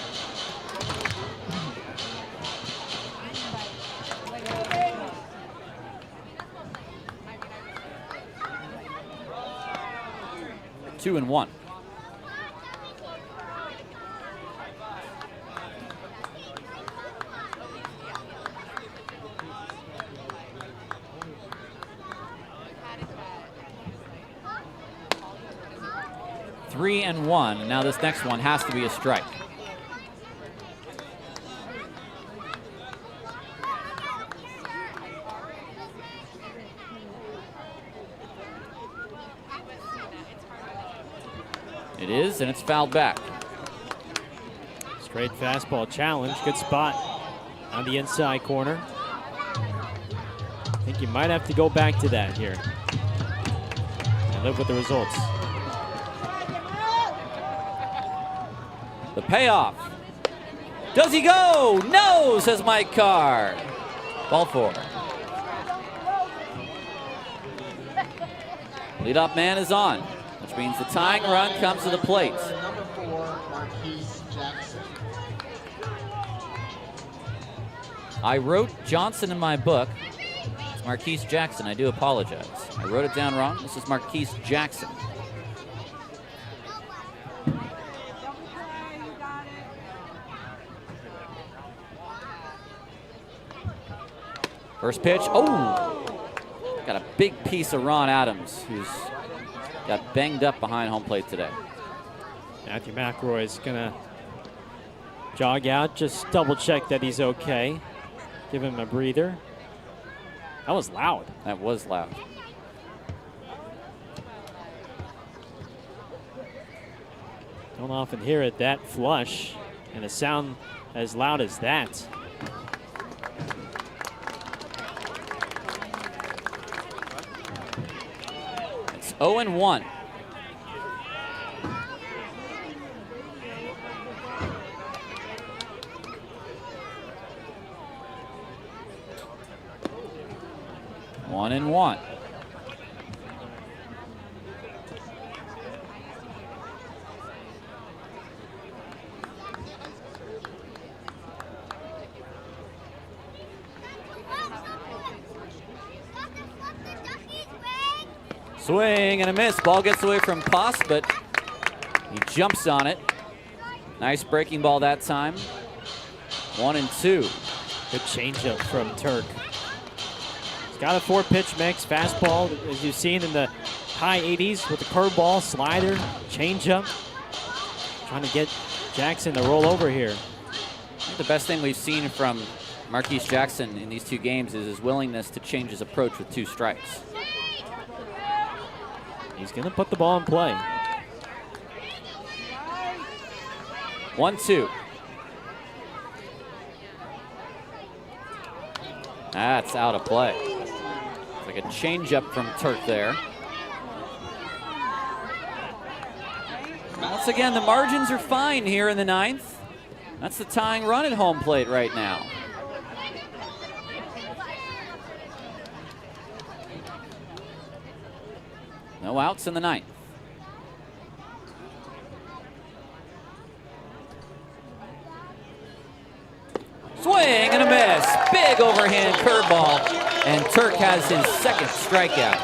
Two and 1. Three and 1. Now this next one has to be a strike. It is, and it's fouled back. Straight fastball challenge. Good spot on the inside corner. I think you might have to go back to that here and live with the results. The payoff. Does he go? No, says Mike Carr. Ball 4. Leadoff man is on, which means the tying run comes to the plate. Number 4, Marquise Jackson. I wrote Johnson in my book. It's Marquise Jackson. I do apologize. I wrote it down wrong. This is Marquise Jackson. First pitch. Oh! Got a big piece of Ron Adams, who's got banged up behind home plate today. Matthew McElroy is going to jog out, just double check that he's okay. Give him a breather. That was loud. That was loud. Don't often hear it that flush and a sound as loud as that. It's 0-1. One and 1. Swing and a miss. Ball gets away from Poss, but he jumps on it. Nice breaking ball that time. 1-2. Good changeup from Turk. He's got a 4-pitch mix, fastball, as you've seen in the high 80s with the curveball, slider, changeup. Trying to get Jackson to roll over here. I think the best thing we've seen from Marquise Jackson in these 2 games is his willingness to change his approach with 2 strikes. He's going to put the ball in play. 1-2. That's out of play. It's like a changeup from Turk there. Once again, the margins are fine here in the 9th. That's the tying run at home plate right now. No outs in the 9th. Swing and a miss. Big overhand curveball. And Turk has his second strikeout.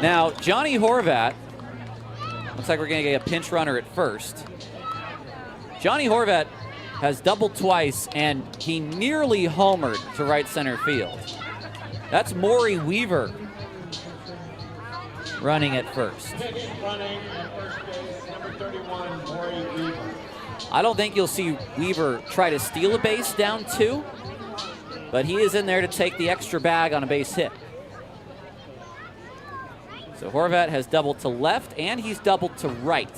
Now, Johnny Horvat, looks like we're going to get a pinch runner at first. Johnny Horvat has doubled twice, and he nearly homered to right center field. That's Maury Weaver running at first. Running at first base, number 31, Maury Weaver. I don't think you'll see Weaver try to steal a base down 2, but he is in there to take the extra bag on a base hit. So Horvat has doubled to left, and he's doubled to right.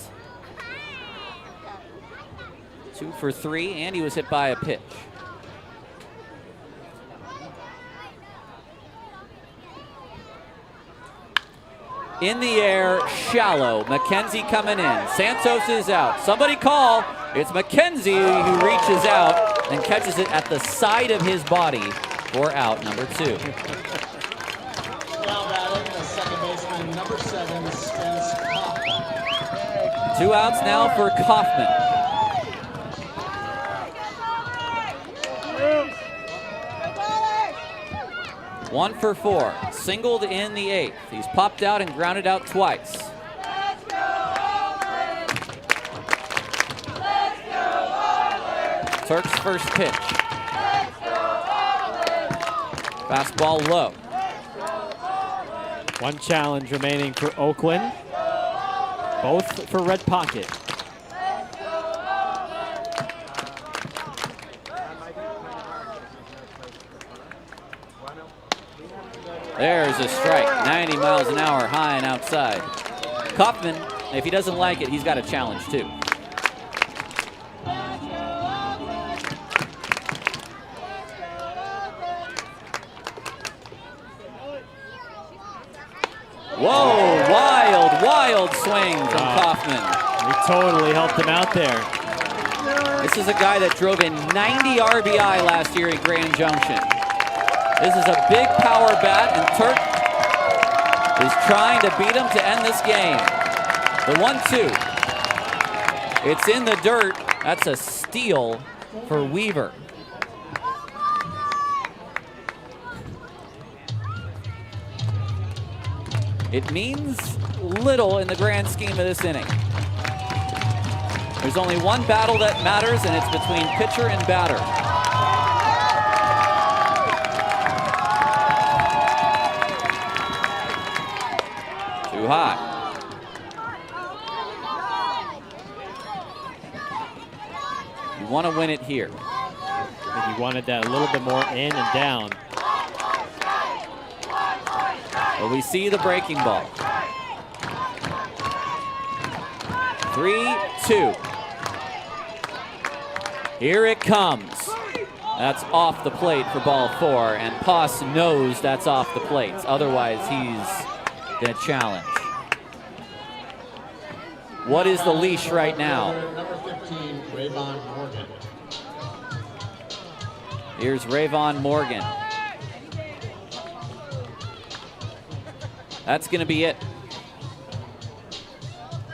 2 for 3, and he was hit by a pitch. In the air, shallow. McKenzie coming in. Santos is out. Somebody call. It's McKenzie who reaches out and catches it at the side of his body for out number 2. Now batting, the second baseman, number 7, Spence Kaufman. 2 outs now for Kaufman. One for 4, singled in the 8th. He's popped out and grounded out twice. Turk's first pitch. Fastball low. One challenge remaining for Oakland, both for Red Pocket. There's a strike, 90 miles an hour, high and outside. Kaufman, if he doesn't like it, he's got a challenge too. Whoa, wild swing from Kaufman. He totally helped him out there. This is a guy that drove in 90 RBI last year at Grand Junction. This is a big power bat, and Turk is trying to beat him to end this game. The 1-2. It's in the dirt. That's a steal for Weaver. It means little in the grand scheme of this inning. There's only one battle that matters, and it's between pitcher and batter. Too high. You want to win it here. I think he wanted that a little bit more in and down. Well, we see the breaking ball. 3-2. Here it comes. That's off the plate for ball 4, and Poss knows that's off the plate. Otherwise, he's going to challenge. What is the leash right now? Number 15, Rayvon Morgan. Here's Rayvon Morgan. That's going to be it.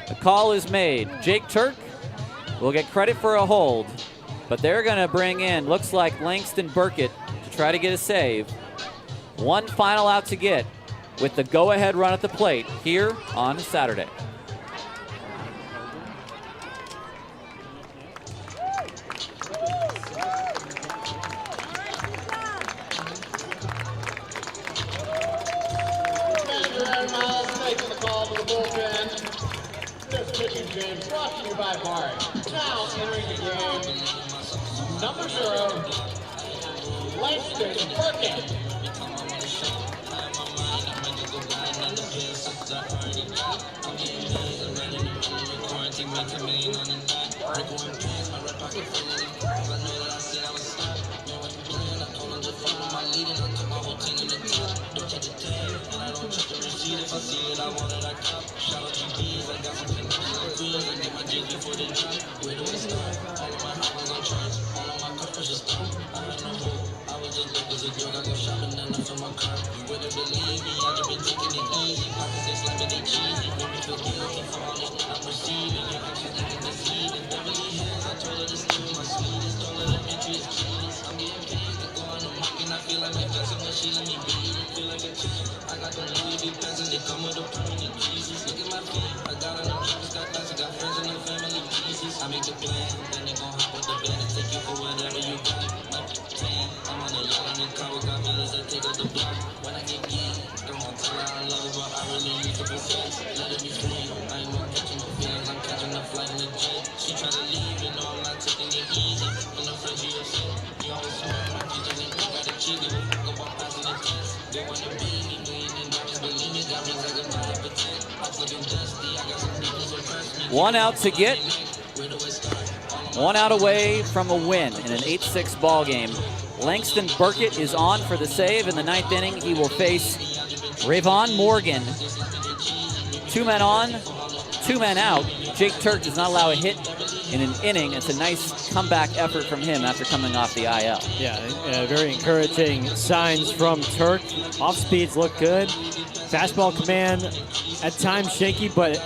The call is made. Jake Turk will get credit for a hold, but they're going to bring in, looks like Langston Burkett to try to get a save. One final out to get with the go-ahead run at the plate here on Saturday. Brought to you by Bart. Now entering the game, number 0, Langston Burkett. One out to get. One out away from a win in an 8-6 ball game. Langston Burkett is on for the save in the 9th inning. He will face Rayvon Morgan. 2 men on, 2 men out. Jake Turk does not allow a hit in an inning. It's a nice comeback effort from him after coming off the IL. Yeah, very encouraging signs from Turk. Off speeds look good. Fastball command at times shaky, but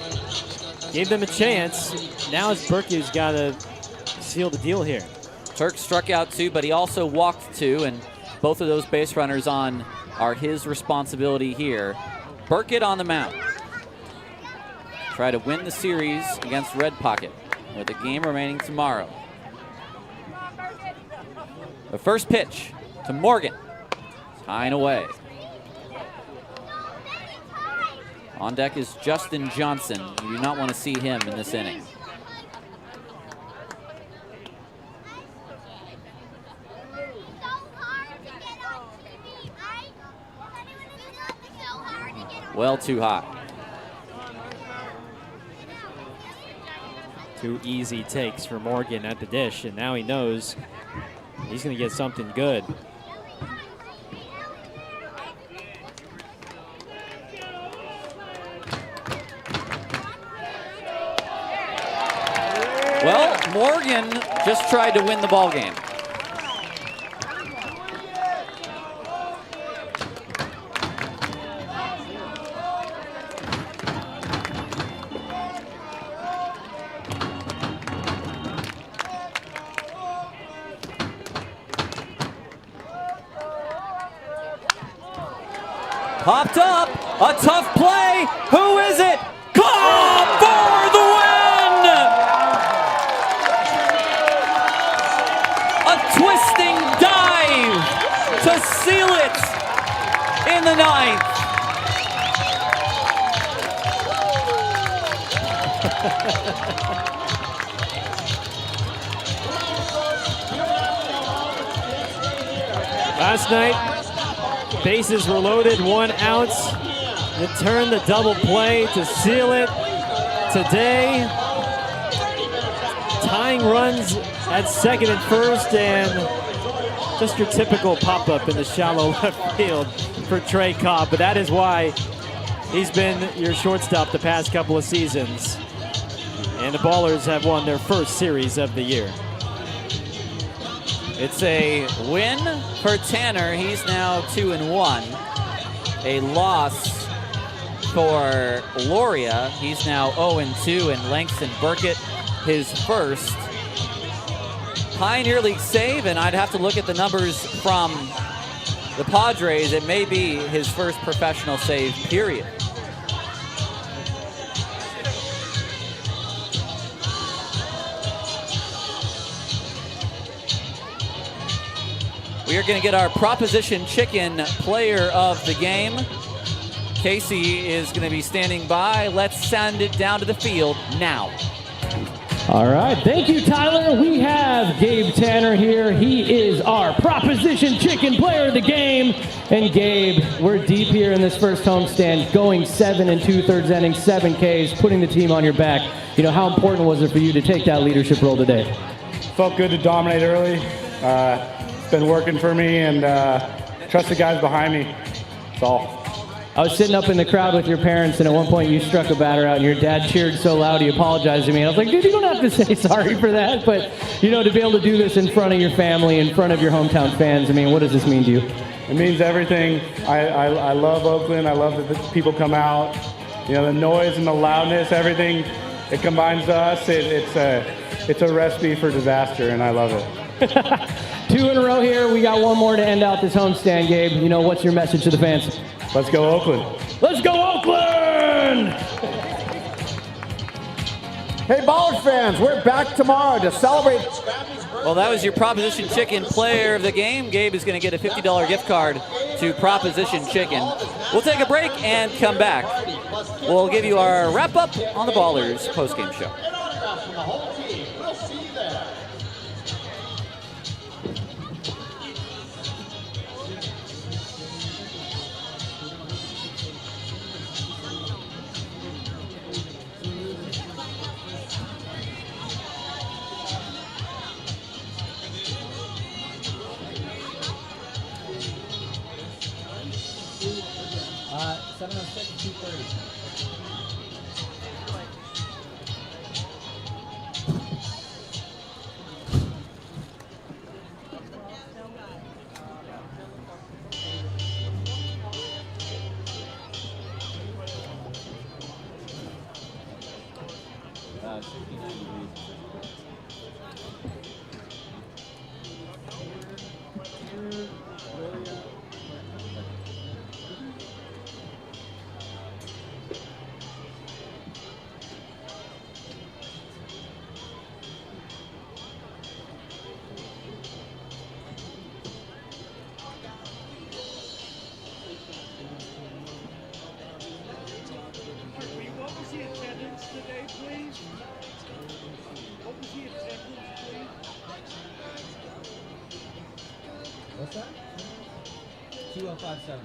gave them a chance. Now it's Burkett who's got to seal the deal here. Turk struck out 2, but he also walked 2, and both of those base runners on are his responsibility here. Burkett on the mound. Try to win the series against Red Pocket with a game remaining tomorrow. The first pitch to Morgan. High and away. On deck is Justin Johnson. You do not want to see him in this inning. Well, too hot. 2 easy takes for Morgan at the dish, and now he knows he's going to get something good. Well, Morgan just tried to win the ball game. Popped up, a tough play. Who is it? Cobb for the win! A twisting dive to seal it in the 9th. Last night, bases were loaded, 1 out. It turned the double play to seal it. Today, tying runs at 2nd and 1st, and just your typical pop-up in the shallow left field for Trey Cobb. But that is why he's been your shortstop the past couple of seasons. And the Ballers have won their first series of the year. It's a win for Tanner. He's now 2-1. A loss for Loria. He's now 0-2, and Langston Burkett, his first Pioneer League save, and I'd have to look at the numbers from the Padres. It may be his first professional save, period. We are going to get our Proposition Chicken player of the game. Casey is going to be standing by. Let's send it down to the field now. All right, thank you, Tyler. We have Gabe Tanner here. He is our Proposition Chicken player of the game. And Gabe, we're deep here in this first homestand, going 7 2/3 innings, 7 Ks, putting the team on your back. You know, how important was it for you to take that leadership role today? Felt good to dominate early. It's been working for me, and trust the guys behind me. That's all. I was sitting up in the crowd with your parents, and at one point you struck a batter out, and your dad cheered so loud he apologized to me. I was like, dude, you don't have to say sorry for that. But, you know, to be able to do this in front of your family, in front of your hometown fans, I mean, what does this mean to you? It means everything. I love Oakland. I love that the people come out. You know, the noise and the loudness, everything, it combines to us. It's a recipe for disaster, and I love it. 2 in a row here. We got one more to end out this homestand, Gabe. You know, what's your message to the fans? Let's go Oakland. Let's go Oakland! Hey, Ballers fans, we're back tomorrow to celebrate. Well, that was your Proposition Chicken player of the game. Gabe is going to get a $50 gift card to Proposition Chicken. We'll take a break and come back. We'll give you our wrap-up on the Ballers postgame show. From the whole team. We'll see you there. Uh, 706, 230. What's that? 2057.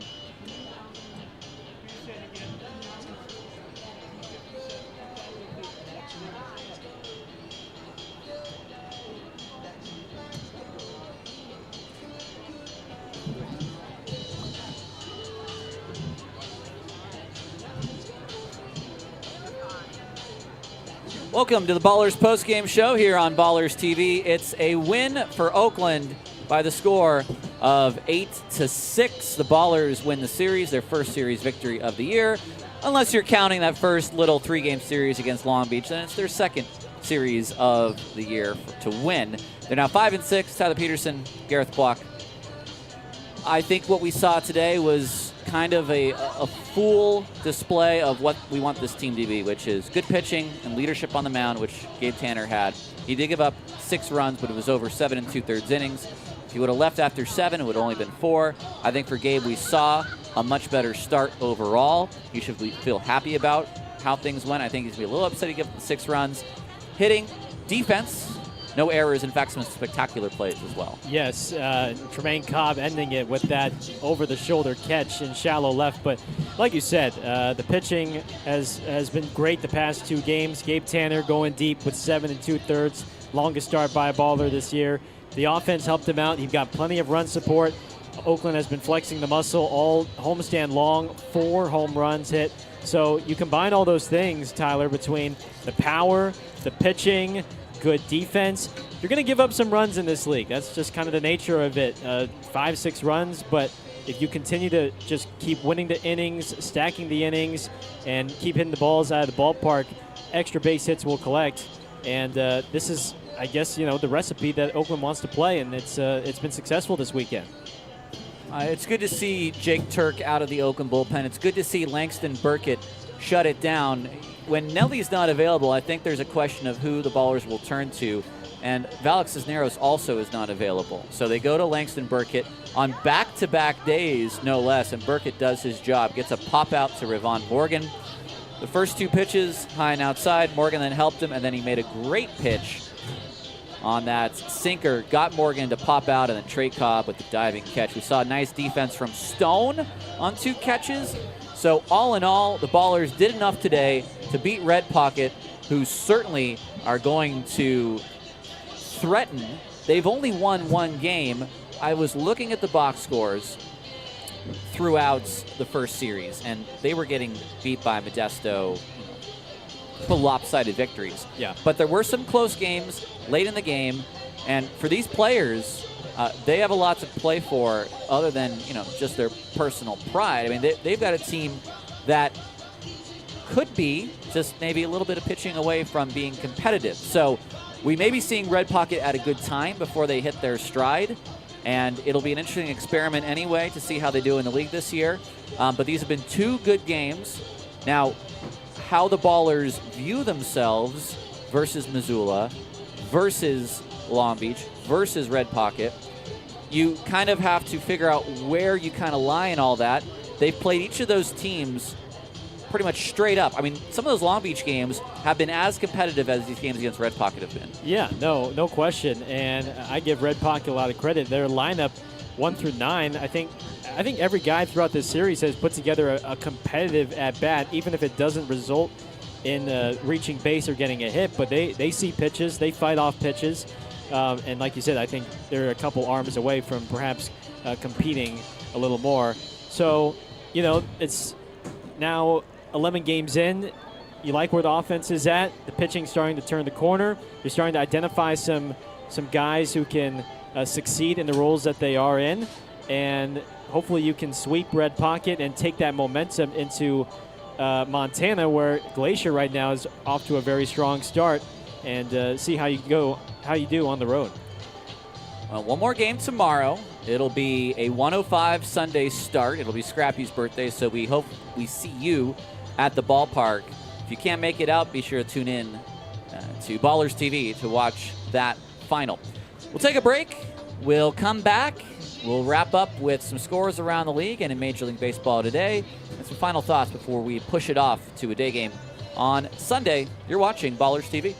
Welcome to the Ballers postgame show here on Ballers TV. It's a win for Oakland by the score of 8-6. The Ballers win the series, their first series victory of the year. Unless you're counting that first little 3-game series against Long Beach, then it's their second series of the year to win. They're now 5-6. Tyler Peterson, Gareth Block. I think what we saw today was kind of a full display of what we want this team to be, which is good pitching and leadership on the mound, which Gabe Tanner had. He did give up 6 runs, but it was over 7 2/3 innings. If he would have left after 7, it would have only been 4. I think for Gabe, we saw a much better start overall. He should feel happy about how things went. I think he's going to be a little upset he gave up 6 runs. Hitting, defense, no errors. In fact, some spectacular plays as well. Yes, Tremaine Cobb ending it with that over-the-shoulder catch in shallow left. But like you said, the pitching has been great the past 2 games. Gabe Tanner going deep with 7 2/3, longest start by a baller this year. The offense helped him out. He got plenty of run support. Oakland has been flexing the muscle all homestand long, 4 home runs hit. So you combine all those things, Tyler, between the power, the pitching, good defense. You're going to give up some runs in this league. That's just kind of the nature of it. 5-6 runs, but if you continue to just keep winning the innings, stacking the innings, and keep hitting the balls out of the ballpark, extra base hits will collect. And this is, I guess, the recipe that Oakland wants to play, and it's been successful this weekend. It's good to see Jake Turk out of the Oakland bullpen. It's good to see Langston Burkett shut it down. When Nelly's not available, I think there's a question of who the Ballers will turn to, and Valak Cisneros also is not available. So they go to Langston Burkett on back-to-back days, no less, and Burkett does his job. Gets a pop-out to Ravon Morgan. The first 2 pitches, high and outside. Morgan then helped him, and then he made a great pitch on that sinker. Got Morgan to pop out, and then Trey Cobb with the diving catch. We saw a nice defense from Stone on 2 catches. So all in all, the Ballers did enough today to beat Red Pocket, who certainly are going to threaten. They've only won 1 game. I was looking at the box scores throughout the first series, and they were getting beat by Modesto, lopsided victories. Yeah. But there were some close games late in the game, and for these players, they have a lot to play for other than, just their personal pride. I mean, they've got a team that could be just maybe a little bit of pitching away from being competitive. So we may be seeing Red Pocket at a good time before they hit their stride. And it'll be an interesting experiment anyway to see how they do in the league this year. But these have been 2 good games. Now, how the Ballers view themselves versus Missoula, versus Long Beach, versus Red Pocket, you kind of have to figure out where you kind of lie in all that. They've played each of those teams pretty much straight up. I mean, some of those Long Beach games have been as competitive as these games against Red Pocket have been. Yeah, no question. And I give Red Pocket a lot of credit. Their lineup 1 through 9, I think every guy throughout this series has put together a competitive at-bat, even if it doesn't result in reaching base or getting a hit. But they see pitches. They fight off pitches. And like you said, I think they're a couple arms away from perhaps competing a little more. So, it's now 11 games in. You like where the offense is at. The pitching's starting to turn the corner. You're starting to identify some guys who can succeed in the roles that they are in. And hopefully you can sweep Red Pocket and take that momentum into Montana, where Glacier right now is off to a very strong start, and see how you do on the road. Well, one more game tomorrow. It'll be a 1:05 Sunday start. It'll be Scrappy's birthday, so we hope we see you at the ballpark. If you can't make it out, be sure to tune in to Ballers TV to watch that final. We'll take a break. We'll come back. We'll wrap up with some scores around the league and in Major League Baseball today, and some final thoughts before we push it off to a day game on Sunday. You're watching Ballers TV.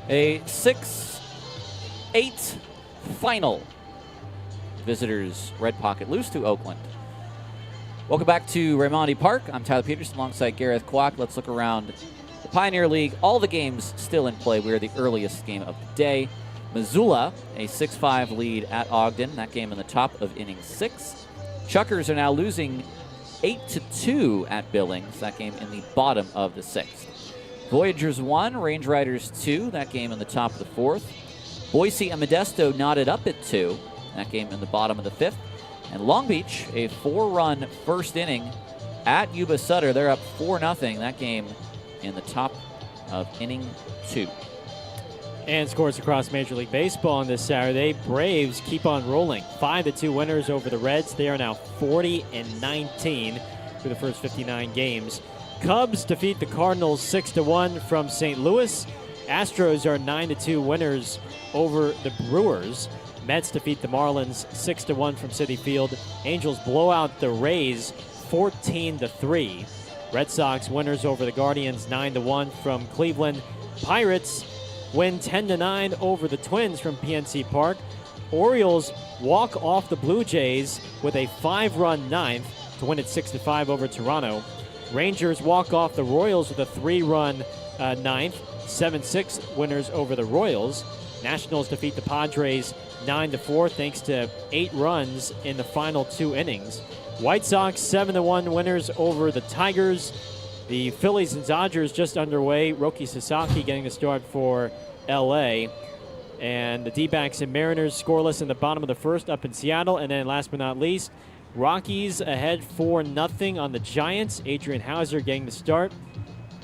A 6-8 final. Visitors Red Pocket lose to Oakland. Welcome back to Raimondi Park. I'm Tyler Peterson alongside Gareth Kwok. Let's look around the Pioneer League. All the games still in play. We are the earliest game of the day. Missoula, a 6-5 lead at Ogden. That game in the top of inning 6. Chuckers are now losing 8-2 at Billings. That game in the bottom of the 6th. Voyagers 1, Range Riders 2. That game in the top of the 4th. Boise and Modesto knotted up at 2. That game in the bottom of the 5th. And Long Beach, a 4-run first inning at Yuba Sutter. They're up 4-0. That game in the top of inning 2. And scores across Major League Baseball on this Saturday. Braves keep on rolling. 5-2 winners over the Reds. They are now 40-19 through the first 59 games. Cubs defeat the Cardinals 6-1 from St. Louis. Astros are 9-2 winners over the Brewers. Mets defeat the Marlins 6-1 from Citi Field. Angels blow out the Rays 14-3. Red Sox winners over the Guardians 9-1 from Cleveland. Pirates win 10-9 over the Twins from PNC Park. Orioles walk off the Blue Jays with a 5-run ninth to win it 6-5 over Toronto. Rangers walk off the Royals with a 3-run ninth, 7-6 winners over the Royals. Nationals defeat the Padres 9-4 thanks to 8 runs in the final 2 innings. White Sox 7-1 winners over the Tigers. The Phillies and Dodgers just underway. Roki Sasaki getting the start for LA. And the D-backs and Mariners scoreless in the bottom of the first up in Seattle. And then last but not least, Rockies ahead 4-0 on the Giants. Adrian Hauser getting the start.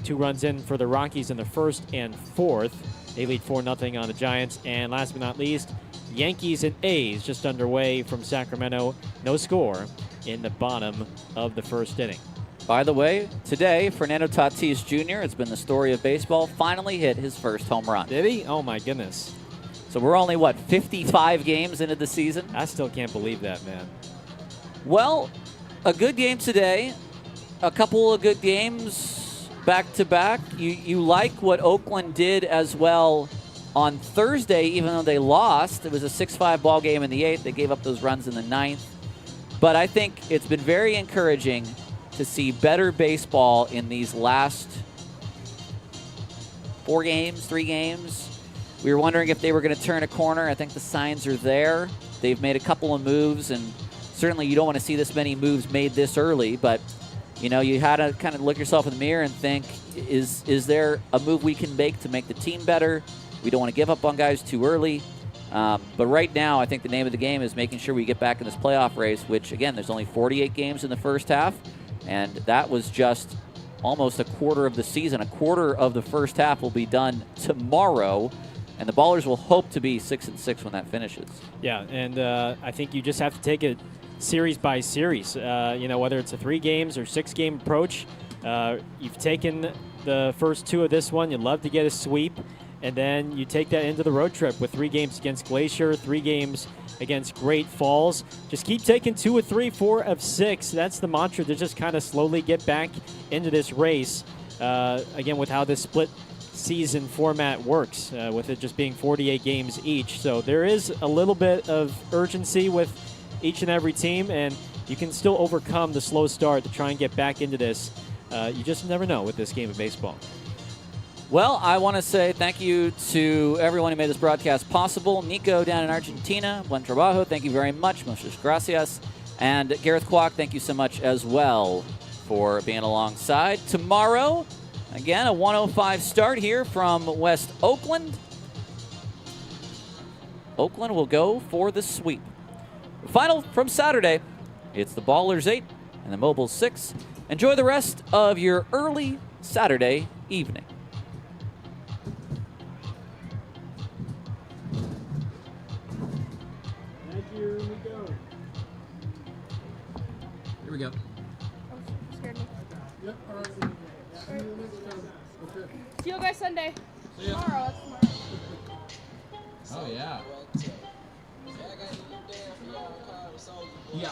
2 runs in for the Rockies in the first and fourth. They lead 4-0 on the Giants. And last but not least, Yankees and A's just underway from Sacramento. No score in the bottom of the first inning. By the way, today, Fernando Tatis Jr., it's been the story of baseball, finally hit his first home run. Did he? Oh, my goodness. So we're only, 55 games into the season? I still can't believe that, man. Well, a good game today, a couple of good games back-to-back. You like what Oakland did as well on Thursday, even though they lost. It was a 6-5 ball game in the 8th. They gave up those runs in the 9th. But I think it's been very encouraging to see better baseball in these last 4 games, 3 games. We were wondering if they were going to turn a corner. I think the signs are there. They've made a couple of moves, and certainly you don't want to see this many moves made this early, but you know, you had to kind of look yourself in the mirror and think, is there a move we can make to make the team better? We don't want to give up on guys too early. But right now, I think the name of the game is making sure we get back in this playoff race, which, again, there's only 48 games in the first half, and that was just almost a quarter of the season. A quarter of the first half will be done tomorrow, and the Ballers will hope to be 6-6 when that finishes. Yeah, and I think you just have to take it series by series. You know, whether it's a 3 games or 6-game approach, you've taken the first 2 of this one. You'd love to get a sweep. And then you take that into the road trip with 3 games against Glacier, 3 games against Great Falls. Just keep taking 2 of 3, 4 of 6. That's the mantra to just kind of slowly get back into this race. Again, with how this split season format works, with it just being 48 games each. So there is a little bit of urgency with each and every team, and you can still overcome the slow start to try and get back into this. You just never know with this game of baseball. Well, I want to say thank you to everyone who made this broadcast possible. Nico down in Argentina, Buen Trabajo, thank you very much. Muchas gracias. And Gareth Kwok, thank you so much as well for being alongside. Tomorrow, again, a 1:05 start here from West Oakland. Oakland will go for the sweep. Final from Saturday, it's the Ballers 8 and the Mobiles 6. Enjoy the rest of your early Saturday evening. Here we go. Scared me. Yep, all right. See you next time. Okay. See you guys Sunday. See ya. Tomorrow. Oh, yeah. Yeah.